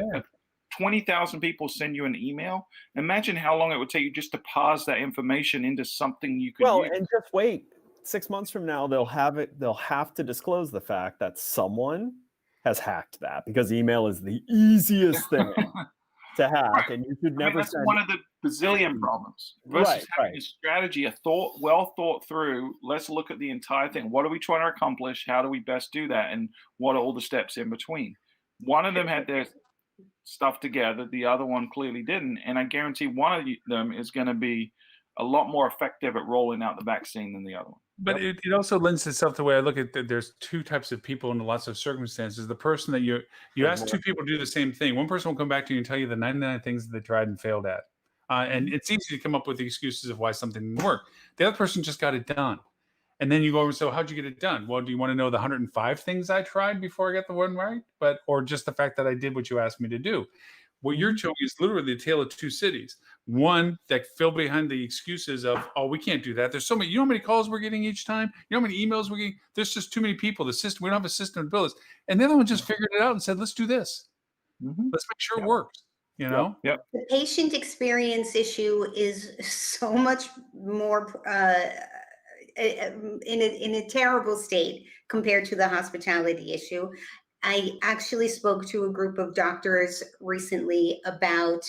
20,000 people send you an email. Imagine how long it would take you just to parse that information into something you could use. And just wait. 6 months from now, they'll have to disclose the fact that someone has hacked that, because email is the easiest thing to hack, and you should never that's send one of the bazillion problems. Versus having a strategy, well thought through. Let's look at the entire thing. What are we trying to accomplish? How do we best do that? And what are all the steps in between? One of them had their stuff together. The other one clearly didn't. And I guarantee one of them is going to be a lot more effective at rolling out the vaccine than the other one. But it also lends itself to the way I look at that. There's two types of people in lots of circumstances. The person that you ask two people to do the same thing. One person will come back to you and tell you the 99 things that they tried and failed at. And it's easy to come up with the excuses of why something didn't work. The other person just got it done. And then you go over, so how'd you get it done? Well, do you want to know the 105 things I tried before I got the one right? Or just the fact that I did what you asked me to do? What you're showing is literally the tale of two cities. One that fell behind the excuses of, oh, we can't do that. There's so many, you know how many calls we're getting each time? You know how many emails we're getting? There's just too many people. The system, we don't have a system to build this. And the other one just figured it out and said, let's do this. Let's make sure it works. Yep. The patient experience issue is so much more in a terrible state compared to the hospitality issue. I actually spoke to a group of doctors recently about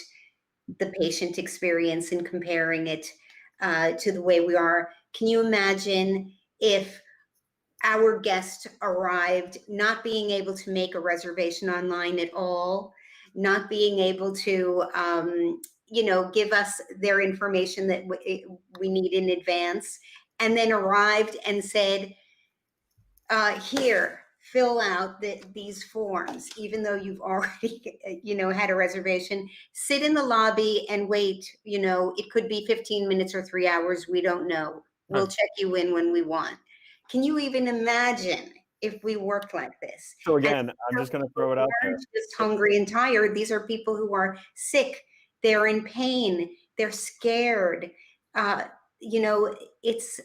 the patient experience and comparing it to the way we are. Can you imagine if our guest arrived not being able to make a reservation online at all, not being able to, give us their information that we need in advance, and then arrived and said, here, fill out these forms, even though you've already, had a reservation, sit in the lobby and wait, it could be 15 minutes or 3 hours. We don't know. We'll check you in when we want. Can you even imagine if we worked like this? So again, I'm just going to throw it out there. Just hungry and tired. These are people who are sick. They're in pain. They're scared. It's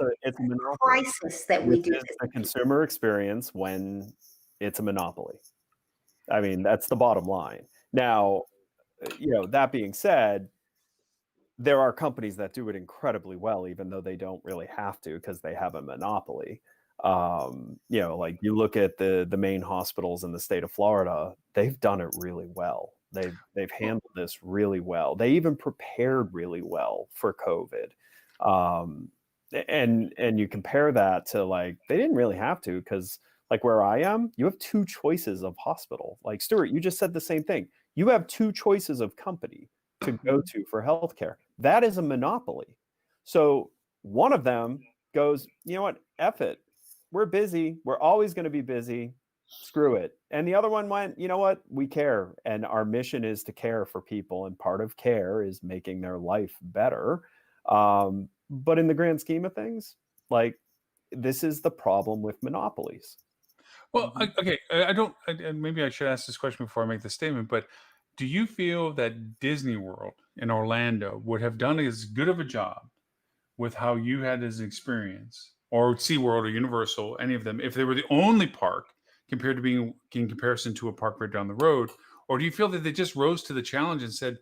a monopoly. Crisis that we do. It's a consumer experience when it's a monopoly. I mean, that's the bottom line. Now, that being said, there are companies that do it incredibly well, even though they don't really have to because they have a monopoly. Like you look at the main hospitals in the state of Florida, they've done it really well. They've handled this really well. They even prepared really well for COVID. And you compare that to they didn't really have to, because where I am, you have two choices of hospital. Like Stuart, you just said the same thing. You have two choices of company to go to for healthcare. That is a monopoly. So one of them goes, you know what, F it. We're busy. We're always going to be busy. Screw it. And the other one went, you know what, we care. And our mission is to care for people. And part of care is making their life better. But in the grand scheme of things, this is the problem with monopolies. Well, okay, I don't. And maybe I should ask this question before I make the statement. But do you feel that Disney World in Orlando would have done as good of a job with how you had as an experience, or SeaWorld or Universal, any of them, if they were the only park compared to being in comparison to a park right down the road? Or do you feel that they just rose to the challenge and said,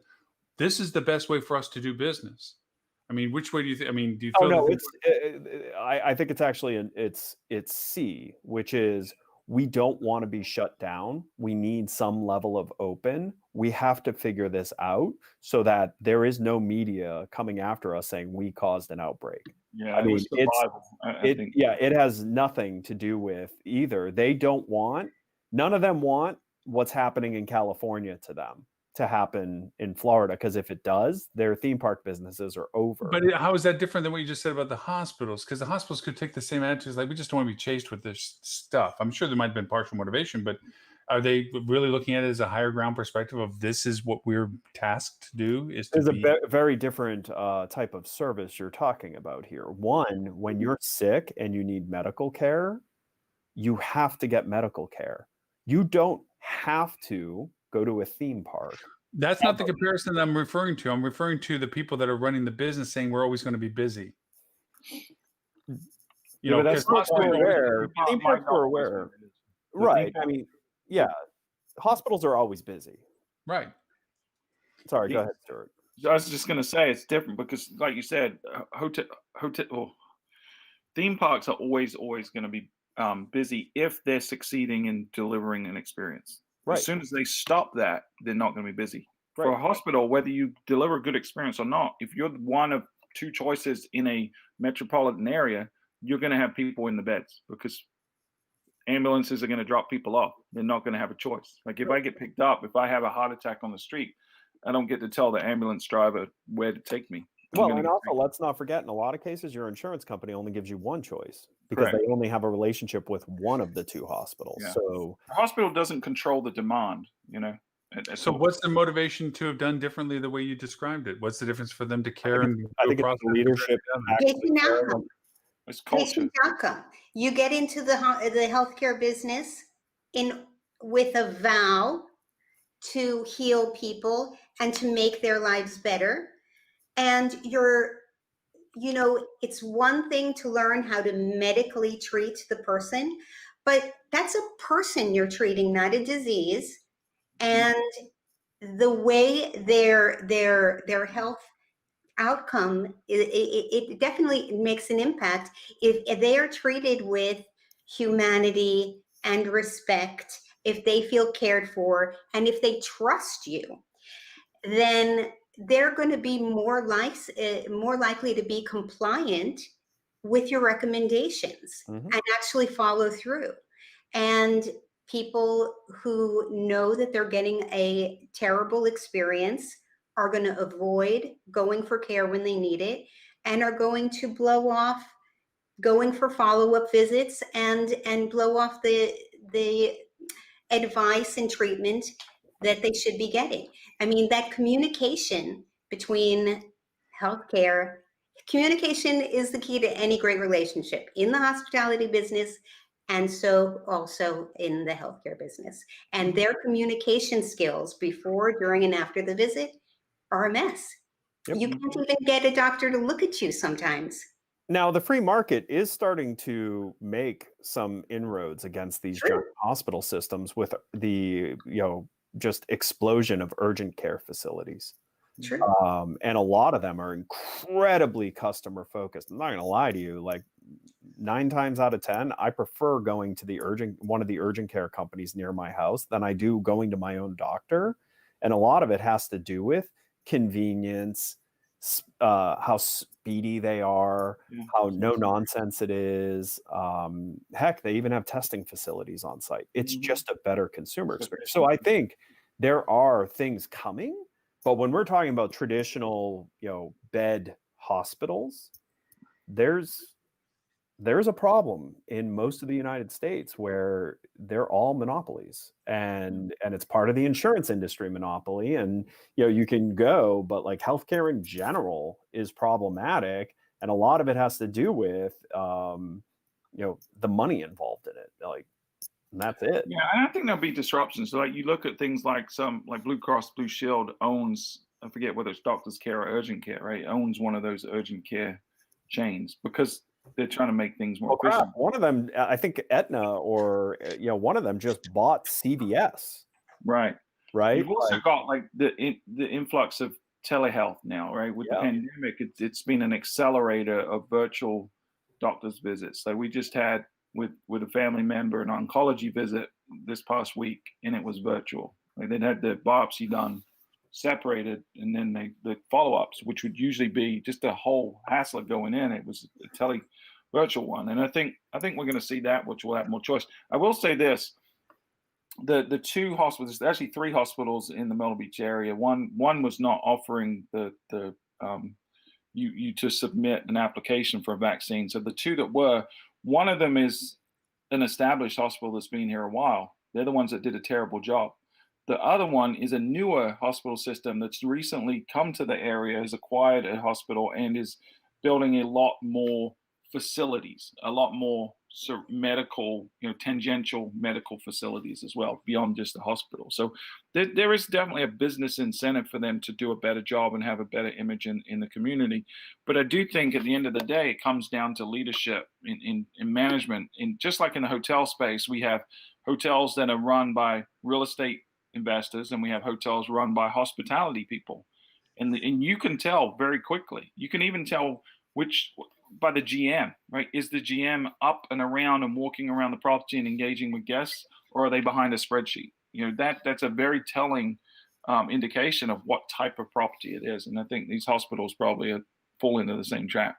"This is the best way for us to do business"? I mean, which way do you think? I mean, do you Oh feel no, that it's I think it's actually it's C, which is we don't want to be shut down. We need some level of open. We have to figure this out so that there is no media coming after us saying we caused an outbreak. Yeah, I it mean, was survival. I think. yeah, it has nothing to do with either. They don't want, none of them want what's happening in California to them to happen in Florida, because if it does, their theme park businesses are over. But how is that different than what you just said about the hospitals? Because the hospitals could take the same attitudes, like we just don't want to be chased with this stuff. I'm sure there might have been partial motivation, but are they really looking at it as a higher ground perspective of this is what we're tasked to do? Is to There's be a very different type of service you're talking about here. One, when you're sick and you need medical care, you have to get medical care. You don't have to go to a theme park. That's not the comparison that I'm referring to. I'm referring to the people that are running the business saying we're always going to be busy. You Yeah, know, but that's because not hospitals, aware. Theme parks are aware. Right. I mean, yeah, hospitals are always busy. right? Sorry, go Yeah. ahead, Stuart. I was just going to say it's different because, like you said, theme parks are always going to be busy if they're succeeding in delivering an experience. Right. As soon as they stop that, they're not going to be busy. For a Right. hospital, whether you deliver a good experience or not, if you're one of two choices in a metropolitan area, you're going to have people in the beds because ambulances are going to drop people off. They're not going to have a choice. Like if I get picked up, if I have a heart attack on the street, I don't get to tell the ambulance driver where to take me. Well, and also let's not forget, in a lot of cases, your insurance company only gives you one choice because Correct. they only have a relationship with one of the two hospitals. Yeah. So The hospital doesn't control the demand, you know. So what's the motivation to have done differently the way you described it? What's the difference for them to care? I think it's leadership. Patient outcome. It's culture. Patient outcome. You get into the healthcare business with a vow to heal people and to make their lives better. And it's one thing to learn how to medically treat the person, but that's a person you're treating, not a disease. And the way their health outcome, it definitely makes an impact if they are treated with humanity and respect, if they feel cared for, and if they trust you, then they're going to be more likely to be compliant with your recommendations and actually follow through. And people who know that they're getting a terrible experience are going to avoid going for care when they need it and are going to blow off going for follow-up visits and blow off the advice and treatment that they should be getting. I mean, that communication between healthcare, communication is the key to any great relationship in the hospitality business and so also in the healthcare business. And their communication skills before, during, and after the visit are a mess. Yep. You can't even get a doctor to look at you sometimes. Now, the free market is starting to make some inroads against these giant hospital systems with the, just explosion of urgent care facilities. True. And a lot of them are incredibly customer focused. I'm not going to lie to you, like 9 times out of 10, I prefer going to one of the urgent care companies near my house than I do going to my own doctor. And a lot of it has to do with convenience, how speedy they are, how no nonsense it is. Heck, they even have testing facilities on site. It's just a better consumer experience. So I think there are things coming, but when we're talking about traditional, bed hospitals, there's a problem in most of the United States where they're all monopolies, and it's part of the insurance industry monopoly. And you can go, but like healthcare in general is problematic, and a lot of it has to do with the money involved in it. Like, and that's it. Yeah, and I think there'll be disruptions. So like you look at things like Blue Cross Blue Shield owns, I forget whether it's Doctors Care or Urgent Care, right? Owns one of those urgent care chains because they're trying to make things more Crap. efficient. One of them, I think Aetna or one of them just bought CVS. Right. Right. You've also got like the influx of telehealth now, right? With the pandemic, it's been an accelerator of virtual doctor's visits. So we just had with a family member an oncology visit this past week, and it was virtual. Like they'd had the biopsy done separated, and then the follow-ups, which would usually be just a whole hassle going in, it was a virtual one. And I think we're going to see that, which will have more choice. I will say this. The two hospitals, actually three hospitals in the Myrtle Beach area. One was not offering you to submit an application for a vaccine. So the two that were, one of them is an established hospital that's been here a while. They're the ones that did a terrible job. The other one is a newer hospital system that's recently come to the area, has acquired a hospital, and is building a lot more facilities, a lot more medical, tangential medical facilities as well, beyond just the hospital. So there is definitely a business incentive for them to do a better job and have a better image in the community. But I do think at the end of the day, it comes down to leadership in management. And just like in the hotel space, we have hotels that are run by real estate investors, and we have hotels run by hospitality people. And you can tell very quickly. You can even tell by the GM, right? Is the GM up and around and walking around the property and engaging with guests, or are they behind a spreadsheet? That's a very telling indication of what type of property it is. And I think these hospitals probably fall into the same trap.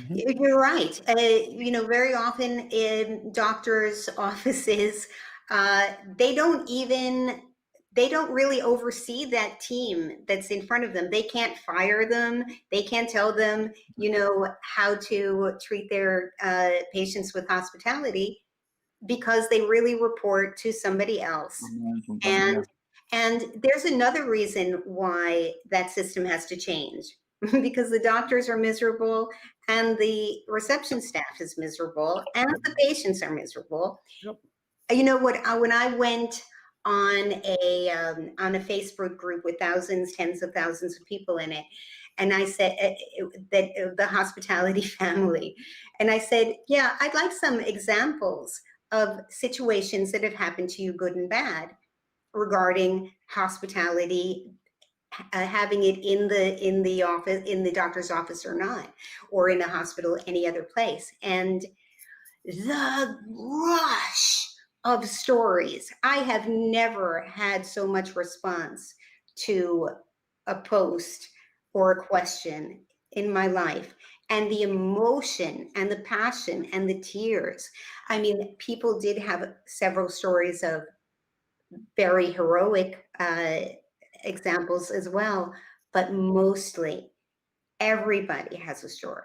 You're right. Very often in doctors' offices, they don't really oversee that team that's in front of them. They can't fire them. They can't tell them, how to treat their patients with hospitality, because they really report to somebody else. And there's another reason why that system has to change, because the doctors are miserable, and the reception staff is miserable, and the patients are miserable. Yep. When I went on a Facebook group with tens of thousands of people in it, and I said that the hospitality family, and I said, yeah, I'd like some examples of situations that have happened to you, good and bad, regarding hospitality, having it in the office, in the doctor's office or not, or in a hospital, any other place. And the rush of stories. I have never had so much response to a post or a question in my life. And the emotion and the passion and the tears. I mean, people did have several stories of very heroic examples as well, but mostly everybody has a story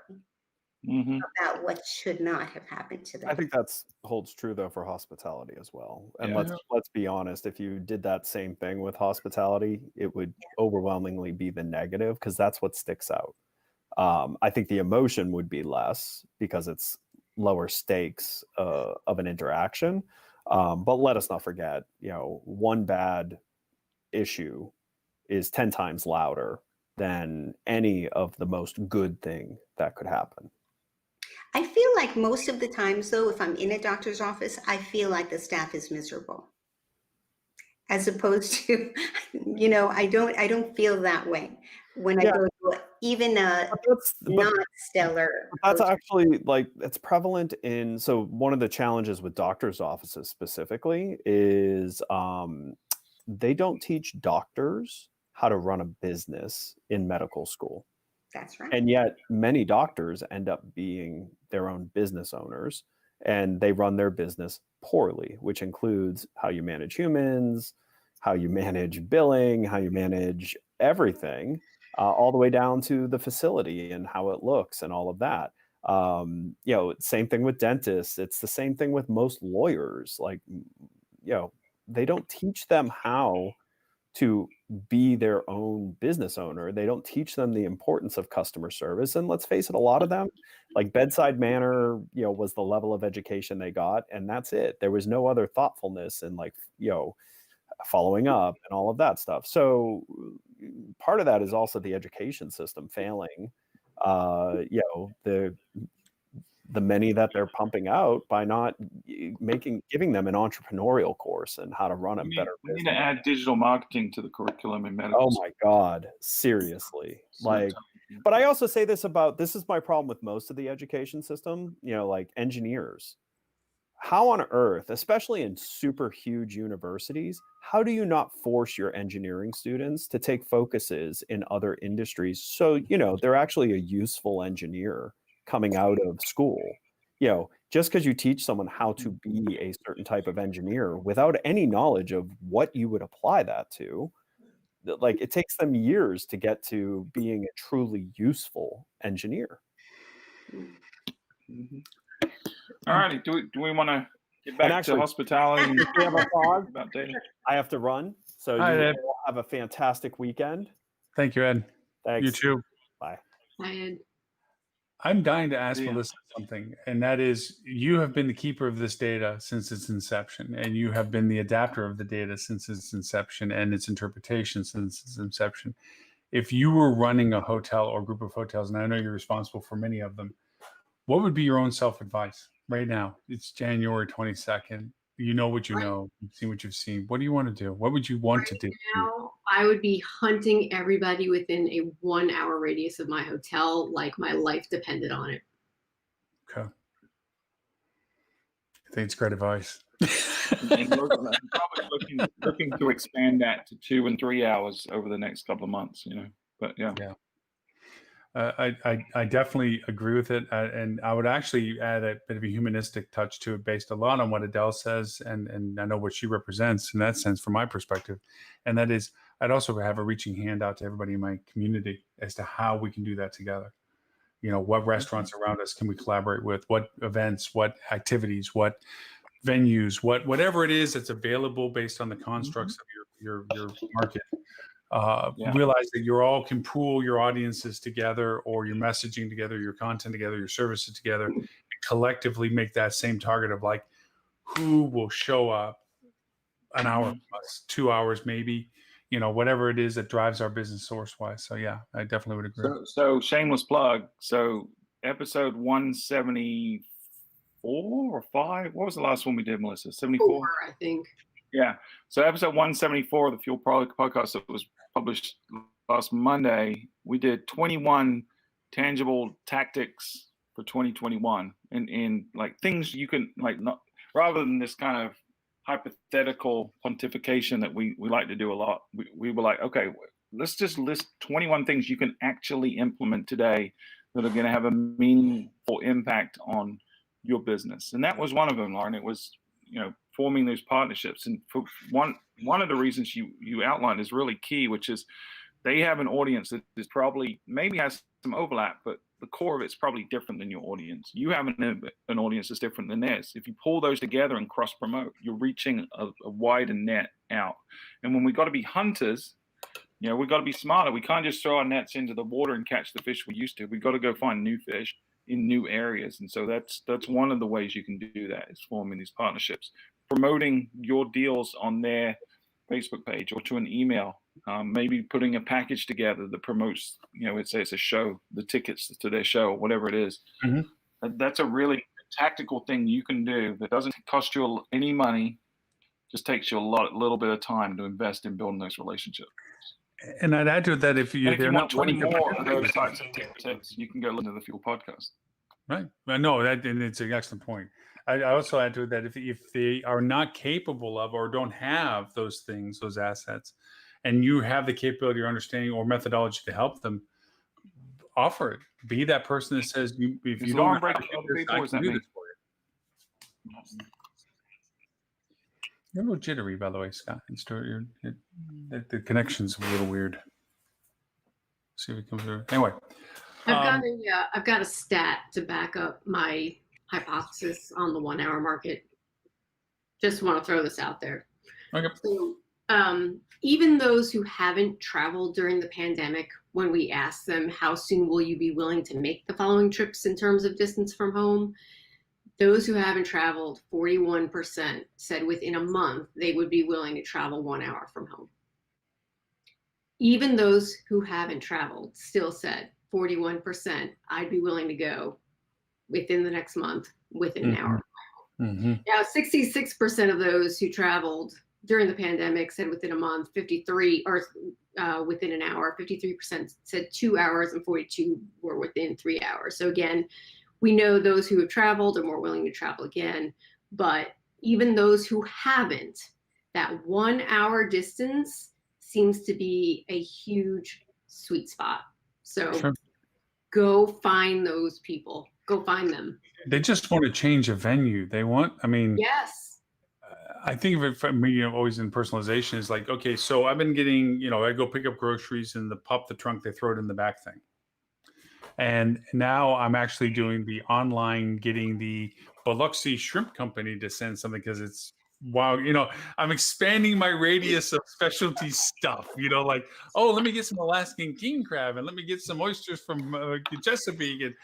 about what should not have happened to them. I think that's holds true though for hospitality as well. And let's be honest, if you did that same thing with hospitality, it would overwhelmingly be the negative, because that's what sticks out. I think the emotion would be less because it's lower stakes of an interaction. But let us not forget, one bad issue is 10 times louder than any of the most good thing that could happen. I feel like most of the times, though, if I'm in a doctor's office, I feel like the staff is miserable, as opposed to, I don't feel that way when I go to even a not stellar. That's actually it's prevalent in. So one of the challenges with doctors' offices specifically is they don't teach doctors how to run a business in medical school. That's right. And yet many doctors end up being their own business owners, and they run their business poorly, which includes how you manage humans, how you manage billing, how you manage everything, all the way down to the facility and how it looks and all of that. Same thing with dentists. It's the same thing with most lawyers. They don't teach them how to be their own business owner. They don't teach them the importance of customer service. And let's face it, a lot of them, like bedside manner, was the level of education they got, and that's it. There was no other thoughtfulness and following up and all of that stuff. So part of that is also the education system failing, the many that they're pumping out by not giving them an entrepreneurial course and how to run a better We business. need to add digital marketing to the curriculum in medical. Oh my God, seriously. So But I also say this is my problem with most of the education system, like engineers. How on earth, especially in super huge universities, how do you not force your engineering students to take focuses in other industries so, they're actually a useful engineer coming out of school? Just because you teach someone how to be a certain type of engineer without any knowledge of what you would apply that to, it takes them years to get to being a truly useful engineer. Mhm. All righty. Do we want to get back actually, to hospitality? We have a pause. About data. I have to run. So Hi, you Ed. all have a fantastic weekend. Thank you, Ed. Thanks. You too. Bye. And I'm dying to ask Yeah. Melissa something, and that is, you have been the keeper of this data since its inception, and you have been the adapter of the data since its inception and its interpretation since its inception. If you were running a hotel or group of hotels, and I know you're responsible for many of them, what would be your own self-advice right now? It's January 22nd. You know what you know. You've seen what you've seen. What do you want to do? What would you want to do? now I would be hunting everybody within a 1 hour radius of my hotel, like my life depended on it. Okay. I think it's great advice. And we're probably looking to expand that to 2 and 3 hours over the next couple of months. But yeah. I definitely agree with it, and I would actually add a bit of a humanistic touch to it, based a lot on what Adele says, and I know what she represents in that sense from my perspective, and that is, I'd also have a reaching hand out to everybody in my community as to how we can do that together. What restaurants around us can we collaborate with? What events? What activities? What venues? Whatever it is that's available based on the constructs of your market. Realize that you all can pool your audiences together, or your messaging together, your content together, your services together, and collectively make that same target of who will show up an hour plus 2 hours, maybe, whatever it is that drives our business source wise. So yeah, I definitely would agree. So shameless plug. So episode 174 or 5. What was the last one we did, Melissa? 74, I think. Yeah. So episode 174 of the Fuel Podcast that was published last Monday, we did 21 tangible tactics for 2021, and things you can not, rather than this kind of hypothetical pontification that we like to do a lot. We were like, okay, let's just list 21 things you can actually implement today that are going to have a meaningful impact on your business. And that was one of them, Lauren. It was, forming those partnerships. And for one of the reasons you outlined is really key, which is they have an audience that is probably, maybe has some overlap, but the core of it's probably different than your audience. You have an audience that's different than theirs. If you pull those together and cross promote, you're reaching a wider net out. And when we got to be hunters, we got to be smarter. We can't just throw our nets into the water and catch the fish we used to. We got to go find new fish in new areas. And so that's one of the ways you can do that, is forming these partnerships, promoting your deals on their Facebook page or to an email, maybe putting a package together that promotes, it's a show, the tickets to their show, whatever it is. That's a really tactical thing you can do that doesn't cost you any money, just takes you a little bit of time to invest in building those relationships. And I'd add to it that if you want 20 more of those types of tips, you can go listen to the Fuel Podcast. Right. No, and it's an excellent point. I also add to it that if they are not capable of or don't have those things, those assets, and you have the capability or understanding or methodology to help them, offer it. Be that person that says, if you don't know how to do this, I can do this for you. You're a little jittery, by the way, Scott. The connection's a little weird. See if it comes through. Anyway. I've got a stat to back up my hypothesis on the 1 hour market. Just want to throw this out there. Okay. So Even those who haven't traveled during the pandemic, when we ask them how soon will you be willing to make the following trips in terms of distance from home, those who haven't traveled, 41% said within a month they would be willing to travel 1 hour from home. Even those who haven't traveled still said 41%, I'd be willing to go within the next month, within an hour. Now, 66% of those who traveled during the pandemic said within a month, 53 or within an hour, 53% said 2 hours, and 42 were within 3 hours. So again, we know those who have traveled are more willing to travel again, but even those who haven't, that 1 hour distance seems to be a huge sweet spot. So Sure. go find those people, go find them. They just want to change a venue. They want, I mean, Yes. I think of it for me, always in personalization is like, okay, so I've been getting, I go pick up groceries and pop the trunk, they throw it in the back thing. And now I'm actually doing the online, getting the Biloxi Shrimp Company to send something because it's, wow, I'm expanding my radius of specialty stuff, like, oh, let me get some Alaskan king crab and let me get some oysters from Chesapeake. And,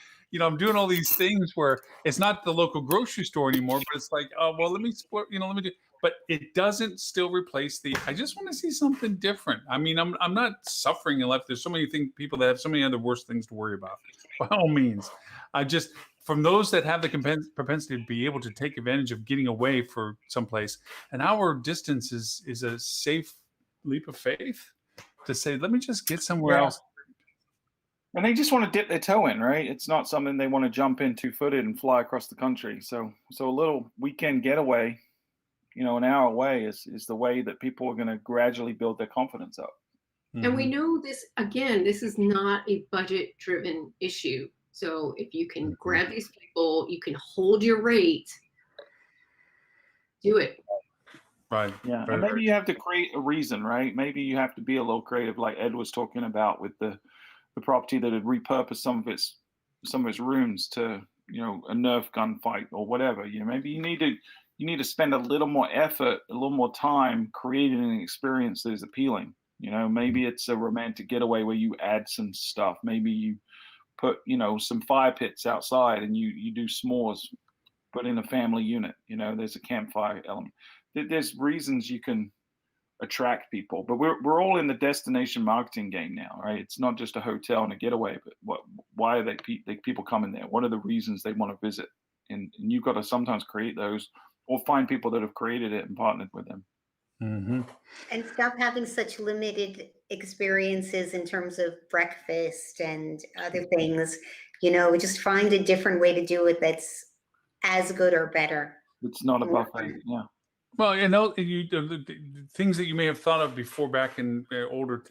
I'm doing all these things where it's not the local grocery store anymore, but it's like, oh, well, let me split, let me do, but it doesn't still replace I just want to see something different. I mean, I'm not suffering in life. There's so many people that have so many other worse things to worry about. By all means, from those that have the propensity to be able to take advantage of getting away for someplace, an hour distance is a safe leap of faith to say, let me just get somewhere else. And they just want to dip their toe in, right? It's not something they want to jump in 2-footed and fly across the country. So a little weekend getaway, an hour away is the way that people are going to gradually build their confidence up. And we know this, again, this is not a budget driven issue. So if you can grab these people, you can hold your rate, do it. Right. Yeah. Right. And maybe you have to create a reason, right? Maybe you have to be a little creative, like Ed was talking about with the property that had repurposed some of its rooms to, a Nerf gun fight or whatever. Maybe you need to spend a little more effort, a little more time creating an experience that is appealing. Maybe it's a romantic getaway where you add some stuff. Maybe you put, some fire pits outside and you do s'mores, put in a family unit, there's a campfire element. There's reasons you can attract people, but we're all in the destination marketing game now, right? It's not just a hotel and a getaway, but why are people coming there? What are the reasons they want to visit? And you've got to sometimes create those or find people that have created it and partnered with them. And stop having such limited experiences in terms of breakfast and other things. Just find a different way to do it that's as good or better. It's not a buffet. Yeah. Well, the things that you may have thought of before back in older,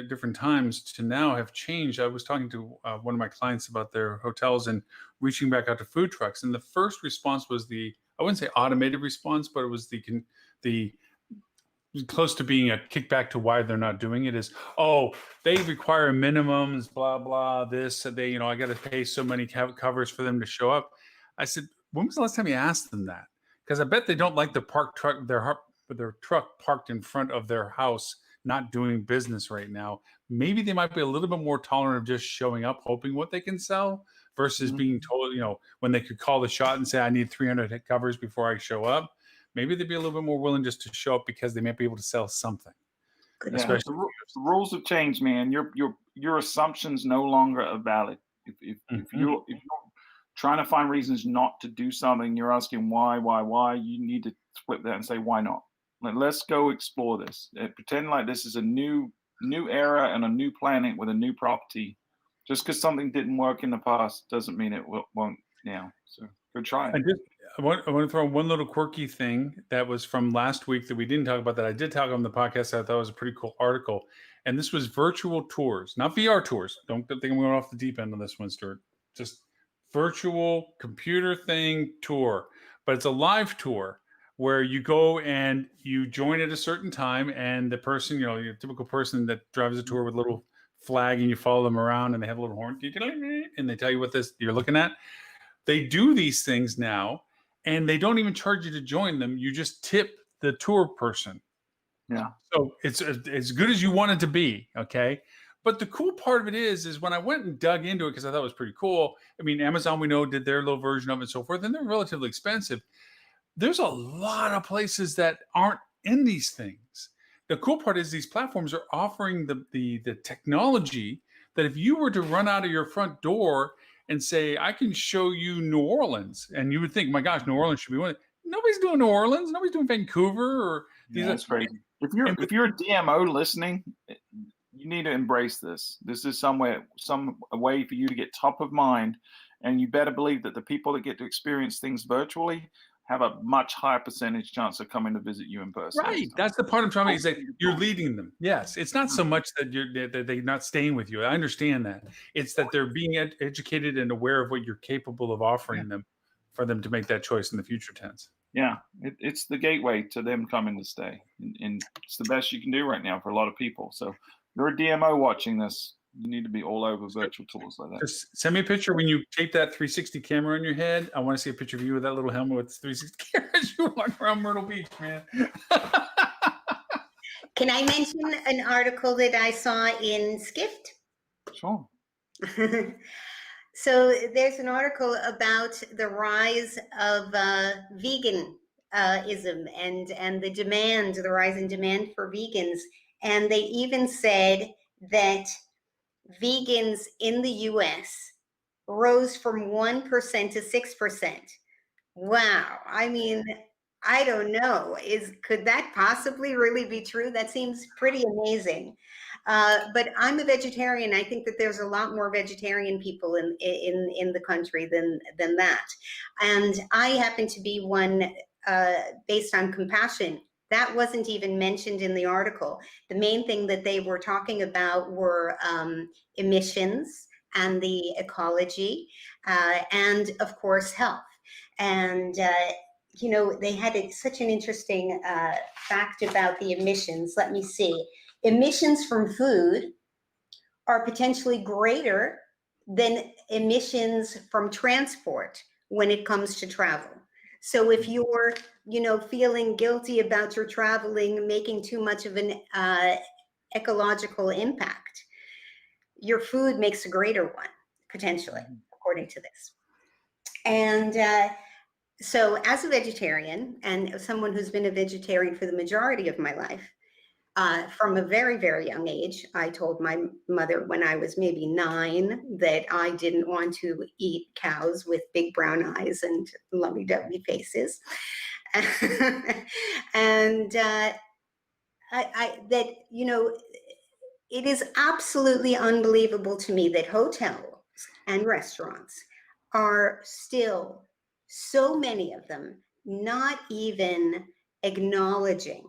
different times to now have changed. I was talking to one of my clients about their hotels and reaching back out to food trucks. And the first response was I wouldn't say automated response, but it was the close to being a kickback to why they're not doing it is, oh, they require minimums, blah, blah, this, they, I got to pay so many covers for them to show up. I said, when was the last time you asked them that? Because I bet they don't like the their truck parked in front of their house, not doing business right now. Maybe they might be a little bit more tolerant of just showing up, hoping what they can sell versus being told, when they could call the shot and say, I need 300 covers before I show up. Maybe they'd be a little bit more willing just to show up because they might be able to sell something. Yeah, the rules have changed, man. Your assumptions no longer are valid. If you're trying to find reasons not to do something, you're asking why, you need to flip that and say, why not? Let's go explore this. Pretend like this is a new era and a new planet with a new property. Just because something didn't work in the past doesn't mean it won't now. So go try it. I want to throw one little quirky thing that was from last week that we didn't talk about that I did talk on the podcast. I thought was a pretty cool article. And this was virtual tours, not VR tours. Don't think I'm going off the deep end on this one, Stuart. Just virtual computer thing tour. But it's a live tour where you go and you join at a certain time. And the person, your typical person that drives a tour with a little flag and you follow them around and they have a little horn and they tell you what you're looking at. They do these things now. And they don't even charge you to join them. You just tip the tour person. Yeah. So it's as good as you want it to be, okay? But the cool part of it is when I went and dug into it because I thought it was pretty cool. I mean, Amazon we know did their little version of it and so forth, and they're relatively expensive. There's a lot of places that aren't in these things. The cool part is these platforms are offering the technology that if you were to run out of your front door and say, I can show you New Orleans, and you would think, my gosh, New Orleans should be one. Nobody's doing New Orleans. Nobody's doing Vancouver or these. Yeah, that's crazy. If you're a DMO listening, you need to embrace this. This is some way for you to get top of mind, and you better believe that the people that get to experience things virtually have a much higher percentage chance of coming to visit you in person. Right. That's the part I'm trying to make is that you're leading them. Yes. It's not so much that they're not staying with you. I understand that. It's that they're being educated and aware of what you're capable of offering them for them to make that choice in the future tense. Yeah, it's the gateway to them coming to stay, and it's the best you can do right now for a lot of people. So, if you're a DMO watching this, you need to be all over virtual tools like that. Just send me a picture when you tape that 360 camera on your head. I want to see a picture of you with that little helmet with 360 cameras. You walk around Myrtle Beach, man. Can I mention an article that I saw in Skift? Sure. So there's an article about the rise of veganism and the rise in demand for vegans. And they even said that vegans in the US rose from 1% to 6%. Wow. I mean, I don't know. Could that possibly really be true? That seems pretty amazing. But I'm a vegetarian. I think that there's a lot more vegetarian people in the country than that. And I happen to be one based on compassion. That wasn't even mentioned in the article. The main thing that they were talking about were emissions and the ecology, and of course, health. And they had such an interesting fact about the emissions. Let me see. Emissions from food are potentially greater than emissions from transport when it comes to travel. So if you're, feeling guilty about your traveling, making too much of an ecological impact, your food makes a greater one, potentially, according to this. And so as a vegetarian and someone who's been a vegetarian for the majority of my life, from a very, very young age, I told my mother when I was maybe 9 that I didn't want to eat cows with big brown eyes and lovey-dovey faces. And it is absolutely unbelievable to me that hotels and restaurants are still, so many of them, not even acknowledging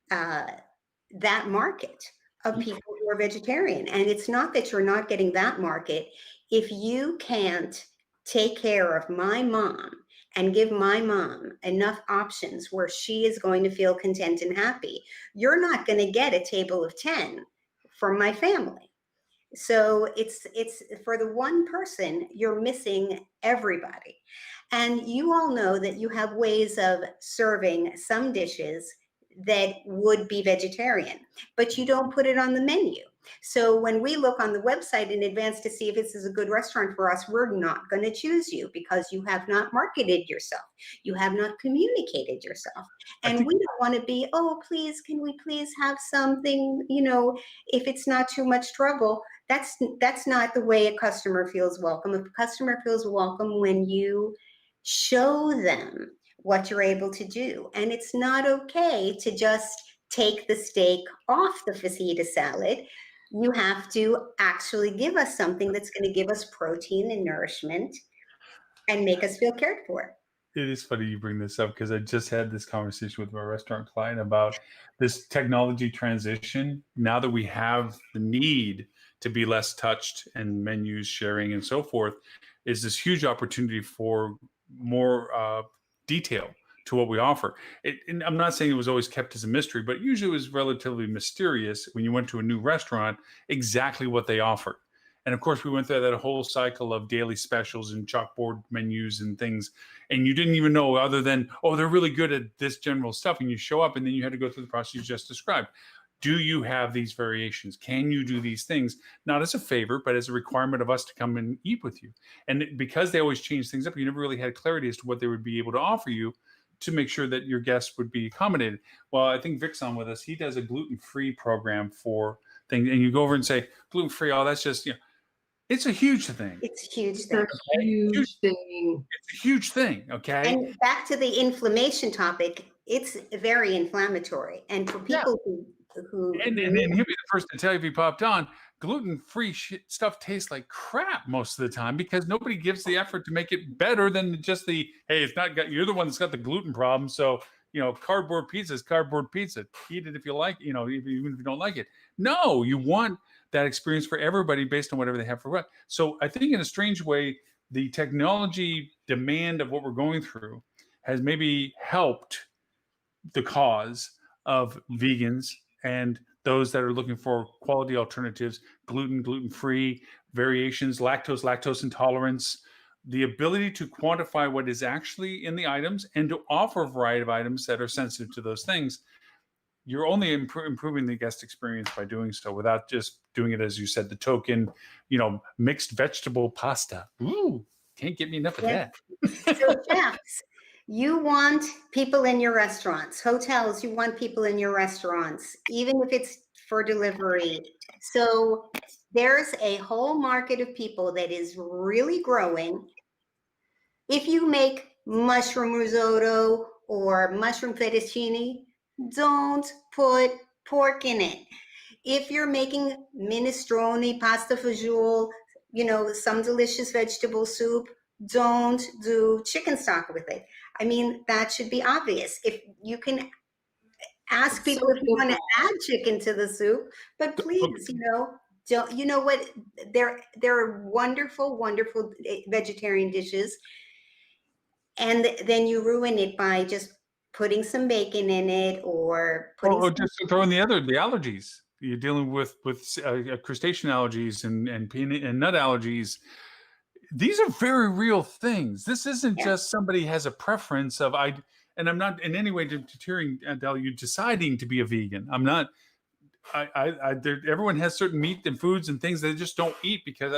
that market of people who are vegetarian. And it's not that you're not getting that market. If you can't take care of my mom and give my mom enough options where she is going to feel content and happy, you're not going to get a table of 10 from my family. So it's for the one person, you're missing everybody. And you all know that you have ways of serving some dishes that would be vegetarian, but you don't put it on the menu. So when we look on the website in advance to see if this is a good restaurant for us, we're not going to choose you because you have not marketed yourself. You have not communicated yourself. And we don't want to be, oh, please, can we please have something, if it's not too much trouble. That's not the way a customer feels welcome. A customer feels welcome when you show them what you're able to do. And it's not okay to just take the steak off the fajita salad. You have to actually give us something that's going to give us protein and nourishment and make us feel cared for. It is funny you bring this up because I just had this conversation with my restaurant client about this technology transition. Now that we have the need to be less touched and menus sharing and so forth, is this huge opportunity for more detail to what we offer. And I'm not saying it was always kept as a mystery, but usually it was relatively mysterious when you went to a new restaurant, exactly what they offered. And of course, we went through that whole cycle of daily specials and chalkboard menus and things. And you didn't even know other than, oh, they're really good at this general stuff. And you show up and then you had to go through the process you just described. Do you have these variations? Can you do these things? Not as a favor, but as a requirement of us to come and eat with you. And because they always change things up, you never really had clarity as to what they would be able to offer you to make sure that your guests would be accommodated. Well, I think Vic's on with us. He does a gluten-free program for things. And you go over and say, gluten-free, oh, that's just, it's a huge thing. It's a huge It's thing. a huge thing. It's a huge thing, okay? And back to the inflammation topic, it's very inflammatory. And for people who And he'll be the first to tell you if he popped on, gluten-free stuff tastes like crap most of the time because nobody gives the effort to make it better than just the, hey, it's not got, you're the one that's got the gluten problem. So, cardboard pizza is cardboard pizza. Eat it if you like, even if you don't like it. No, you want that experience for everybody based on whatever they have for what. So I think in a strange way, the technology demand of what we're going through has maybe helped the cause of vegans and those that are looking for quality alternatives, gluten-free, variations, lactose intolerance, the ability to quantify what is actually in the items and to offer a variety of items that are sensitive to those things. You're only improving the guest experience by doing so without just doing it, as you said, the token, mixed vegetable pasta. Ooh, can't get me enough of that. So chefs, you want people in your restaurants. Hotels, you want people in your restaurants, even if it's for delivery. So there's a whole market of people that is really growing. If you make mushroom risotto or mushroom fettuccine, don't put pork in it. If you're making minestrone, pasta fagioli, some delicious vegetable soup, don't do chicken stock with it. I mean, that should be obvious. If you can ask people if you want to add chicken to the soup, but please, don't, what, there are wonderful, wonderful vegetarian dishes. And then you ruin it by just putting some bacon in it or putting just throwing the allergies. You're dealing with crustacean allergies and peanut and nut allergies. These are very real things. This isn't just somebody has a preference of and I'm not in any way deterring Adele, you deciding to be a vegan. I'm not. Everyone has certain meat and foods and things they just don't eat because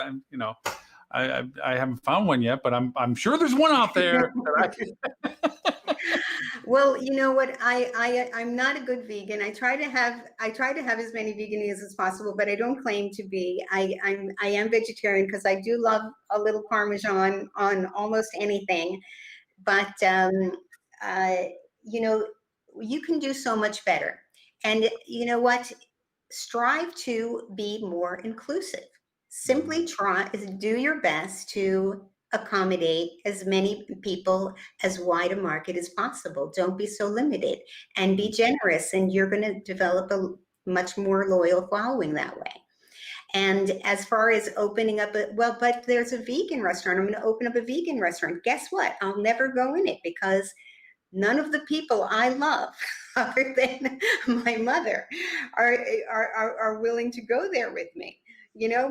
I haven't found one yet, but I'm sure there's one out there. Well, you know what? I'm not a good vegan. I try to have as many vegan meals as possible, but I don't claim to be. I am vegetarian because I do love a little Parmesan on almost anything. But you can do so much better. And you know what? Strive to be more inclusive. Simply do your best to accommodate as many people, as wide a market as possible. Don't be so limited and be generous, and you're going to develop a much more loyal following that way. And as far as opening up but there's a vegan restaurant. I'm going to open up a vegan restaurant. Guess what? I'll never go in it because none of the people I love, other than my mother, are willing to go there with me.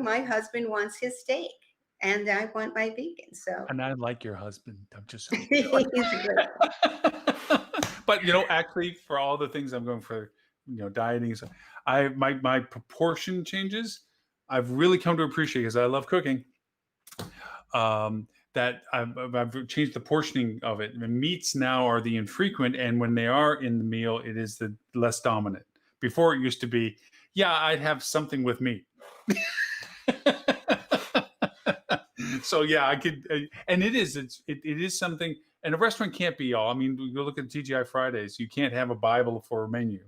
My husband wants his steak, and I want my vegan. So, and I like your husband. I'm just he's good. But actually, for all the things I'm going for, dieting, my proportion changes. I've really come to appreciate because I love cooking. That I've changed the portioning of it. The meats now are the infrequent, and when they are in the meal, it is the less dominant. Before it used to be, I'd have something with meat. So I could, and it is something. And a restaurant can't be all. I mean, you look at TGI Fridays. You can't have a Bible for a menu.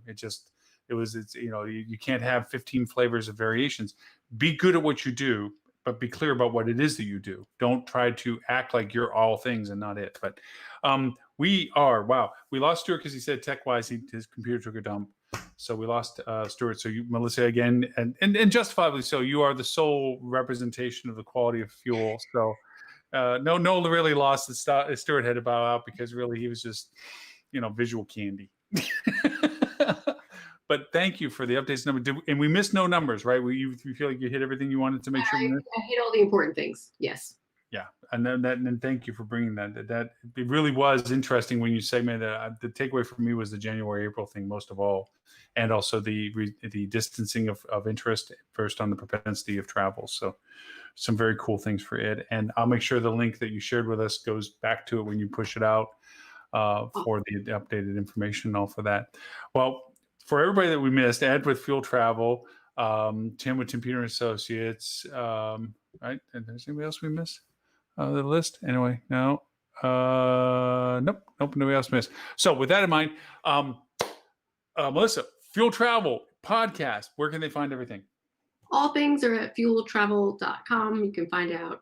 You can't have 15 flavors of variations. Be good at what you do, but be clear about what it is that you do. Don't try to act like you're all things and not it. But we lost Stuart because he said tech-wise his computer took a dump. So we lost Stuart. So you, Melissa, again, and justifiably so, you are the sole representation of the quality of fuel. So no really lost that Stuart had to bow out because really he was just, visual candy. But thank you for the updates. And we missed no numbers, right? You feel like you hit everything you wanted to make sure. I hit all the important things. Yes. Yeah, and thank you for bringing that. That it really was interesting when you segmented that. The takeaway for me was the January-April thing most of all, and also the distancing of interest first on the propensity of travel. So some very cool things for it. And I'll make sure the link that you shared with us goes back to it when you push it out for the updated information and all for that. Well, for everybody that we missed, Ed with Fuel Travel, Tim with Tim Peter Associates, right? And there's anybody else we missed? The list? Anyway, no. Nope, nobody else missed. So with that in mind, Melissa, Fuel Travel podcast, where can they find everything? All things are at fueltravel.com. You can find out,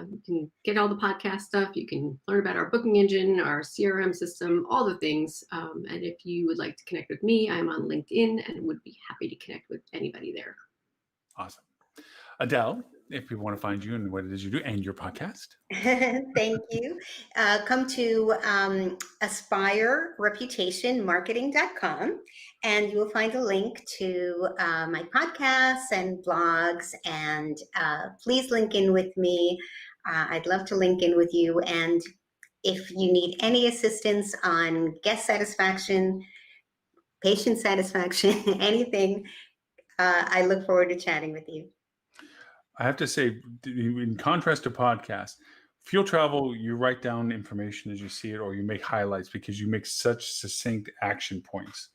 you can get all the podcast stuff. You can learn about our booking engine, our CRM system, all the things. And if you would like to connect with me, I'm on LinkedIn and would be happy to connect with anybody there. Awesome. Adele, if people want to find you and what it is you do and your podcast. Thank you. Come to aspirereputationmarketing.com and you will find a link to my podcasts and blogs, and please link in with me. I'd love to link in with you. And if you need any assistance on guest satisfaction, patient satisfaction, anything, I look forward to chatting with you. I have to say, in contrast to podcasts, Fuel Travel, you write down information as you see it, or you make highlights because you make such succinct action points.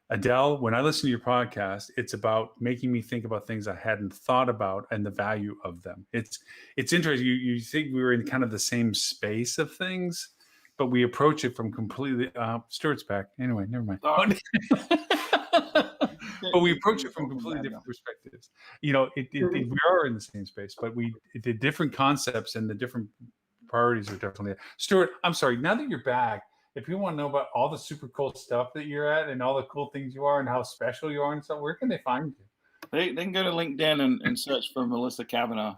Adele, when I listen to your podcast, it's about making me think about things I hadn't thought about and the value of them. It's interesting. You think we were in kind of the same space of things, but we approach it from completely. Stuart's back. Anyway, never mind. But we approach it from completely different perspectives. We are in the same space, but the different concepts and the different priorities are definitely. Stuart, I'm sorry. Now that you're back, if you want to know about all the super cool stuff that you're at and all the cool things you are and how special you are and stuff, where can they find you? They can go to LinkedIn and search for Melissa Kavanaugh.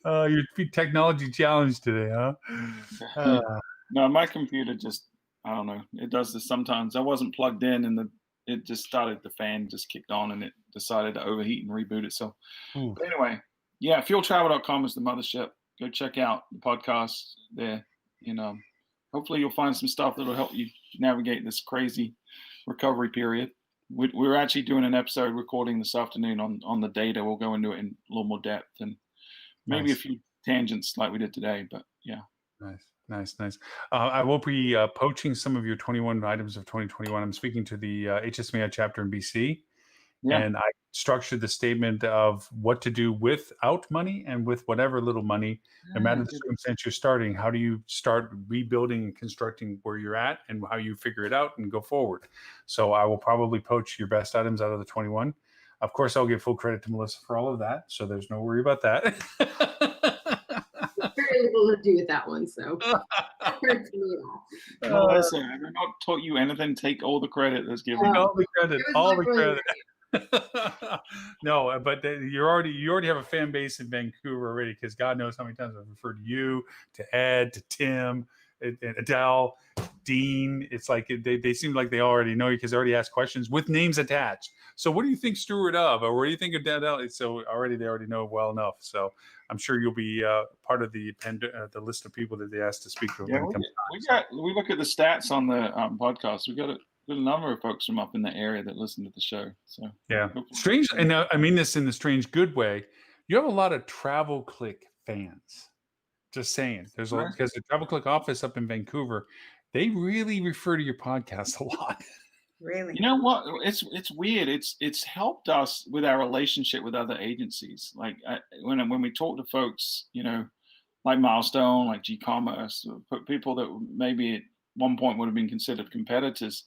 You're technology challenged today, huh? No, my computer just, I don't know. It does this sometimes. I wasn't plugged in and it just started, the fan just kicked on and it decided to overheat and reboot itself. But anyway, yeah, fueltravel.com is the mothership. Go check out the podcast there. Hopefully you'll find some stuff that'll help you navigate this crazy recovery period. We're actually doing an episode recording this afternoon on the data. We'll go into it in a little more depth and maybe a few tangents like we did today, but yeah. Nice. I will be poaching some of your 21 items of 2021. I'm speaking to the HSMI chapter in BC, and I structured the statement of what to do without money and with whatever little money, no matter the circumstance you're starting. How do you start rebuilding and constructing where you're at, and how you figure it out and go forward? So I will probably poach your best items out of the 21. Of course, I'll give full credit to Melissa for all of that, so there's no worry about that. Very little to do with that one, so that hurts me at all. Melissa, I've not taught you anything. Take all the credit that's given. All the credit. No, but you already have a fan base in Vancouver already, because God knows how many times I've referred to you, to Ed, to Tim, and Adele, Dean. It's like they seem like they already know you because they already asked questions with names attached. So what do you think, Stuart, of, or what do you think of Adele? So they already know well enough. So I'm sure you'll be part of the list of people that they asked to speak to. Yeah, we look at the stats on the podcast. We got a number of folks from up in the area that listen to the show. So yeah, strange, and I mean this in the strange good way. You have a lot of Travel Click fans. Just saying, there's because the Travel Click office up in Vancouver, they really refer to your podcast a lot. Really? You know what? It's weird. It's helped us with our relationship with other agencies. Like when we talk to folks, like Milestone, like G-Commerce, people that maybe at one point would have been considered competitors,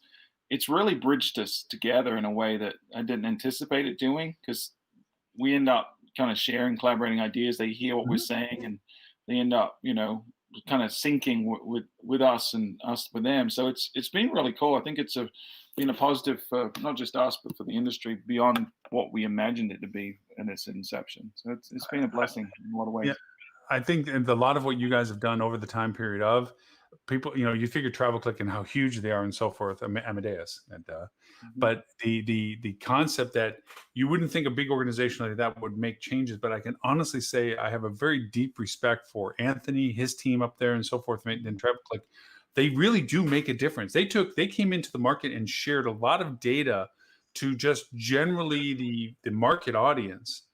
it's really bridged us together in a way that I didn't anticipate it doing, because we end up kind of sharing, collaborating ideas. They hear what we're saying and they end up, kind of syncing with us and us with them. So it's been really cool. I think it's been a positive for not just us, but for the industry beyond what we imagined it to be in its inception. So it's been a blessing in a lot of ways. Yeah, I think a lot of what you guys have done over the time period of people, you figure TravelClick and how huge they are and so forth, Amadeus, and but the concept that you wouldn't think a big organization like that would make changes, but I can honestly say I have a very deep respect for Anthony, his team up there, and so forth. And TravelClick, they really do make a difference. They came into the market and shared a lot of data to just generally the market audience.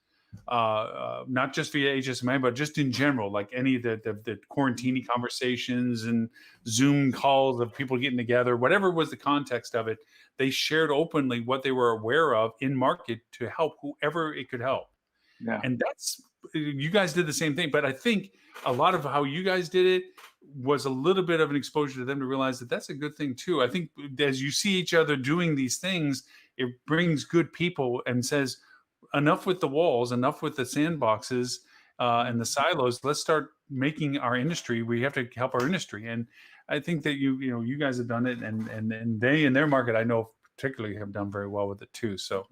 Not just via HSMA, but just in general, like any of the quarantini conversations and Zoom calls of people getting together, whatever was the context of it, they shared openly what they were aware of in market to help whoever it could help. Yeah. And you guys did the same thing, but I think a lot of how you guys did it was a little bit of an exposure to them to realize that that's a good thing too. I think as you see each other doing these things, it brings good people and says, enough with the walls, enough with the sandboxes and the silos. Let's start making our industry. We have to help our industry, and I think that you guys have done it, and they in their market, I know particularly, have done very well with it too. So,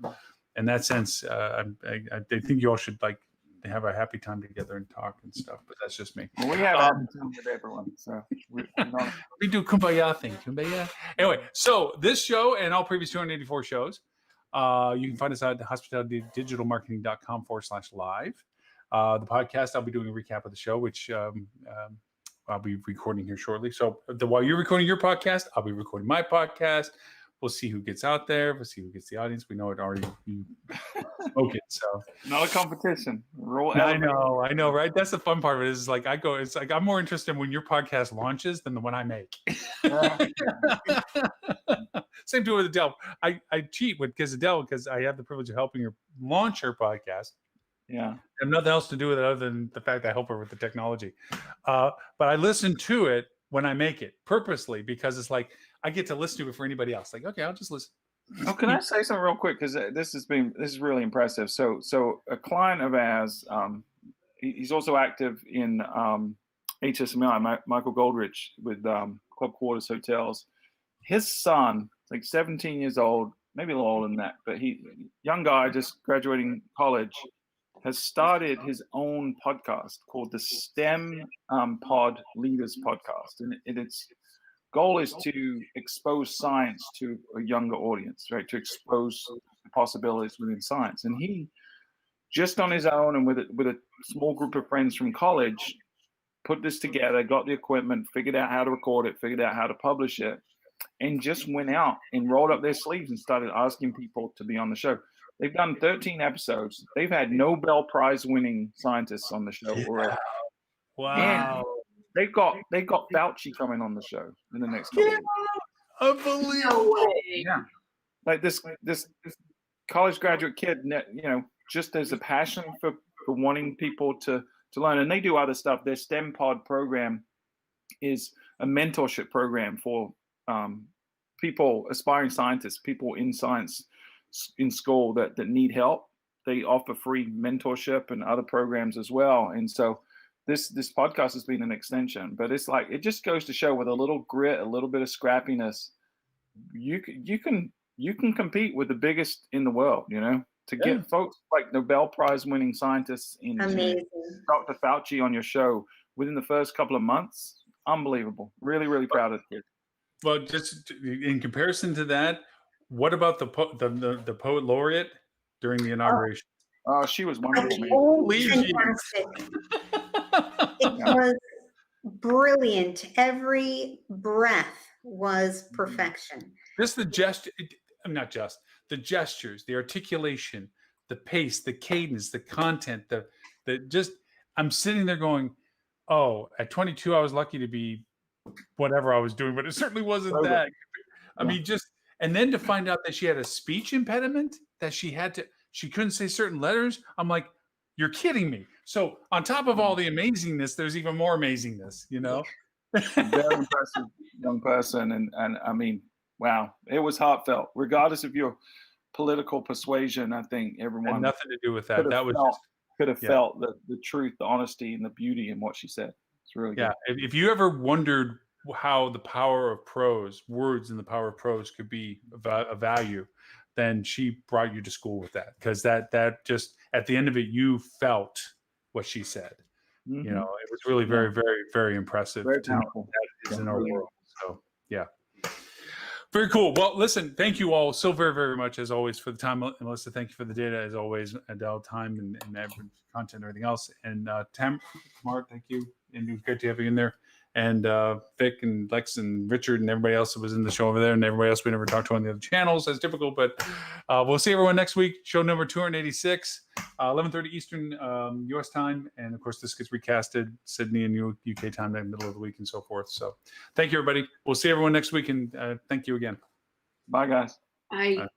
in that sense, I think you all should have a happy time together and talk and stuff. But that's just me. Well, we have happy time with everyone, so we do kumbaya thing. Kumbaya. Anyway, so this show and all previous 284 shows. You can find us at hospitalitydigitalmarketing.com/live. The podcast, I'll be doing a recap of the show, which I'll be recording here shortly. So while you're recording your podcast, I'll be recording my podcast. We'll see who gets out there. We'll see who gets the audience. We know it already. You spoke it, so not a competition. I know, right? That's the fun part of it. Is like it's like I'm more interested when your podcast launches than the one I make. Same thing with Adele. I cheat with Adele because I have the privilege of helping her launch her podcast. Yeah. I have nothing else to do with it other than the fact that I help her with the technology. But I listen to it when I make it purposely because it's like I get to listen to it before anybody else. Like, okay, I'll just listen. Oh, can I say something real quick? Because this is really impressive. So a client of ours, he's also active in HSMI, Michael Goldrich with Club Quarters Hotels. His son, like 17 years old, maybe a little older than that, but young guy just graduating college, has started his own podcast called the STEM Pod Leaders Podcast, and its goal is to expose science to a younger audience, right? To expose the possibilities within science. And he, just on his own and with a small group of friends from college, put this together, got the equipment, figured out how to record it, figured out how to publish it, and just went out and rolled up their sleeves and started asking people to be on the show. They've done 13 episodes. They've had Nobel Prize winning scientists on the show already. Wow. And They've got Fauci coming on the show in the next couple of weeks. Unbelievable. Yeah. Like this college graduate kid, just there's a passion for wanting people to learn. And they do other stuff. Their STEM Pod program is a mentorship program for people, aspiring scientists, people in science in school that need help. They offer free mentorship and other programs as well. And so this podcast has been an extension, but it's like, it just goes to show with a little grit, a little bit of scrappiness, you can compete with the biggest in the world, to get folks like Nobel Prize winning scientists in Dr. Fauci on your show within the first couple of months. Unbelievable. Really, really proud of the kid. Well, just in comparison to that, what about the poet laureate during the inauguration? Oh, she was wonderful. Fantastic. It was brilliant. Every breath was perfection. Just the gesture, not just the gestures, the articulation, the pace, the cadence, the content, I'm sitting there going, oh, at 22, I was lucky to be whatever I was doing, but it certainly wasn't that. I mean, and then to find out that she had a speech impediment, that she couldn't say certain letters. I'm like, you're kidding me. So on top of all the amazingness, there's even more amazingness, Very impressive young person. And I mean, wow, it was heartfelt. Regardless of your political persuasion, I think everyone had nothing to do with that. That was could have felt the truth, the honesty, and the beauty in what she said. It's really good. If you ever wondered how the power of prose, words and the power of prose could be a value, then she brought you to school with that, because that just at the end of it, you felt what she said. Mm-hmm. It was really very, very, very impressive. Very powerful. is in our world. So yeah. Very cool. Well, listen, thank you all so very, very much as always for the time. Melissa, thank you for the data as always, Adele, time and content and everything else. And Tamar, thank you. And it was great to have you in there. And Vic and Lex and Richard and everybody else that was in the show over there and everybody else we never talked to on the other channels as typical. But we'll see everyone next week. Show number 286, 11:30 Eastern US time. And of course, this gets recasted Sydney and UK time in the middle of the week and so forth. So thank you, everybody. We'll see everyone next week. And thank you again. Bye, guys. I